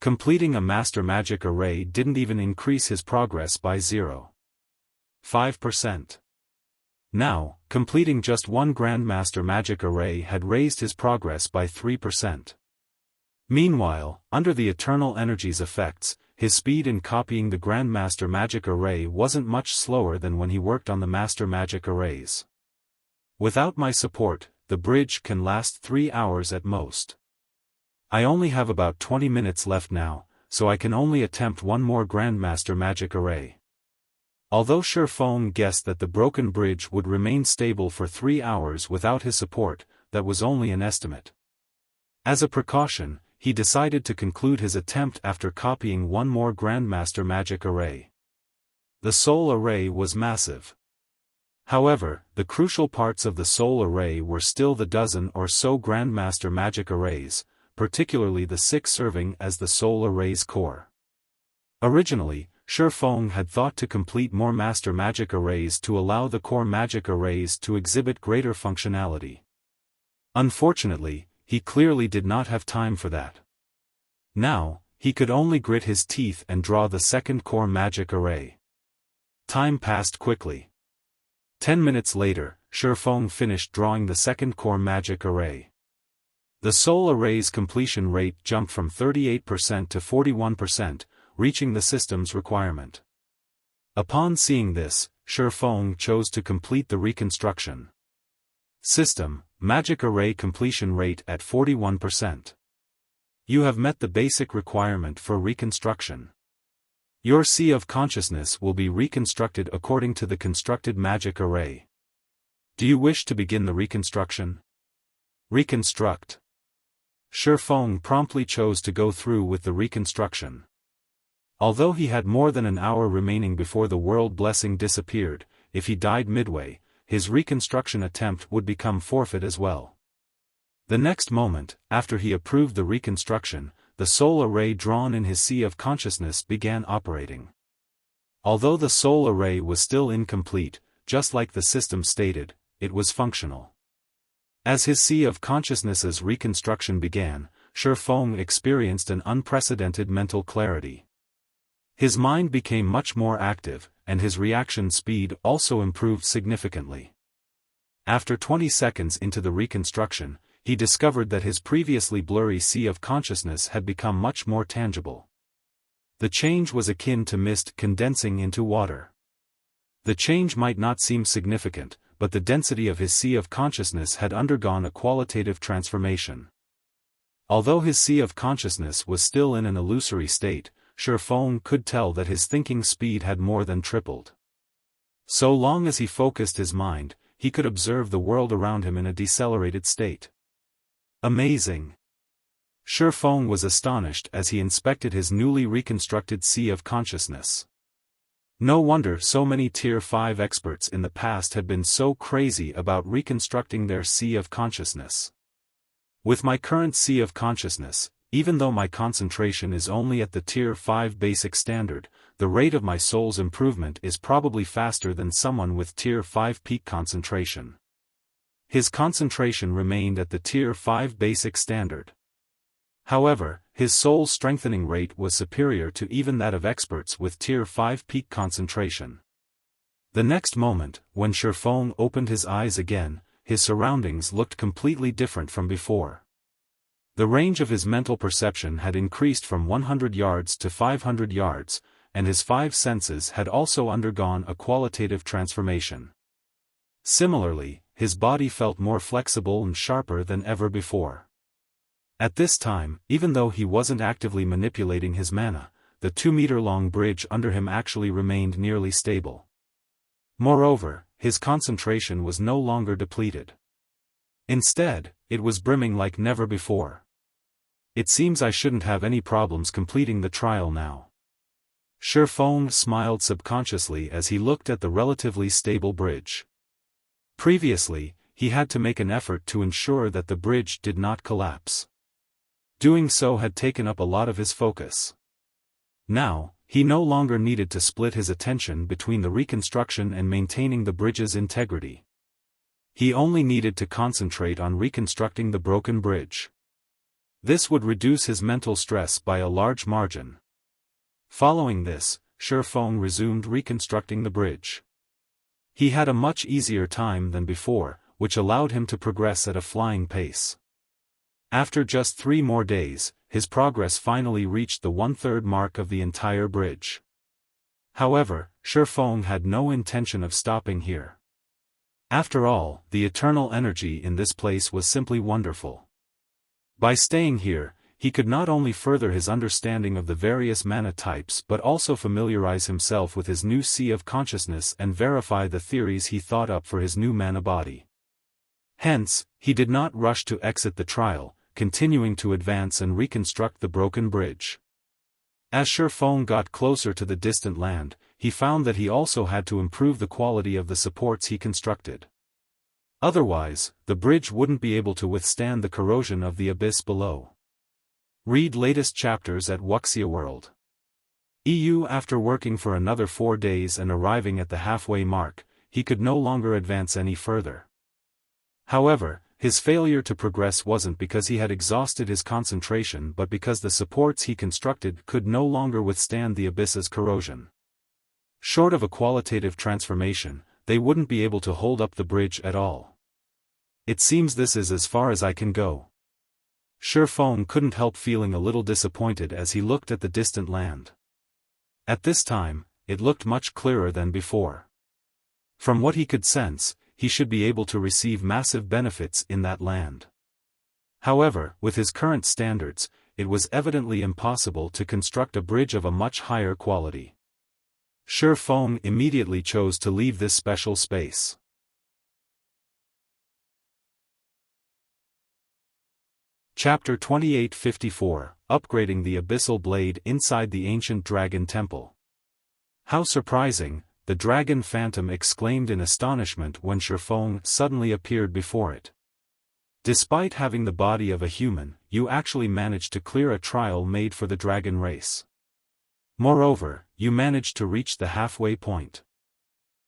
S1: Completing a master magic array didn't even increase his progress by 0.5%. Now, completing just one Grandmaster magic array had raised his progress by 3%. Meanwhile, under the eternal energy's effects, his speed in copying the Grandmaster magic array wasn't much slower than when he worked on the master magic arrays. Without my support, the bridge can last 3 hours at most. I only have about 20 minutes left now, so I can only attempt one more Grandmaster magic array. Although Xiaofan guessed that the broken bridge would remain stable for 3 hours without his support, that was only an estimate. As a precaution, he decided to conclude his attempt after copying one more Grandmaster magic array. The soul array was massive. However, the crucial parts of the soul array were still the dozen or so Grandmaster magic arrays, particularly the 6 serving as the soul array's core. Originally, Xiaofan had thought to complete more master magic arrays to allow the core magic arrays to exhibit greater functionality. Unfortunately, he clearly did not have time for that. Now, he could only grit his teeth and draw the second core magic array. Time passed quickly. 10 minutes later, Xiaofan finished drawing the second core magic array. The soul array's completion rate jumped from 38% to 41%, reaching the system's requirement. Upon seeing this, Xiaofan chose to complete the reconstruction. System, magic array completion rate at 41%. You have met the basic requirement for reconstruction. Your sea of consciousness will be reconstructed according to the constructed magic array. Do you wish to begin the reconstruction? Reconstruct. Xiaofan promptly chose to go through with the reconstruction. Although he had more than an hour remaining before the world blessing disappeared, if he died midway, his reconstruction attempt would become forfeit as well. The next moment, after he approved the reconstruction, the soul array drawn in his sea of consciousness began operating. Although the soul array was still incomplete, just like the system stated, it was functional. As his sea of consciousness's reconstruction began, Xiaofan experienced an unprecedented mental clarity. His mind became much more active, and his reaction speed also improved significantly. After 20 seconds into the reconstruction, he discovered that his previously blurry sea of consciousness had become much more tangible. The change was akin to mist condensing into water. The change might not seem significant, but the density of his sea of consciousness had undergone a qualitative transformation. Although his sea of consciousness was still in an illusory state, Xiaofan could tell that his thinking speed had more than tripled. So long as he focused his mind, he could observe the world around him in a decelerated state. Amazing! Xiaofan was astonished as he inspected his newly reconstructed sea of consciousness. No wonder so many Tier 5 experts in the past had been so crazy about reconstructing their sea of consciousness. With my current sea of consciousness, even though my concentration is only at the Tier 5 basic standard, the rate of my soul's improvement is probably faster than someone with Tier 5 peak concentration. His concentration remained at the Tier 5 basic standard. However, his soul's strengthening rate was superior to even that of experts with Tier 5 peak concentration. The next moment, when Xiaofan opened his eyes again, his surroundings looked completely different from before. The range of his mental perception had increased from 100 yards to 500 yards, and his 5 senses had also undergone a qualitative transformation. Similarly, his body felt more flexible and sharper than ever before. At this time, even though he wasn't actively manipulating his mana, the 2-meter-long bridge under him actually remained nearly stable. Moreover, his concentration was no longer depleted. Instead, it was brimming like never before. It seems I shouldn't have any problems completing the trial now. Xiaofan smiled subconsciously as he looked at the relatively stable bridge. Previously, he had to make an effort to ensure that the bridge did not collapse. Doing so had taken up a lot of his focus. Now, he no longer needed to split his attention between the reconstruction and maintaining the bridge's integrity. He only needed to concentrate on reconstructing the broken bridge. This would reduce his mental stress by a large margin. Following this, Xiaofan resumed reconstructing the bridge. He had a much easier time than before, which allowed him to progress at a flying pace. After just 3 more days, his progress finally reached the 1/3 mark of the entire bridge. However, Xiaofan had no intention of stopping here. After all, the eternal energy in this place was simply wonderful. By staying here, he could not only further his understanding of the various mana types but also familiarize himself with his new sea of consciousness and verify the theories he thought up for his new mana body. Hence, he did not rush to exit the trial, continuing to advance and reconstruct the broken bridge. As Xiaofan got closer to the distant land, he found that he also had to improve the quality of the supports he constructed. Otherwise, the bridge wouldn't be able to withstand the corrosion of the abyss below. Read latest chapters at Wuxia World. EU. After working for another 4 days and arriving at the halfway mark, he could no longer advance any further. However, his failure to progress wasn't because he had exhausted his concentration but because the supports he constructed could no longer withstand the abyss's corrosion. Short of a qualitative transformation, they wouldn't be able to hold up the bridge at all. It seems this is as far as I can go. Xiaofan couldn't help feeling a little disappointed as he looked at the distant land. At this time, it looked much clearer than before. From what he could sense, he should be able to receive massive benefits in that land. However, with his current standards, it was evidently impossible to construct a bridge of a much higher quality. Xiaofan immediately chose to leave this special space. Chapter 2854, Upgrading the Abyssal Blade inside the Ancient Dragon Temple. How surprising, the dragon phantom exclaimed in astonishment when Xiaofan suddenly appeared before it. Despite having the body of a human, you actually managed to clear a trial made for the dragon race. Moreover, you managed to reach the halfway point.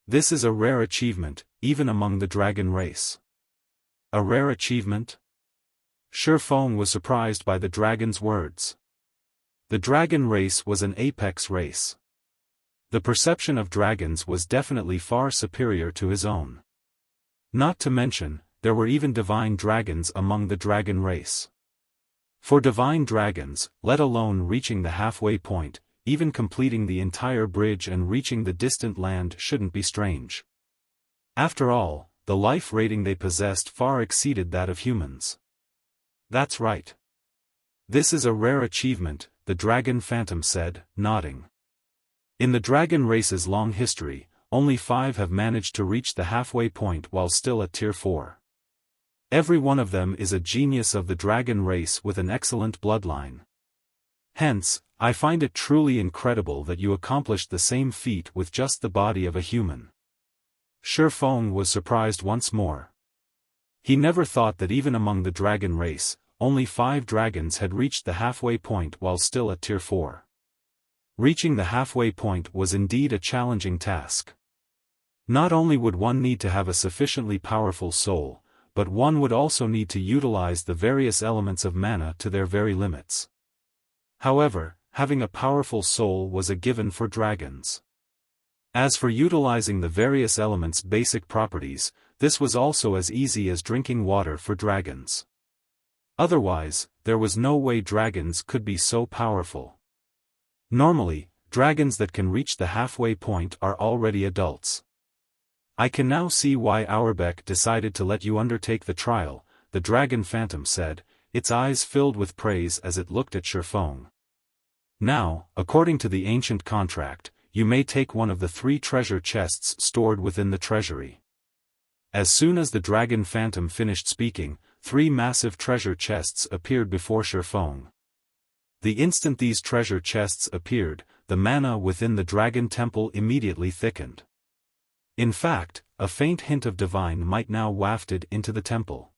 S1: This is a rare achievement, even among the dragon race. A rare achievement? Xiaofan was surprised by the dragon's words. The dragon race was an apex race. The perception of dragons was definitely far superior to his own. Not to mention, there were even divine dragons among the dragon race. For divine dragons, let alone reaching the halfway point, even completing the entire bridge and reaching the distant land shouldn't be strange. After all, the life rating they possessed far exceeded that of humans. That's right. This is a rare achievement, the Dragon Phantom said, nodding. In the dragon race's long history, only 5 have managed to reach the halfway point while still at Tier 4. Every one of them is a genius of the dragon race with an excellent bloodline. Hence, I find it truly incredible that you accomplished the same feat with just the body of a human. Xiaofan was surprised once more. He never thought that even among the dragon race, only 5 dragons had reached the halfway point while still at Tier 4. Reaching the halfway point was indeed a challenging task. Not only would one need to have a sufficiently powerful soul, but one would also need to utilize the various elements of mana to their very limits. However, having a powerful soul was a given for dragons. As for utilizing the various elements' basic properties, this was also as easy as drinking water for dragons. Otherwise, there was no way dragons could be so powerful. Normally, dragons that can reach the halfway point are already adults. I can now see why Audiobook decided to let you undertake the trial, the Dragon Phantom said, its eyes filled with praise as it looked at Xiaofan. Now, according to the ancient contract, you may take one of the 3 treasure chests stored within the treasury. As soon as the Dragon Phantom finished speaking, 3 massive treasure chests appeared before Xiaofan. The instant these treasure chests appeared, the mana within the Dragon Temple immediately thickened. In fact, a faint hint of divine might now wafted into the temple.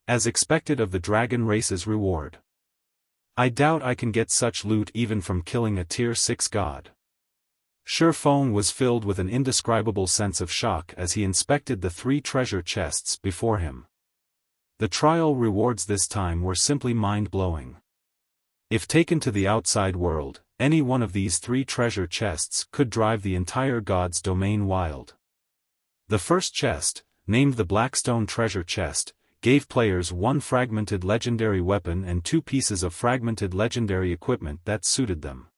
S1: As expected of the dragon race's reward. I doubt I can get such loot even from killing a Tier 6 god. Xiaofan was filled with an indescribable sense of shock as he inspected the 3 treasure chests before him. The trial rewards this time were simply mind-blowing. If taken to the outside world, any one of these 3 treasure chests could drive the entire god's domain wild. The first chest, named the Blackstone Treasure Chest, gave players 1 fragmented legendary weapon and 2 pieces of fragmented legendary equipment that suited them.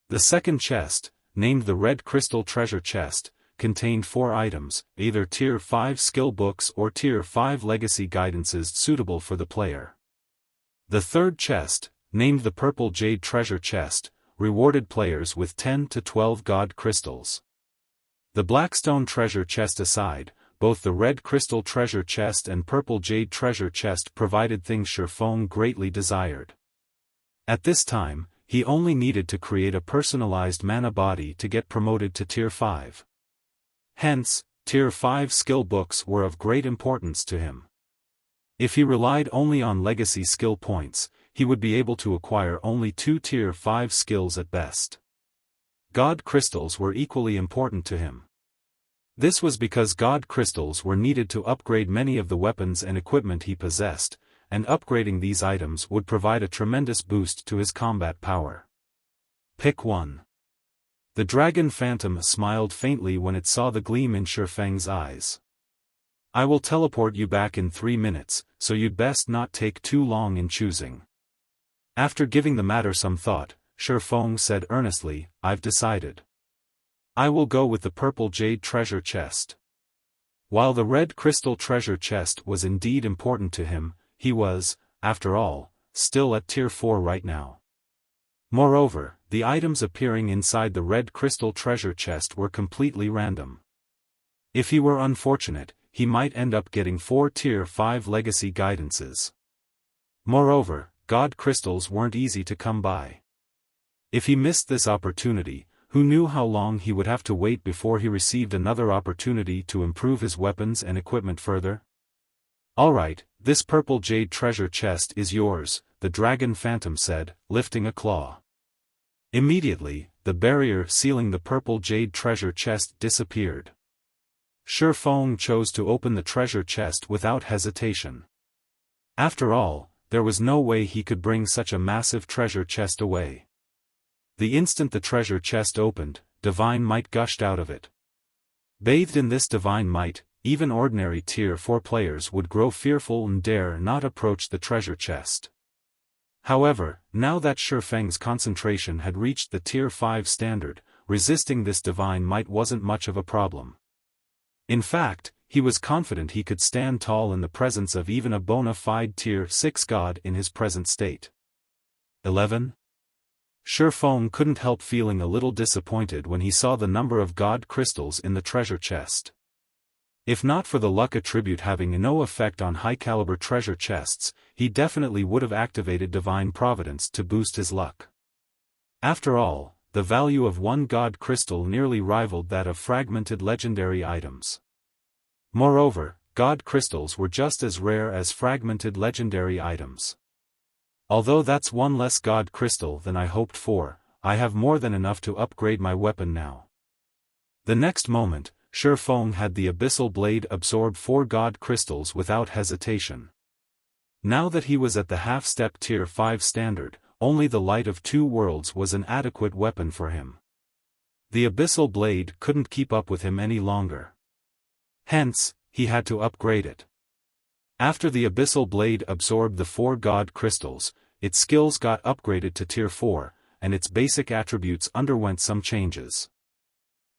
S1: The second chest, named the Red Crystal Treasure Chest, contained 4 items, either Tier 5 skill books or Tier 5 legacy guidances suitable for the player. The third chest, named the Purple Jade Treasure Chest, rewarded players with 10 to 12 god crystals. The Blackstone Treasure Chest aside, both the Red Crystal Treasure Chest and Purple Jade Treasure Chest provided things Xiaofan greatly desired. At this time, he only needed to create a personalized mana body to get promoted to Tier 5. Hence, Tier 5 skill books were of great importance to him. If he relied only on legacy skill points, he would be able to acquire only 2 Tier 5 skills at best. God crystals were equally important to him. This was because god crystals were needed to upgrade many of the weapons and equipment he possessed, and upgrading these items would provide a tremendous boost to his combat power. Pick 1. The Dragon Phantom smiled faintly when it saw the gleam in Xiaofan's eyes. I will teleport you back in 3 minutes, so you'd best not take too long in choosing. After giving the matter some thought, Xiaofan said earnestly, I've decided. I will go with the Purple Jade Treasure Chest. While the Red Crystal Treasure Chest was indeed important to him, he was, after all, still at Tier 4 right now. Moreover, the items appearing inside the Red Crystal Treasure Chest were completely random. If he were unfortunate, he might end up getting 4 Tier 5 legacy guidances. Moreover, god crystals weren't easy to come by. If he missed this opportunity, who knew how long he would have to wait before he received another opportunity to improve his weapons and equipment further? Alright, this Purple Jade Treasure Chest is yours, the Dragon Phantom said, lifting a claw. Immediately, the barrier sealing the Purple Jade Treasure Chest disappeared. Xiaofan chose to open the treasure chest without hesitation. After all, there was no way he could bring such a massive treasure chest away. The instant the treasure chest opened, divine might gushed out of it. Bathed in this divine might, even ordinary Tier 4 players would grow fearful and dare not approach the treasure chest. However, now that Xiaofan's concentration had reached the Tier 5 standard, resisting this divine might wasn't much of a problem. In fact, he was confident he could stand tall in the presence of even a bona fide Tier 6 god in his present state. 11. Xiaofan couldn't help feeling a little disappointed when he saw the number of god crystals in the treasure chest. If not for the luck attribute having no effect on high-caliber treasure chests, he definitely would have activated Divine Providence to boost his luck. After all, the value of one god crystal nearly rivaled that of fragmented legendary items. Moreover, god crystals were just as rare as fragmented legendary items. Although that's one less god crystal than I hoped for, I have more than enough to upgrade my weapon now. The next moment, Xiaofan had the Abyssal Blade absorb 4 god crystals without hesitation. Now that he was at the half-step Tier 5 standard, only the Light of Two Worlds was an adequate weapon for him. The Abyssal Blade couldn't keep up with him any longer. Hence, he had to upgrade it. After the Abyssal Blade absorbed the 4 god crystals, its skills got upgraded to Tier 4, and its basic attributes underwent some changes.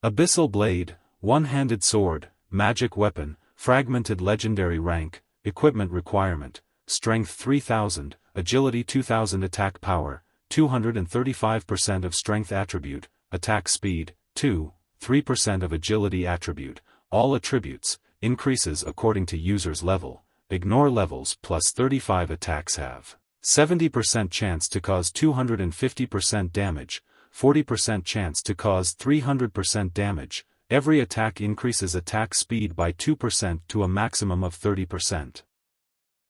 S1: Abyssal Blade, one-handed sword, magic weapon, fragmented legendary rank, equipment requirement, strength 3000, agility 2000 attack power, 235% of strength attribute, attack speed, 3% of agility attribute, all attributes, increases according to user's level, ignore levels plus 35 attacks have 70% chance to cause 250% damage, 40% chance to cause 300% damage, every attack increases attack speed by 2% to a maximum of 30%.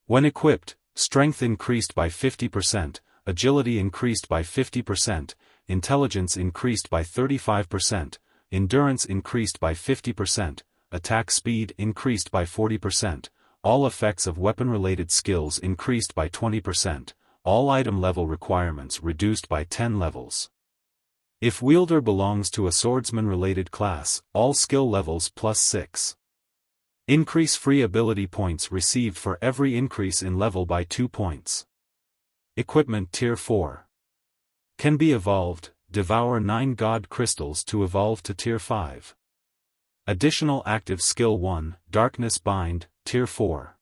S1: When equipped, strength increased by 50%, agility increased by 50%, intelligence increased by 35%, endurance increased by 50%, attack speed increased by 40%, all effects of weapon-related skills increased by 20%, all item level requirements reduced by 10 levels. If wielder belongs to a swordsman-related class, all skill levels plus 6. Increase free ability points received for every increase in level by 2 points. Equipment Tier 4. Can be evolved, devour 9 god crystals to evolve to Tier 5. Additional active skill 1, Darkness Bind, Tier 4.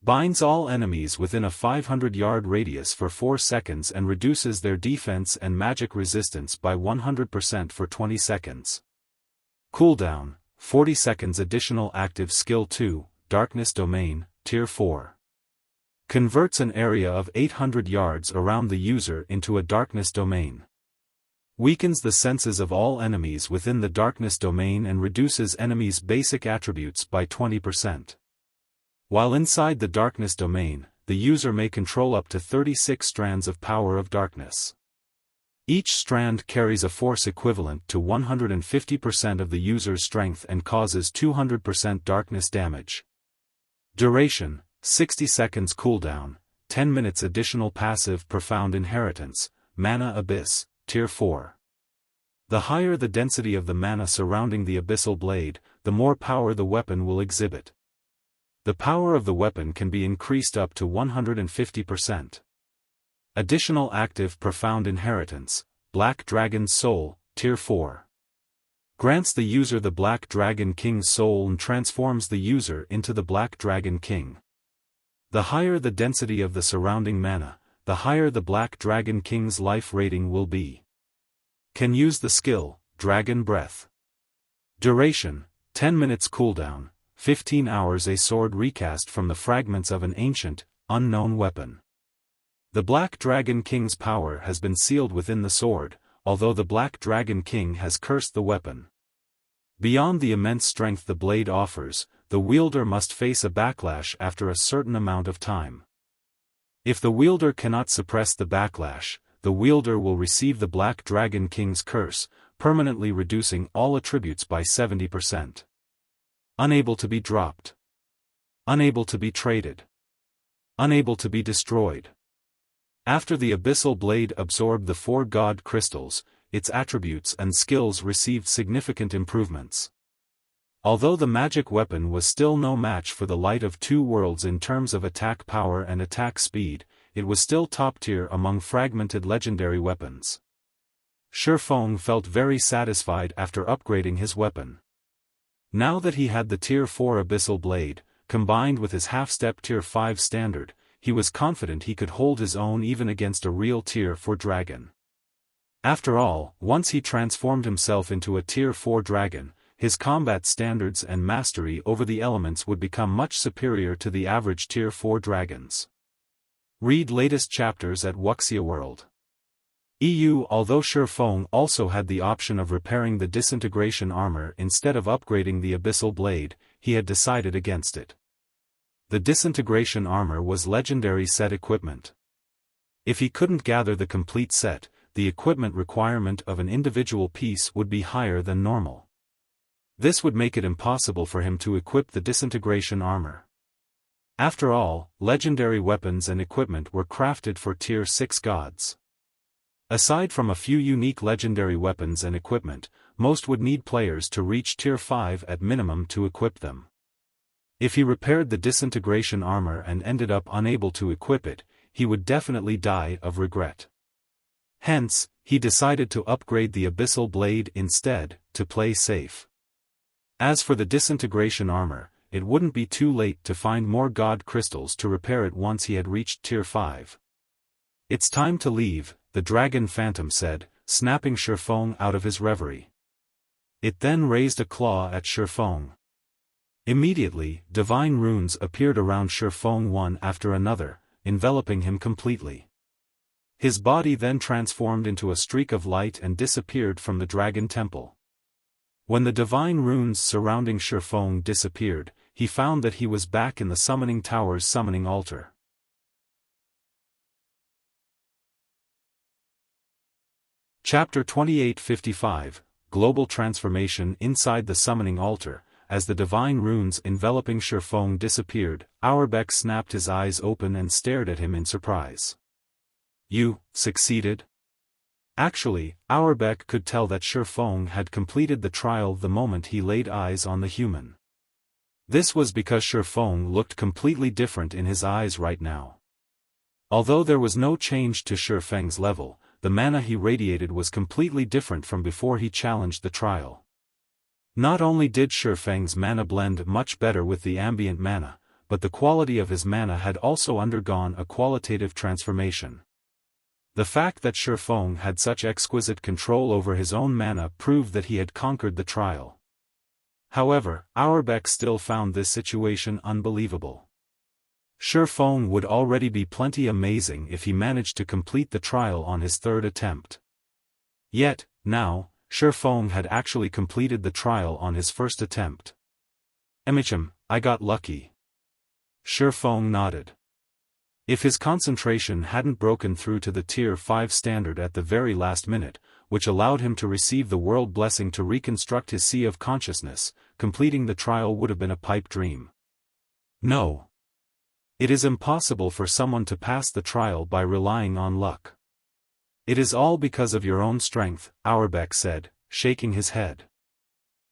S1: Binds all enemies within a 500-yard radius for 4 seconds and reduces their defense and magic resistance by 100% for 20 seconds. Cooldown, 40 seconds. Additional active skill 2, Darkness Domain, Tier 4. Converts an area of 800 yards around the user into a darkness domain. Weakens the senses of all enemies within the darkness domain and reduces enemies' basic attributes by 20%. While inside the darkness domain, the user may control up to 36 strands of power of darkness. Each strand carries a force equivalent to 150% of the user's strength and causes 200% darkness damage. Duration, 60 seconds. Cooldown, 10 minutes. Additional passive Profound Inheritance, Mana Abyss, Tier 4. The higher the density of the mana surrounding the Abyssal Blade, the more power the weapon will exhibit. The power of the weapon can be increased up to 150%. Additional active Profound Inheritance, Black Dragon's Soul, Tier 4. Grants the user the Black Dragon King's soul and transforms the user into the Black Dragon King. The higher the density of the surrounding mana, the higher the Black Dragon King's life rating will be. Can use the skill, Dragon Breath. Duration, 10 minutes. Cooldown, 15 hours. A sword recast from the fragments of an ancient, unknown weapon. The Black Dragon King's power has been sealed within the sword, although the Black Dragon King has cursed the weapon. Beyond the immense strength the blade offers, the wielder must face a backlash after a certain amount of time. If the wielder cannot suppress the backlash, the wielder will receive the Black Dragon King's curse, permanently reducing all attributes by 70%. Unable to be dropped. Unable to be traded. Unable to be destroyed. After the Abyssal Blade absorbed the 4 god crystals, its attributes and skills received significant improvements. Although the magic weapon was still no match for the Light of Two Worlds in terms of attack power and attack speed, it was still top tier among fragmented legendary weapons. Xiaofan felt very satisfied after upgrading his weapon. Now that he had the Tier 4 Abyssal Blade, combined with his half-step Tier 5 standard, he was confident he could hold his own even against a real Tier 4 dragon. After all, once he transformed himself into a Tier 4 dragon, his combat standards and mastery over the elements would become much superior to the average Tier 4 dragons. Read latest chapters at Wuxia World. Although Xiaofan also had the option of repairing the disintegration armor instead of upgrading the Abyssal Blade, he had decided against it. The disintegration armor was legendary set equipment. If he couldn't gather the complete set, the equipment requirement of an individual piece would be higher than normal. This would make it impossible for him to equip the disintegration armor. After all, legendary weapons and equipment were crafted for Tier 6 gods. Aside from a few unique legendary weapons and equipment, most would need players to reach Tier 5 at minimum to equip them. If he repaired the disintegration armor and ended up unable to equip it, he would definitely die of regret. Hence, he decided to upgrade the Abyssal Blade instead, to play safe. As for the disintegration armor, it wouldn't be too late to find more god crystals to repair it once he had reached Tier 5. "It's time to leave," the dragon phantom said, snapping Xiaofan out of his reverie. It then raised a claw at Xiaofan. Immediately, divine runes appeared around Xiaofan one after another, enveloping him completely. His body then transformed into a streak of light and disappeared from the dragon temple. When the divine runes surrounding Xiaofan disappeared, he found that he was back in the summoning tower's summoning altar. Chapter 2855, Global Transformation. Inside the summoning altar, as the divine runes enveloping Xiaofan disappeared, Audiobook snapped his eyes open and stared at him in surprise. "You succeeded?" Actually, Audiobook could tell that Xiaofan had completed the trial the moment he laid eyes on the human. This was because Xiaofan looked completely different in his eyes right now. Although there was no change to Xiaofan's level, the mana he radiated was completely different from before he challenged the trial. Not only did Xiaofan's mana blend much better with the ambient mana, but the quality of his mana had also undergone a qualitative transformation. The fact that Xiaofan had such exquisite control over his own mana proved that he had conquered the trial. However, Audiobook still found this situation unbelievable. Xiaofan would already be plenty amazing if he managed to complete the trial on his third attempt. Yet, now, Xiaofan had actually completed the trial on his first attempt. I got lucky." Xiaofan nodded. If his concentration hadn't broken through to the Tier 5 standard at the very last minute, which allowed him to receive the world blessing to reconstruct his sea of consciousness, completing the trial would have been a pipe dream. No. It is impossible for someone to pass the trial by relying on luck. "It is all because of your own strength," Audiobook said, shaking his head.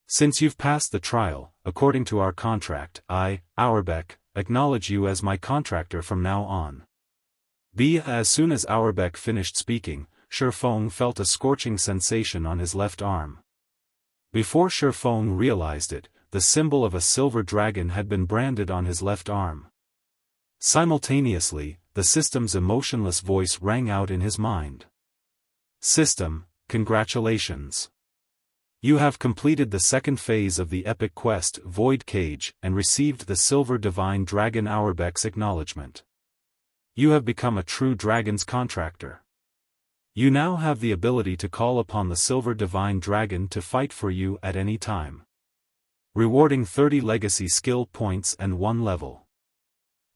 S1: "Since you've passed the trial, according to our contract, I, Audiobook, acknowledge you as my contractor from now on." As soon as Audiobook finished speaking, Xiaofan felt a scorching sensation on his left arm. Before Xiaofan realized it, the symbol of a silver dragon had been branded on his left arm. Simultaneously, the system's emotionless voice rang out in his mind. "System, congratulations. You have completed the second phase of the epic quest Void Cage and received the Silver Divine Dragon Audiobook's acknowledgement. You have become a true dragon's contractor. You now have the ability to call upon the Silver Divine Dragon to fight for you at any time. Rewarding 30 legacy skill points and 1 level."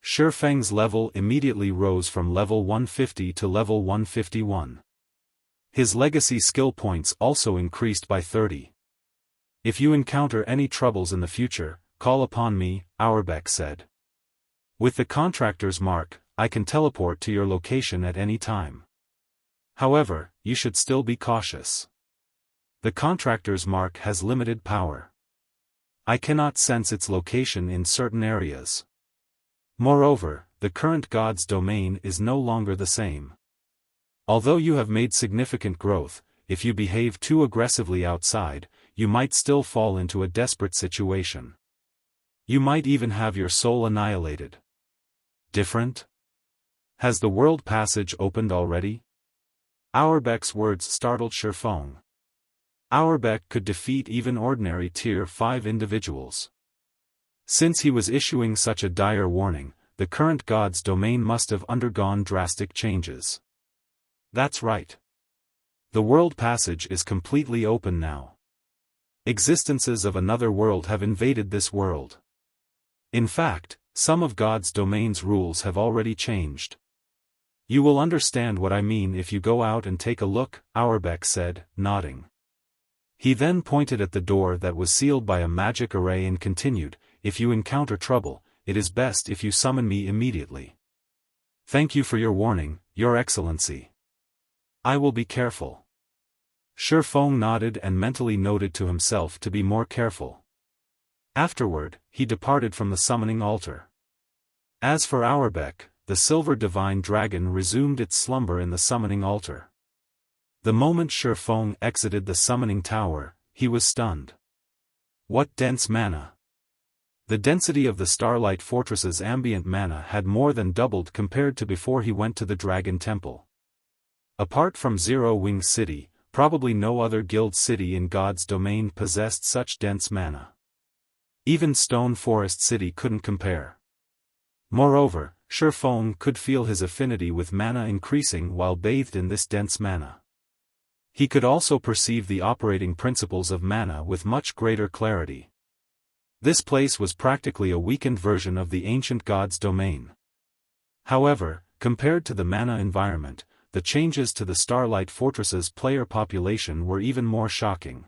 S1: Xiaofang's level immediately rose from level 150 to level 151. His legacy skill points also increased by 30. "If you encounter any troubles in the future, call upon me," Audiobook said. "With the contractor's mark, I can teleport to your location at any time. However, you should still be cautious. The contractor's mark has limited power. I cannot sense its location in certain areas. Moreover, the current god's domain is no longer the same. Although you have made significant growth, if you behave too aggressively outside, you might still fall into a desperate situation. You might even have your soul annihilated. Different? Has the world passage opened already? Auerbach's words startled Xiaofan. Auerbach could defeat even ordinary Tier 5 individuals. Since he was issuing such a dire warning, the current God's domain must have undergone drastic changes. That's right. The world passage is completely open now. Existences of another world have invaded this world. In fact, some of God's domain's rules have already changed. You will understand what I mean if you go out and take a look, Auerbach said, nodding. He then pointed at the door that was sealed by a magic array and continued, if you encounter trouble, it is best if you summon me immediately. Thank you for your warning, Your Excellency. I will be careful. Xiaofan nodded and mentally noted to himself to be more careful. Afterward, he departed from the summoning altar. As for Auerbach, the silver divine dragon resumed its slumber in the summoning altar. The moment Xiaofan exited the summoning tower, he was stunned. What dense mana! The density of the Starlight Fortress's ambient mana had more than doubled compared to before he went to the Dragon Temple. Apart from Zero Wing City, probably no other guild city in God's domain possessed such dense mana. Even Stone Forest City couldn't compare. Moreover, Xiaofan could feel his affinity with mana increasing while bathed in this dense mana. He could also perceive the operating principles of mana with much greater clarity. This place was practically a weakened version of the ancient God's domain. However, compared to the mana environment, the changes to the Starlight Fortress's player population were even more shocking.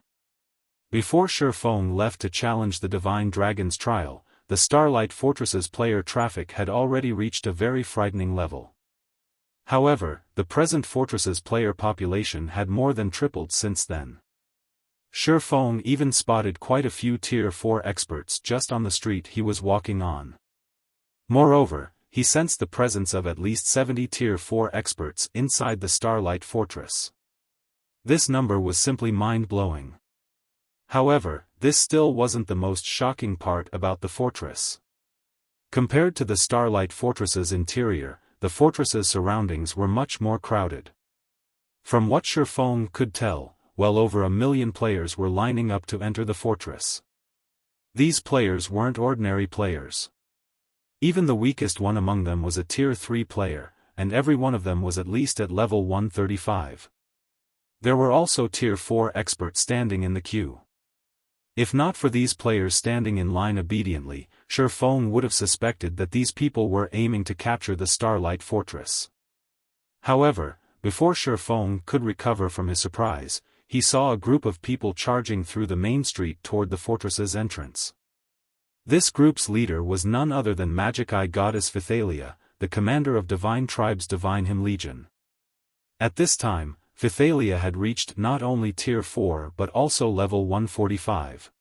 S1: Before Xiaofan left to challenge the Divine Dragon's trial, the Starlight Fortress's player traffic had already reached a very frightening level. However, the present fortress's player population had more than tripled since then. Xiaofan even spotted quite a few Tier 4 experts just on the street he was walking on. Moreover, he sensed the presence of at least 70 Tier 4 experts inside the Starlight Fortress. This number was simply mind-blowing. However, this still wasn't the most shocking part about the fortress. Compared to the Starlight Fortress's interior, the fortress's surroundings were much more crowded. From what Xiaofan could tell, well over 1 million players were lining up to enter the fortress. These players weren't ordinary players. Even the weakest one among them was a Tier 3 player, and every one of them was at least at level 135. There were also Tier 4 experts standing in the queue. If not for these players standing in line obediently, Xiaofan would have suspected that these people were aiming to capture the Starlight Fortress. However, before Xiaofan could recover from his surprise, he saw a group of people charging through the main street toward the fortress's entrance. This group's leader was none other than Magic Eye Goddess Phythalia, the commander of Divine Tribe's Divine Hymn Legion. At this time, Phythalia had reached not only Tier 4 but also level 145.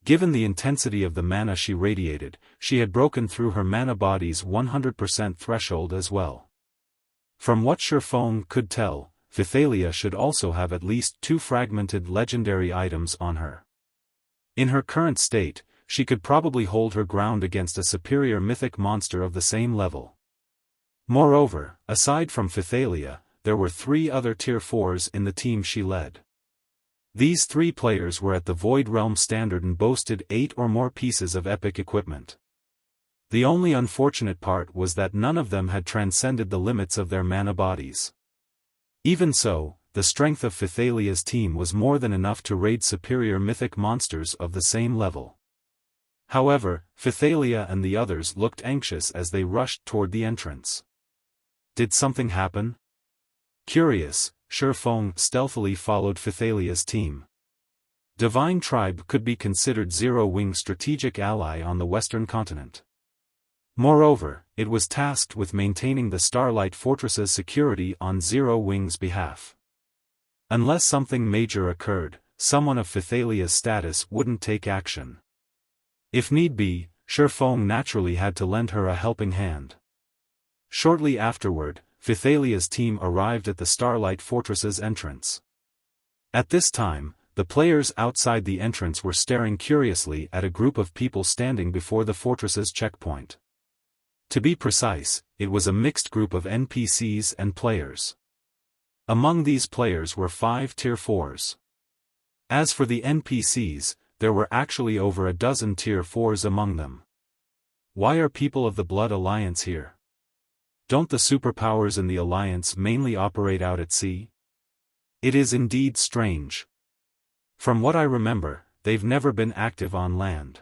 S1: Given the intensity of the mana she radiated, she had broken through her mana body's 100% threshold as well. From what Xiaofan could tell, Phythalia should also have at least 2 fragmented legendary items on her. In her current state, she could probably hold her ground against a superior mythic monster of the same level. Moreover, aside from Phythalia, there were 3 other Tier 4s in the team she led. These 3 players were at the Void Realm standard and boasted 8 or more pieces of epic equipment. The only unfortunate part was that none of them had transcended the limits of their mana bodies. Even so, the strength of Phythalia's team was more than enough to raid superior mythic monsters of the same level. However, Phythalia and the others looked anxious as they rushed toward the entrance. Did something happen? Curious, Xiaofan stealthily followed Phythalia's team. Divine Tribe could be considered Zero Wing's strategic ally on the Western continent. Moreover, it was tasked with maintaining the Starlight Fortress's security on Zero Wing's behalf. Unless something major occurred, someone of Phythalia's status wouldn't take action. If need be, Xiaofan naturally had to lend her a helping hand. Shortly afterward, Phythalia's team arrived at the Starlight Fortress's entrance. At this time, the players outside the entrance were staring curiously at a group of people standing before the fortress's checkpoint. To be precise, it was a mixed group of NPCs and players. Among these players were 5 Tier 4s. As for the NPCs, there were actually over a dozen Tier 4s among them. Why are people of the Blood Alliance here? Don't the superpowers in the Alliance mainly operate out at sea? It is indeed strange. From what I remember, they've never been active on land.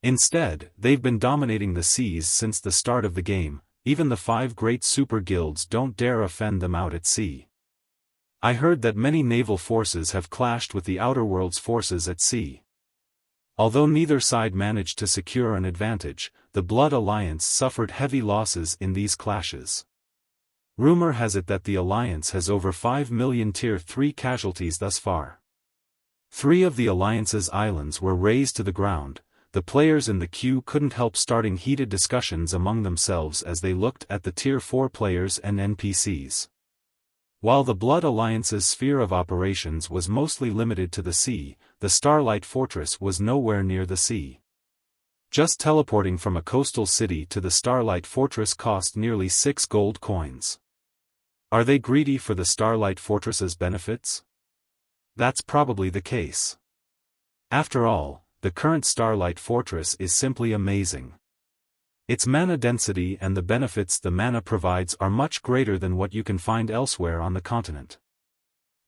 S1: Instead, they've been dominating the seas since the start of the game. Even the 5 great super guilds don't dare offend them out at sea. I heard that many naval forces have clashed with the Outer World's forces at sea. Although neither side managed to secure an advantage, the Blood Alliance suffered heavy losses in these clashes. Rumor has it that the Alliance has over 5 million Tier 3 casualties thus far. 3 of the Alliance's islands were razed to the ground. The players in the queue couldn't help starting heated discussions among themselves as they looked at the Tier 4 players and NPCs. While the Blood Alliance's sphere of operations was mostly limited to the sea, the Starlight Fortress was nowhere near the sea. Just teleporting from a coastal city to the Starlight Fortress cost nearly 6 gold coins. Are they greedy for the Starlight Fortress's benefits? That's probably the case. After all, the current Starlight Fortress is simply amazing. Its mana density and the benefits the mana provides are much greater than what you can find elsewhere on the continent.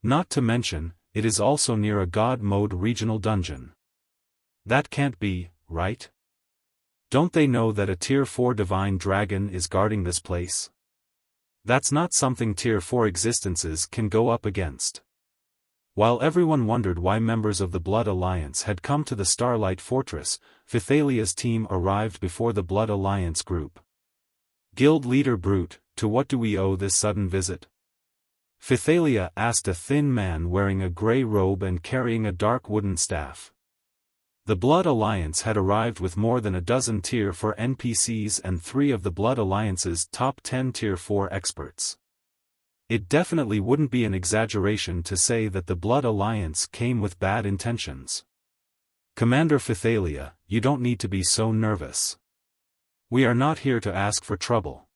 S1: Not to mention, it is also near a God Mode regional dungeon. That can't be, right? Don't they know that a Tier 4 Divine Dragon is guarding this place? That's not something Tier 4 existences can go up against. While everyone wondered why members of the Blood Alliance had come to the Starlight Fortress, Phythalia's team arrived before the Blood Alliance group. Guild leader Brute, to what do we owe this sudden visit? Phythalia asked a thin man wearing a grey robe and carrying a dark wooden staff. The Blood Alliance had arrived with more than a dozen Tier 4 NPCs and 3 of the Blood Alliance's top 10 Tier 4 experts. It definitely wouldn't be an exaggeration to say that the Blood Alliance came with bad intentions. Commander Phythalia, you don't need to be so nervous. We are not here to ask for trouble.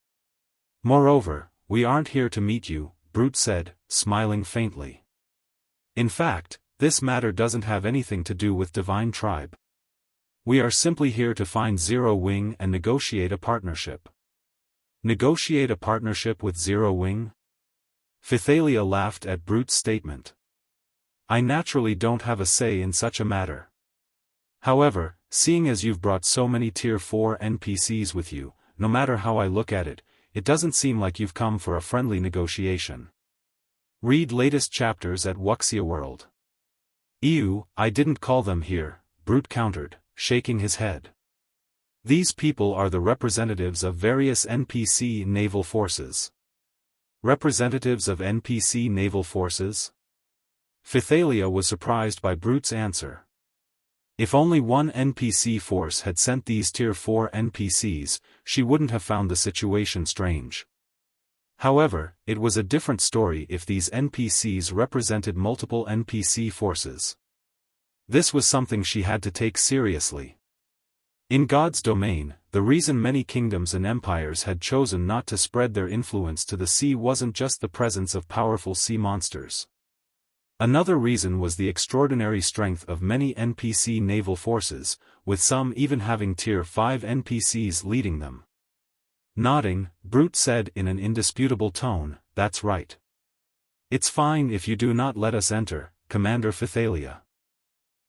S1: Moreover, we aren't here to meet you, Brute said, smiling faintly. In fact, this matter doesn't have anything to do with Divine Tribe. We are simply here to find Zero Wing and negotiate a partnership. Negotiate a partnership with Zero Wing? Phythalia laughed at Brute's statement. I naturally don't have a say in such a matter. However, seeing as you've brought so many Tier 4 NPCs with you, no matter how I look at it, it doesn't seem like you've come for a friendly negotiation. Read latest chapters at Wuxia World. Ew, I didn't call them here, Brute countered, shaking his head. These people are the representatives of various NPC naval forces. Representatives of NPC naval forces? Phythalia was surprised by Brute's answer. If only one NPC force had sent these Tier 4 NPCs, she wouldn't have found the situation strange. However, it was a different story if these NPCs represented multiple NPC forces. This was something she had to take seriously. In God's domain, the reason many kingdoms and empires had chosen not to spread their influence to the sea wasn't just the presence of powerful sea monsters. Another reason was the extraordinary strength of many NPC naval forces, with some even having Tier 5 NPCs leading them. Nodding, Brute said in an indisputable tone, "That's right. It's fine if you do not let us enter, Commander Phythalia.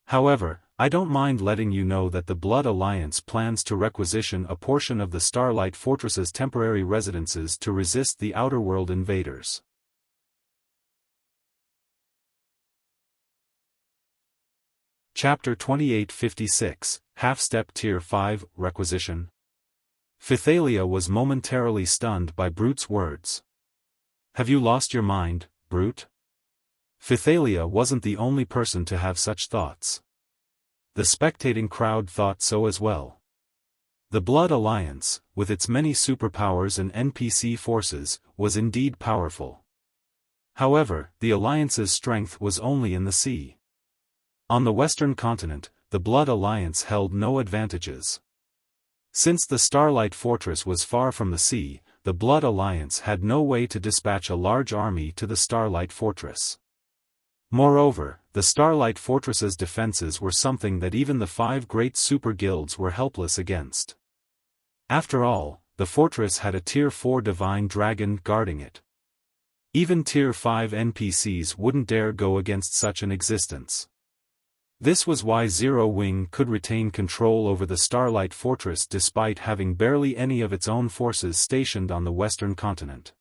S1: However, I don't mind letting you know that the Blood Alliance plans to requisition a portion of the Starlight Fortress's temporary residences to resist the Outer World invaders." Chapter 2856, Half-Step Tier 5, Requisition. Phythalia was momentarily stunned by Brute's words. Have you lost your mind, Brute? Phythalia wasn't the only person to have such thoughts. The spectating crowd thought so as well. The Blood Alliance, with its many superpowers and NPC forces, was indeed powerful. However, the Alliance's strength was only in the sea. On the Western continent, the Blood Alliance held no advantages. Since the Starlight Fortress was far from the sea, the Blood Alliance had no way to dispatch a large army to the Starlight Fortress. Moreover, the Starlight Fortress's defenses were something that even the 5 great super guilds were helpless against. After all, the fortress had a Tier 4 Divine Dragon guarding it. Even Tier 5 NPCs wouldn't dare go against such an existence. This was why Zero Wing could retain control over the Starlight Fortress despite having barely any of its own forces stationed on the Western continent.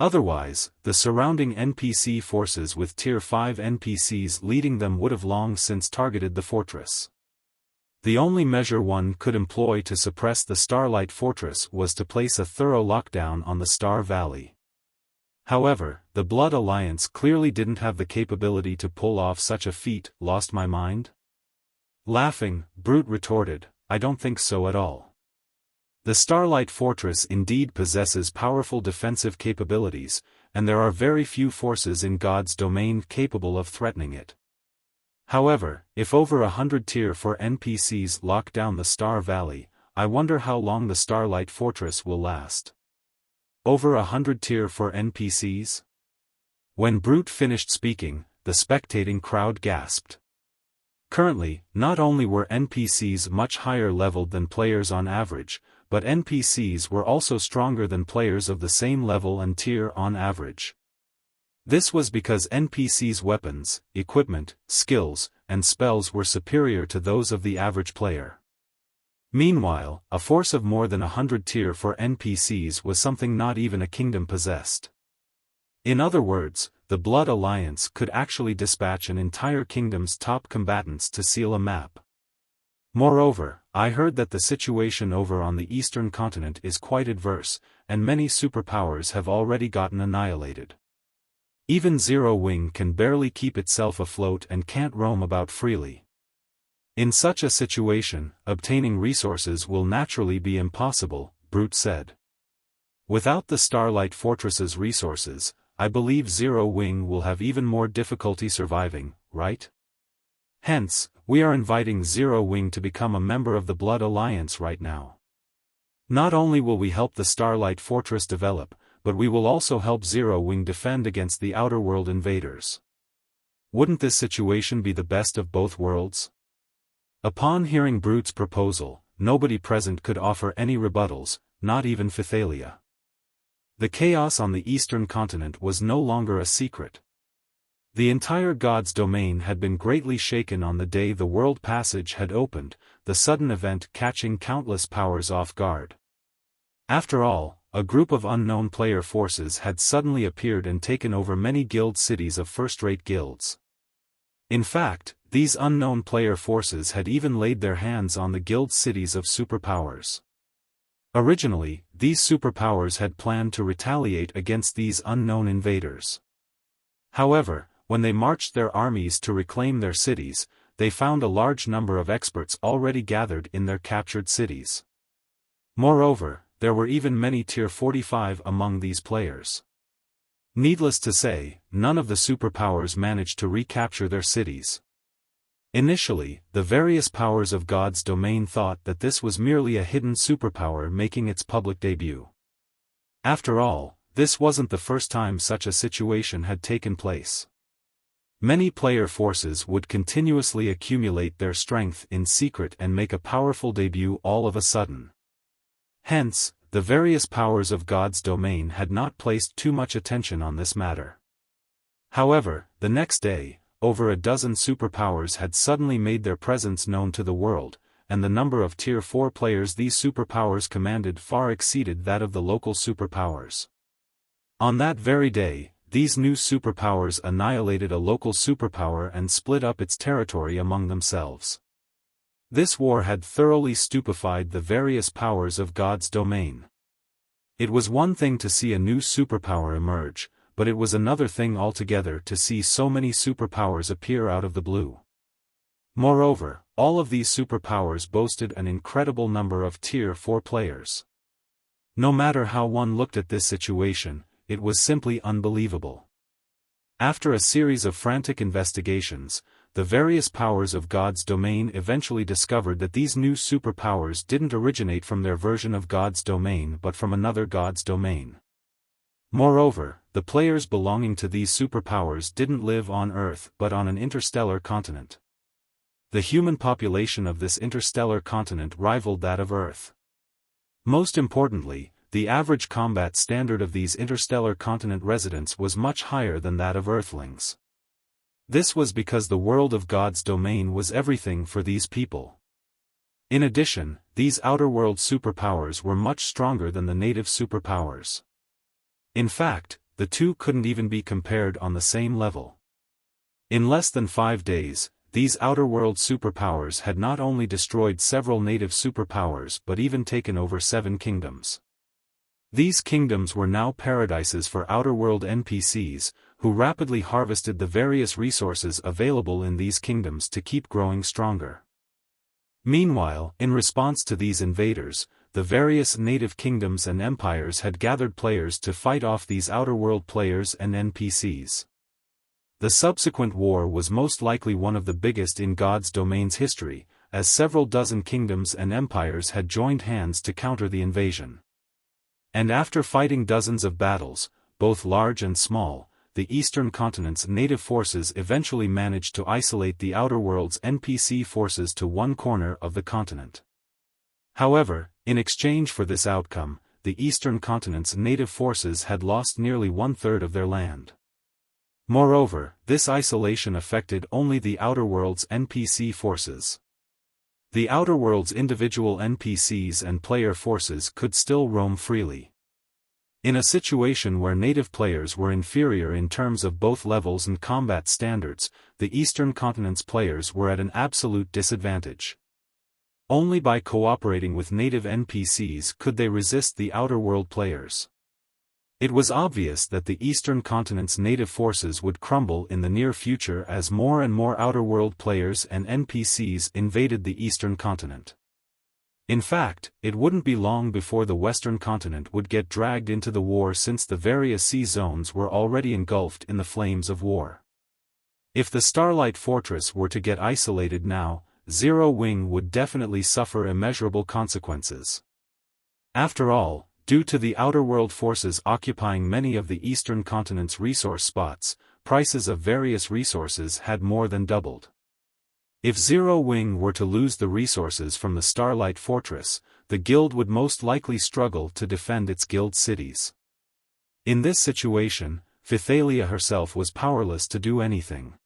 S1: Otherwise, the surrounding NPC forces with Tier 5 NPCs leading them would have long since targeted the fortress. The only measure one could employ to suppress the Starlight Fortress was to place a thorough lockdown on the Star Valley. However, the Blood Alliance clearly didn't have the capability to pull off such a feat. Lost my mind? Laughing, Brute retorted, I don't think so at all. The Starlight Fortress indeed possesses powerful defensive capabilities, and there are very few forces in God's domain capable of threatening it. However, if over 100 Tier 4 NPCs lock down the Star Valley, I wonder how long the Starlight Fortress will last. Over 100 Tier 4 NPCs? When Brute finished speaking, the spectating crowd gasped. Currently, not only were NPCs much higher leveled than players on average, but NPCs were also stronger than players of the same level and tier on average. This was because NPCs' weapons, equipment, skills, and spells were superior to those of the average player. Meanwhile, a force of more than 100 Tier 4 NPCs was something not even a kingdom possessed. In other words, the Blood Alliance could actually dispatch an entire kingdom's top combatants to seal a map. Moreover, I heard that the situation over on the Eastern continent is quite adverse, and many superpowers have already gotten annihilated. Even Zero Wing can barely keep itself afloat and can't roam about freely. In such a situation, obtaining resources will naturally be impossible, Brute said. Without the Starlight Fortress's resources, I believe Zero Wing will have even more difficulty surviving, right? Hence, we are inviting Zero Wing to become a member of the Blood Alliance right now. Not only will we help the Starlight Fortress develop, but we will also help Zero Wing defend against the Outer World invaders. Wouldn't this situation be the best of both worlds? Upon hearing Brute's proposal, nobody present could offer any rebuttals, not even Phythalia. The chaos on the Eastern continent was no longer a secret. The entire God's domain had been greatly shaken on the day the World Passage had opened, the sudden event catching countless powers off guard. After all, a group of unknown player forces had suddenly appeared and taken over many guild cities of first-rate guilds. In fact, these unknown player forces had even laid their hands on the guild cities of superpowers. Originally, these superpowers had planned to retaliate against these unknown invaders. However, when they marched their armies to reclaim their cities, they found a large number of experts already gathered in their captured cities. Moreover, there were even many Tier 45 among these players. Needless to say, none of the superpowers managed to recapture their cities. Initially, the various powers of God's domain thought that this was merely a hidden superpower making its public debut. After all, this wasn't the first time such a situation had taken place. Many player forces would continuously accumulate their strength in secret and make a powerful debut all of a sudden. Hence, the various powers of God's domain had not placed too much attention on this matter. However, the next day, over a dozen superpowers had suddenly made their presence known to the world, and the number of Tier 4 players these superpowers commanded far exceeded that of the local superpowers. On that very day, these new superpowers annihilated a local superpower and split up its territory among themselves. This war had thoroughly stupefied the various powers of God's domain. It was one thing to see a new superpower emerge, but it was another thing altogether to see so many superpowers appear out of the blue. Moreover, all of these superpowers boasted an incredible number of Tier 4 players. No matter how one looked at this situation, it was simply unbelievable. After a series of frantic investigations, the various powers of God's domain eventually discovered that these new superpowers didn't originate from their version of God's domain but from another God's domain. Moreover, the players belonging to these superpowers didn't live on Earth but on an interstellar continent. The human population of this interstellar continent rivaled that of Earth. Most importantly, the average combat standard of these interstellar continent residents was much higher than that of Earthlings. This was because the world of God's domain was everything for these people. In addition, these outer-world superpowers were much stronger than the native superpowers. In fact, the two couldn't even be compared on the same level. In less than 5 days, these outer-world superpowers had not only destroyed several native superpowers but even taken over 7 kingdoms. These kingdoms were now paradises for outer-world NPCs, who rapidly harvested the various resources available in these kingdoms to keep growing stronger. Meanwhile, in response to these invaders, the various native kingdoms and empires had gathered players to fight off these outer-world players and NPCs. The subsequent war was most likely one of the biggest in God's domain's history, as several dozen kingdoms and empires had joined hands to counter the invasion. And after fighting dozens of battles, both large and small, the Eastern Continent's native forces eventually managed to isolate the outer world's NPC forces to one corner of the continent. However, in exchange for this outcome, the Eastern Continent's native forces had lost nearly 1/3 of their land. Moreover, this isolation affected only the outer world's NPC forces. The outer world's individual NPCs and player forces could still roam freely. In a situation where native players were inferior in terms of both levels and combat standards, the Eastern Continent's players were at an absolute disadvantage. Only by cooperating with native NPCs could they resist the outer world players. It was obvious that the Eastern Continent's native forces would crumble in the near future as more and more outer world players and NPCs invaded the Eastern Continent. In fact, it wouldn't be long before the Western Continent would get dragged into the war since the various sea zones were already engulfed in the flames of war. If the Starlight Fortress were to get isolated now, Zero Wing would definitely suffer immeasurable consequences. After all, due to the outer world forces occupying many of the Eastern Continent's resource spots, prices of various resources had more than doubled. If Zero Wing were to lose the resources from the Starlight Fortress, the guild would most likely struggle to defend its guild cities. In this situation, Phythalia herself was powerless to do anything.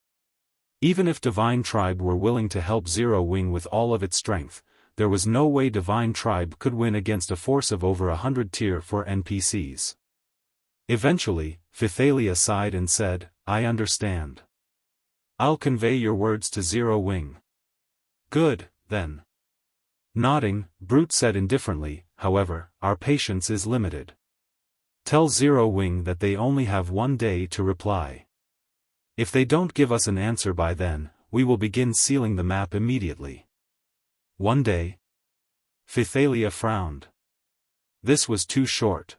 S1: Even if Divine Tribe were willing to help Zero Wing with all of its strength, there was no way Divine Tribe could win against a force of over 100 Tier 4 NPCs. Eventually, Phythalia sighed and said, "I understand. I'll convey your words to Zero Wing." "Good, then." Nodding, Brute said indifferently, "However, our patience is limited. Tell Zero Wing that they only have 1 day to reply. If they don't give us an answer by then, we will begin sealing the map immediately." 1 day? Phythalia frowned. This was too short.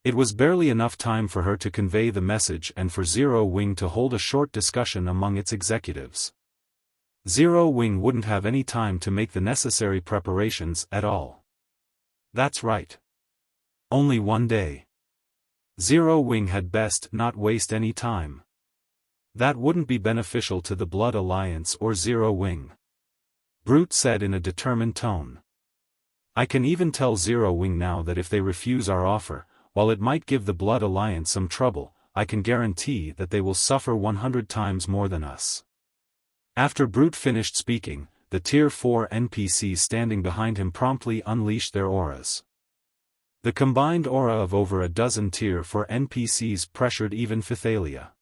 S1: It was barely enough time for her to convey the message and for Zero Wing to hold a short discussion among its executives. Zero Wing wouldn't have any time to make the necessary preparations at all. That's right. Only 1 day. Zero Wing had best not waste any time. That wouldn't be beneficial to the Blood Alliance or Zero Wing. Brute said in a determined tone. "I can even tell Zero Wing now that if they refuse our offer, while it might give the Blood Alliance some trouble, I can guarantee that they will suffer 100 times more than us." After Brute finished speaking, the Tier 4 NPCs standing behind him promptly unleashed their auras. The combined aura of over a dozen Tier 4 NPCs pressured even Phythalia.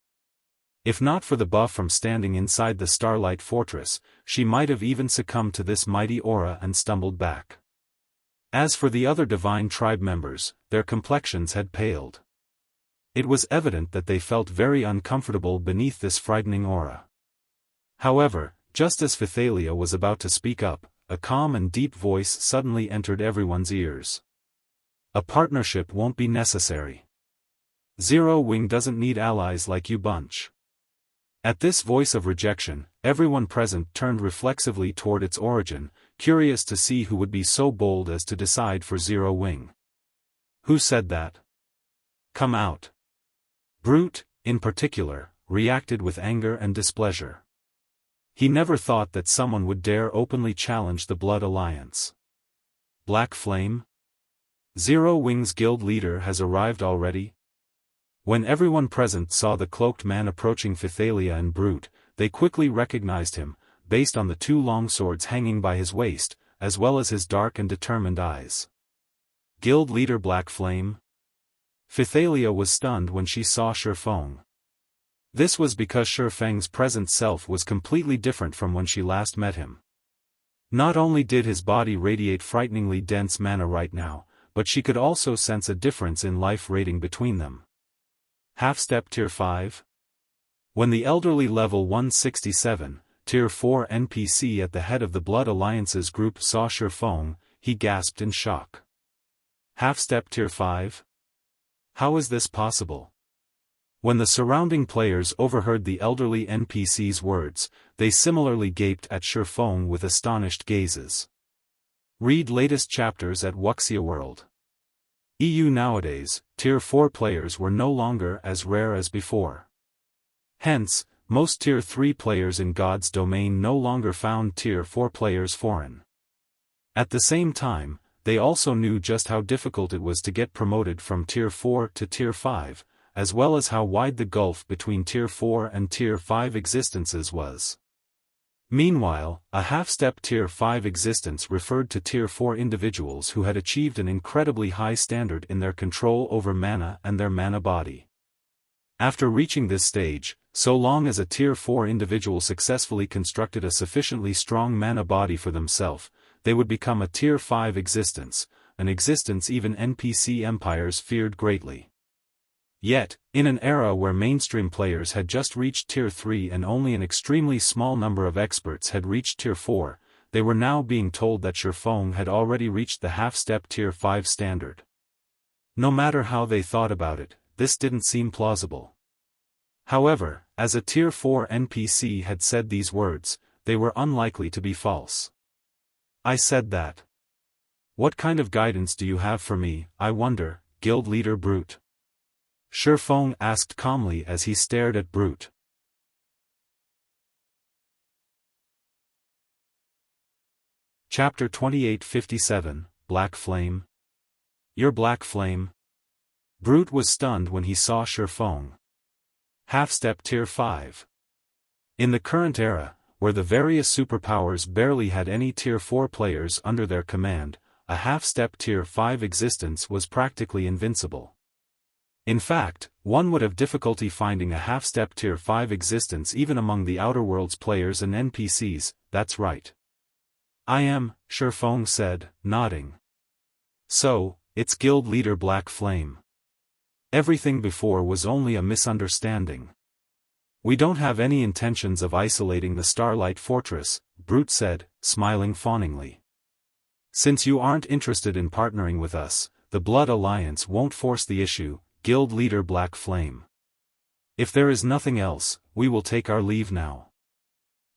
S1: If not for the buff from standing inside the Starlight Fortress, she might have even succumbed to this mighty aura and stumbled back. As for the other Divine Tribe members, their complexions had paled. It was evident that they felt very uncomfortable beneath this frightening aura. However, just as Phythalia was about to speak up, a calm and deep voice suddenly entered everyone's ears. "A partnership won't be necessary. Zero Wing doesn't need allies like you bunch." At this voice of rejection, everyone present turned reflexively toward its origin, curious to see who would be so bold as to decide for Zero Wing. Who said that? Come out. Brute, in particular, reacted with anger and displeasure. He never thought that someone would dare openly challenge the Blood Alliance. Black Flame? Zero Wing's guild leader has arrived already? When everyone present saw the cloaked man approaching Phythalia and Brute, they quickly recognized him, based on the two longswords hanging by his waist, as well as his dark and determined eyes. Guild leader Black Flame? Phythalia was stunned when she saw Xiaofan. This was because Xiaofang's present self was completely different from when she last met him. Not only did his body radiate frighteningly dense mana right now, but she could also sense a difference in life rating between them. Half-step Tier 5? When the elderly level 167, Tier 4 NPC at the head of the Blood Alliance's group saw Xiaofan, he gasped in shock. Half-step Tier 5? How is this possible? When the surrounding players overheard the elderly NPC's words, they similarly gaped at Xiaofan with astonished gazes. Read latest chapters at Wuxia World. EU nowadays, Tier 4 players were no longer as rare as before. Hence, most Tier 3 players in God's domain no longer found Tier 4 players foreign. At the same time, they also knew just how difficult it was to get promoted from Tier 4 to Tier 5, as well as how wide the gulf between Tier 4 and Tier 5 existences was. Meanwhile, a half-step Tier 5 existence referred to Tier 4 individuals who had achieved an incredibly high standard in their control over mana and their mana body. After reaching this stage, so long as a Tier 4 individual successfully constructed a sufficiently strong mana body for themselves, they would become a Tier 5 existence, an existence even NPC empires feared greatly. Yet, in an era where mainstream players had just reached Tier 3 and only an extremely small number of experts had reached Tier 4, they were now being told that Xiaofan had already reached the half-step Tier 5 standard. No matter how they thought about it, this didn't seem plausible. However, as a Tier 4 NPC had said these words, they were unlikely to be false. I said that. What kind of guidance do you have for me, I wonder, Guild Leader Brute? Xiaofan asked calmly as he stared at Brute. Chapter 2857, Black Flame. Your Black Flame? Brute was stunned when he saw Xiaofan. Half-step Tier 5. In the current era, where the various superpowers barely had any Tier 4 players under their command, a half-step Tier 5 existence was practically invincible. In fact, one would have difficulty finding a half-step Tier 5 existence even among the Outer Worlds players and NPCs, that's right. I am, Xiaofan said, nodding. So, it's Guild Leader Black Flame. Everything before was only a misunderstanding. We don't have any intentions of isolating the Starlight Fortress, Brute said, smiling fawningly. Since you aren't interested in partnering with us, the Blood Alliance won't force the issue, Guild Leader Black Flame. If there is nothing else, we will take our leave now.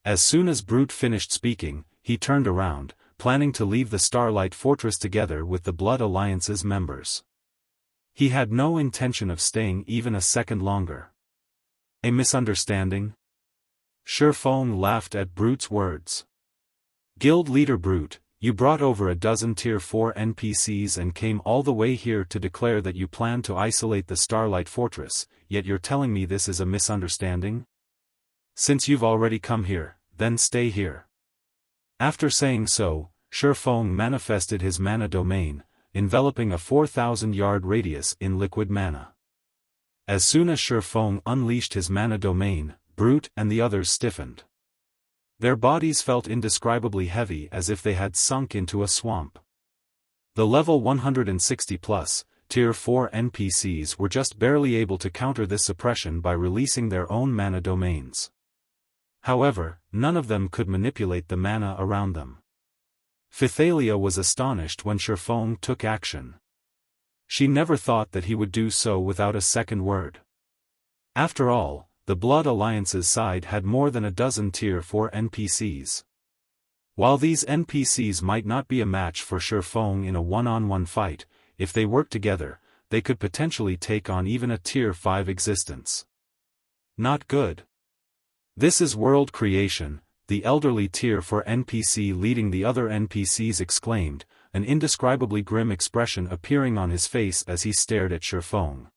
S1: As soon as Brute finished speaking, he turned around, planning to leave the Starlight Fortress together with the Blood Alliance's members. He had no intention of staying even a second longer. A misunderstanding? Xiaofan laughed at Brute's words. Guild Leader Brute, you brought over a dozen Tier 4 NPCs and came all the way here to declare that you plan to isolate the Starlight Fortress, yet you're telling me this is a misunderstanding? Since you've already come here, then stay here. After saying so, Xiaofan manifested his mana domain, enveloping a 4,000-yard radius in liquid mana. As soon as Xiaofan unleashed his mana domain, Brute and the others stiffened. Their bodies felt indescribably heavy as if they had sunk into a swamp. The level 160+, Tier 4 NPCs were just barely able to counter this suppression by releasing their own mana domains. However, none of them could manipulate the mana around them. Phythalia was astonished when Xiaofan took action. She never thought that he would do so without a second word. After all, the Blood Alliance's side had more than a dozen Tier 4 NPCs. While these NPCs might not be a match for Xiaofan in a one-on-one fight, if they worked together, they could potentially take on even a Tier 5 existence. Not good. This is world creation, the elderly Tier 4 NPC leading the other NPCs exclaimed, an indescribably grim expression appearing on his face as he stared at Xiaofan.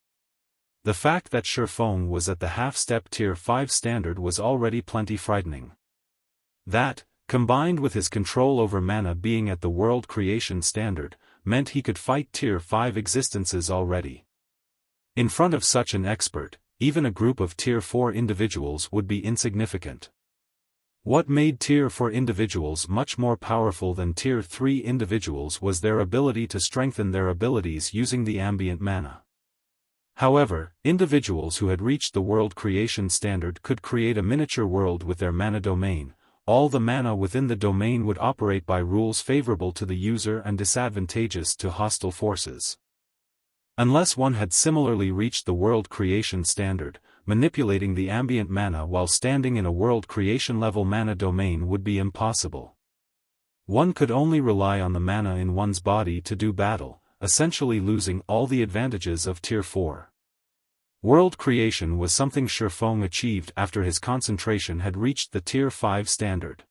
S1: The fact that Xiaofan was at the half-step Tier 5 standard was already plenty frightening. That, combined with his control over mana being at the world creation standard, meant he could fight Tier 5 existences already. In front of such an expert, even a group of Tier 4 individuals would be insignificant. What made Tier 4 individuals much more powerful than Tier 3 individuals was their ability to strengthen their abilities using the ambient mana. However, individuals who had reached the world creation standard could create a miniature world with their mana domain. All the mana within the domain would operate by rules favorable to the user and disadvantageous to hostile forces. Unless one had similarly reached the world creation standard, manipulating the ambient mana while standing in a world creation level mana domain would be impossible. One could only rely on the mana in one's body to do battle, essentially losing all the advantages of Tier 4. World creation was something Xiaofan achieved after his concentration had reached the Tier 5 standard.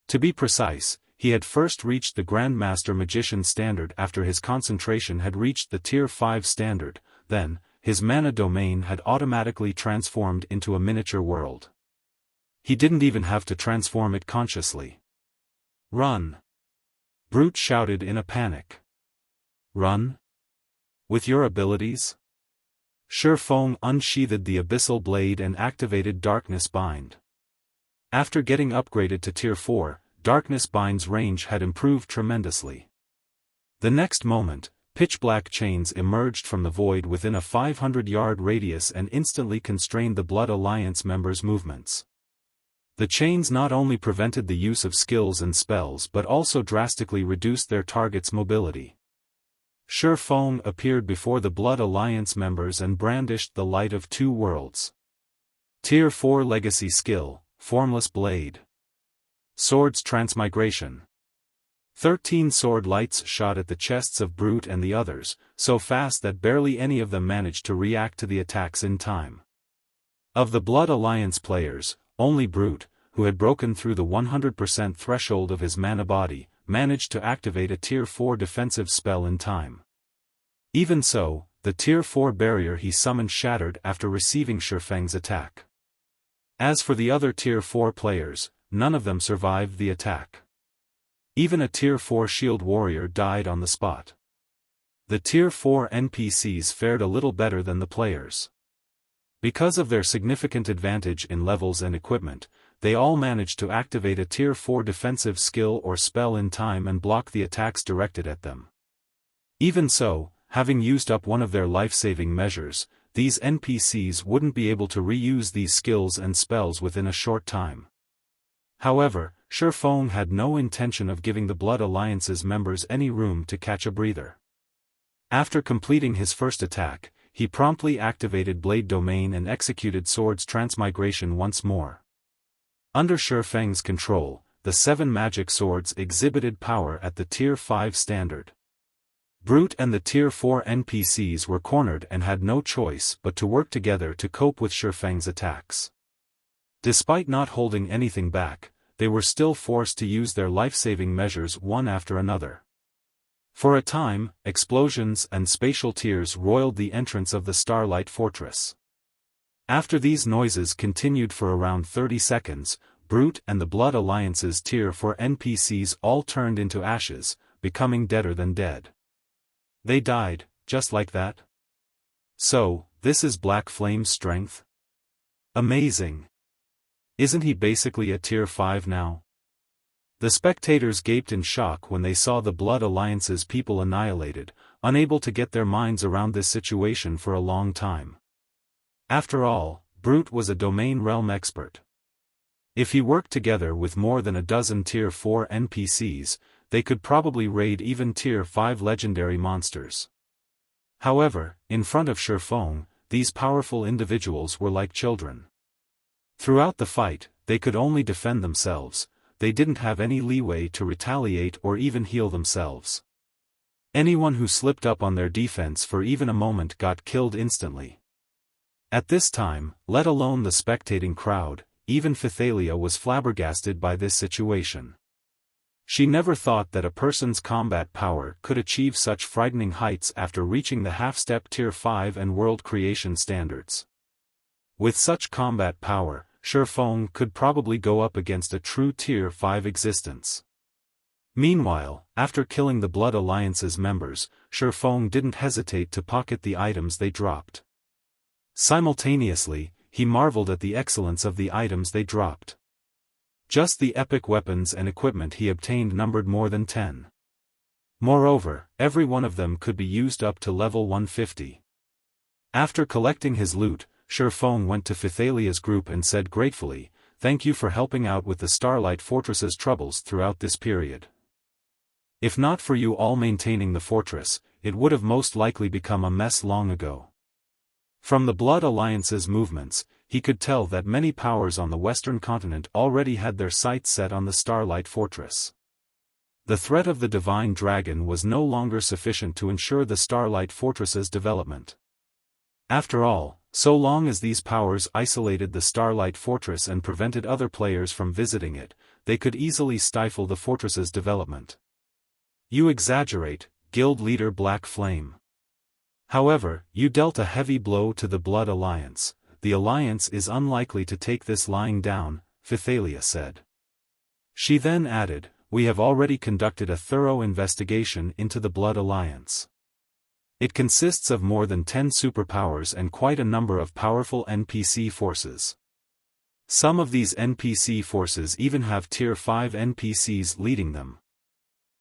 S1: To be precise, he had first reached the Grandmaster Magician standard after his concentration had reached the Tier 5 standard, then, his mana domain had automatically transformed into a miniature world. He didn't even have to transform it consciously. Run! Brute shouted in a panic. Run? With your abilities? Xiaofan unsheathed the Abyssal blade and activated Darkness Bind. After getting upgraded to Tier 4, Darkness Bind's range had improved tremendously. The next moment, pitch-black chains emerged from the void within a 500-yard radius and instantly constrained the Blood Alliance members' movements. The chains not only prevented the use of skills and spells but also drastically reduced their target's mobility. Xiaofan appeared before the Blood Alliance members and brandished the Light of Two Worlds. Tier 4 Legacy Skill, Formless Blade. Swords Transmigration. 13 sword lights shot at the chests of Brute and the others, so fast that barely any of them managed to react to the attacks in time. Of the Blood Alliance players, only Brute, who had broken through the 100% threshold of his mana body, managed to activate a Tier 4 defensive spell in time. Even so, the Tier 4 barrier he summoned shattered after receiving Xiaofan's attack. As for the other Tier 4 players, none of them survived the attack. Even a Tier 4 shield warrior died on the spot. The Tier 4 NPCs fared a little better than the players. Because of their significant advantage in levels and equipment, they all managed to activate a Tier 4 defensive skill or spell in time and block the attacks directed at them. Even so, having used up one of their life-saving measures, these NPCs wouldn't be able to reuse these skills and spells within a short time. However, Xiaofan had no intention of giving the Blood Alliance's members any room to catch a breather. After completing his first attack, he promptly activated Blade Domain and executed Swords Transmigration once more. Under Xiaofan's control, the 7 magic swords exhibited power at the Tier 5 standard. Brute and the Tier 4 NPCs were cornered and had no choice but to work together to cope with Xiaofan's attacks. Despite not holding anything back, they were still forced to use their life-saving measures one after another. For a time, explosions and spatial tears roiled the entrance of the Starlight Fortress. After these noises continued for around 30 seconds, Brute and the Blood Alliance's Tier 4 NPCs all turned into ashes, becoming deader than dead. They died, just like that? So, this is Black Flame's strength? Amazing! Isn't he basically a Tier 5 now? The spectators gaped in shock when they saw the Blood Alliance's people annihilated, unable to get their minds around this situation for a long time. After all, Brute was a domain realm expert. If he worked together with more than a dozen Tier 4 NPCs, they could probably raid even Tier 5 legendary monsters. However, in front of Xiaofan, these powerful individuals were like children. Throughout the fight, they could only defend themselves, they didn't have any leeway to retaliate or even heal themselves. Anyone who slipped up on their defense for even a moment got killed instantly. At this time, let alone the spectating crowd, even Phythalia was flabbergasted by this situation. She never thought that a person's combat power could achieve such frightening heights after reaching the half-step Tier 5 and world creation standards. With such combat power, Xiaofan could probably go up against a true Tier 5 existence. Meanwhile, after killing the Blood Alliance's members, Xiaofan didn't hesitate to pocket the items they dropped. Simultaneously, he marveled at the excellence of the items they dropped. Just the epic weapons and equipment he obtained numbered more than 10. Moreover, every one of them could be used up to level 150. After collecting his loot, Xiaofan went to Phythalia's group and said gratefully, "Thank you for helping out with the Starlight Fortress's troubles throughout this period. If not for you all maintaining the fortress, it would have most likely become a mess long ago." From the Blood Alliance's movements, he could tell that many powers on the western continent already had their sights set on the Starlight Fortress. The threat of the Divine Dragon was no longer sufficient to ensure the Starlight Fortress's development. After all, so long as these powers isolated the Starlight Fortress and prevented other players from visiting it, they could easily stifle the fortress's development. "You exaggerate, Guild Leader Black Flame. However, you dealt a heavy blow to the Blood Alliance. The Alliance is unlikely to take this lying down," Phythalia said. She then added, "We have already conducted a thorough investigation into the Blood Alliance. It consists of more than 10 superpowers and quite a number of powerful NPC forces. Some of these NPC forces even have Tier 5 NPCs leading them.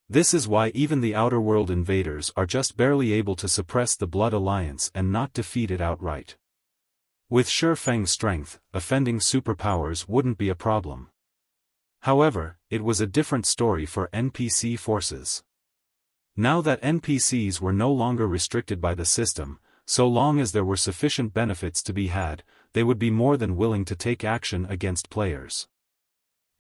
S1: This is why even the Outer World invaders are just barely able to suppress the Blood Alliance and not defeat it outright. With Xiaofang's strength, offending superpowers wouldn't be a problem." However, it was a different story for NPC forces. Now that NPCs were no longer restricted by the system, so long as there were sufficient benefits to be had, they would be more than willing to take action against players.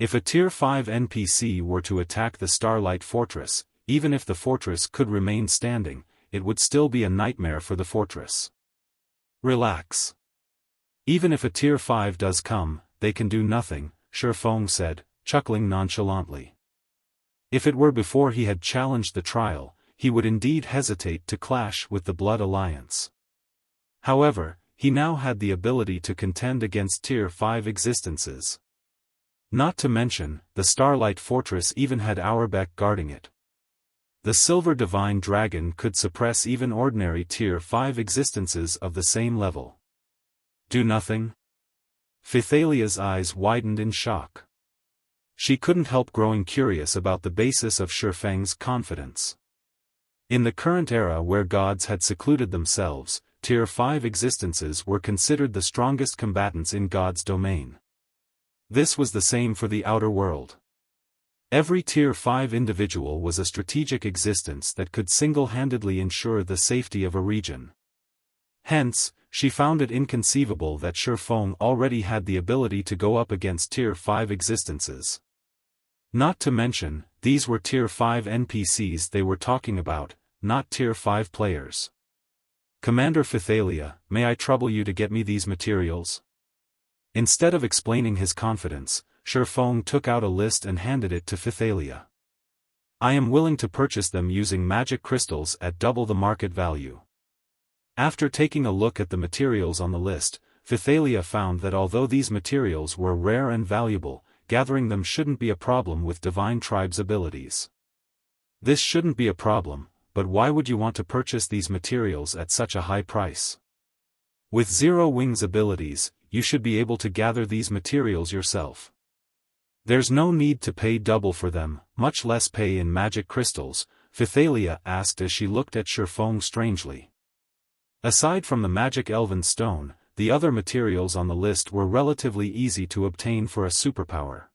S1: If a Tier 5 NPC were to attack the Starlight Fortress, even if the fortress could remain standing, it would still be a nightmare for the fortress. "Relax. Even if a Tier 5 does come, they can do nothing," Xiaofan said, chuckling nonchalantly. If it were before he had challenged the trial, he would indeed hesitate to clash with the Blood Alliance. However, he now had the ability to contend against Tier 5 existences. Not to mention, the Starlight Fortress even had Audiobook guarding it. The Silver Divine Dragon could suppress even ordinary Tier 5 existences of the same level. Do nothing? Phythalia's eyes widened in shock. She couldn't help growing curious about the basis of Xiaofang's confidence. In the current era where gods had secluded themselves, Tier 5 existences were considered the strongest combatants in God's domain. This was the same for the outer world. Every Tier 5 individual was a strategic existence that could single-handedly ensure the safety of a region. Hence, she found it inconceivable that Xiaofan already had the ability to go up against Tier 5 existences. Not to mention, these were Tier 5 NPCs they were talking about, not Tier 5 players. "Commander Phythalia, may I trouble you to get me these materials?" Instead of explaining his confidence, Xiaofan took out a list and handed it to Phythalia. "I am willing to purchase them using magic crystals at double the market value." After taking a look at the materials on the list, Phythalia found that although these materials were rare and valuable, gathering them shouldn't be a problem with Divine Tribe's abilities. This shouldn't be a problem, but why would you want to purchase these materials at such a high price? With Zero Wings abilities, you should be able to gather these materials yourself. There's no need to pay double for them, much less pay in magic crystals, Phythalia asked as she looked at Xiaofan strangely. Aside from the magic elven stone, the other materials on the list were relatively easy to obtain for a superpower.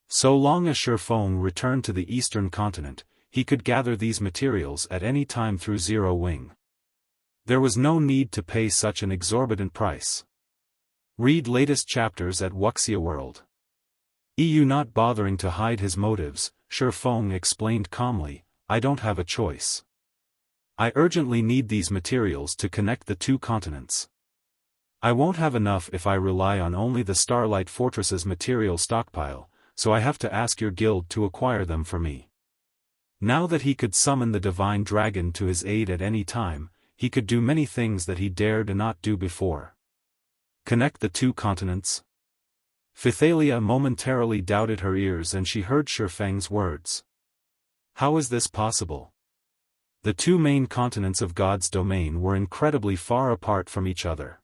S1: So long as Xiaofan returned to the eastern continent, he could gather these materials at any time through Zero Wing. There was no need to pay such an exorbitant price. Read latest chapters at Wuxia World. EU not bothering to hide his motives, Xiaofan explained calmly, I don't have a choice. I urgently need these materials to connect the two continents. I won't have enough if I rely on only the Starlight Fortress's material stockpile, so I have to ask your guild to acquire them for me. Now that he could summon the divine dragon to his aid at any time, he could do many things that he dared not do before. Connect the two continents? Phythalia momentarily doubted her ears and she heard Xiaofan's words. How is this possible? The two main continents of God's domain were incredibly far apart from each other.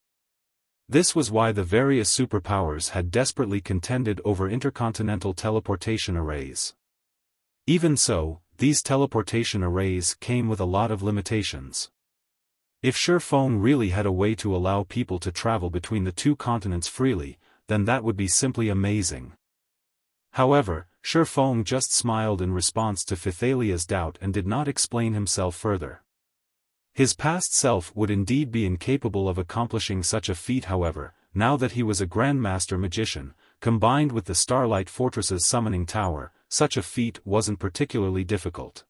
S1: This was why the various superpowers had desperately contended over intercontinental teleportation arrays. Even so, these teleportation arrays came with a lot of limitations. If Xiaofan really had a way to allow people to travel between the two continents freely, then that would be simply amazing. However, Xiaofan just smiled in response to Phythalia's doubt and did not explain himself further. His past self would indeed be incapable of accomplishing such a feat. However, now that he was a grandmaster magician, combined with the Starlight Fortress's summoning tower, such a feat wasn't particularly difficult.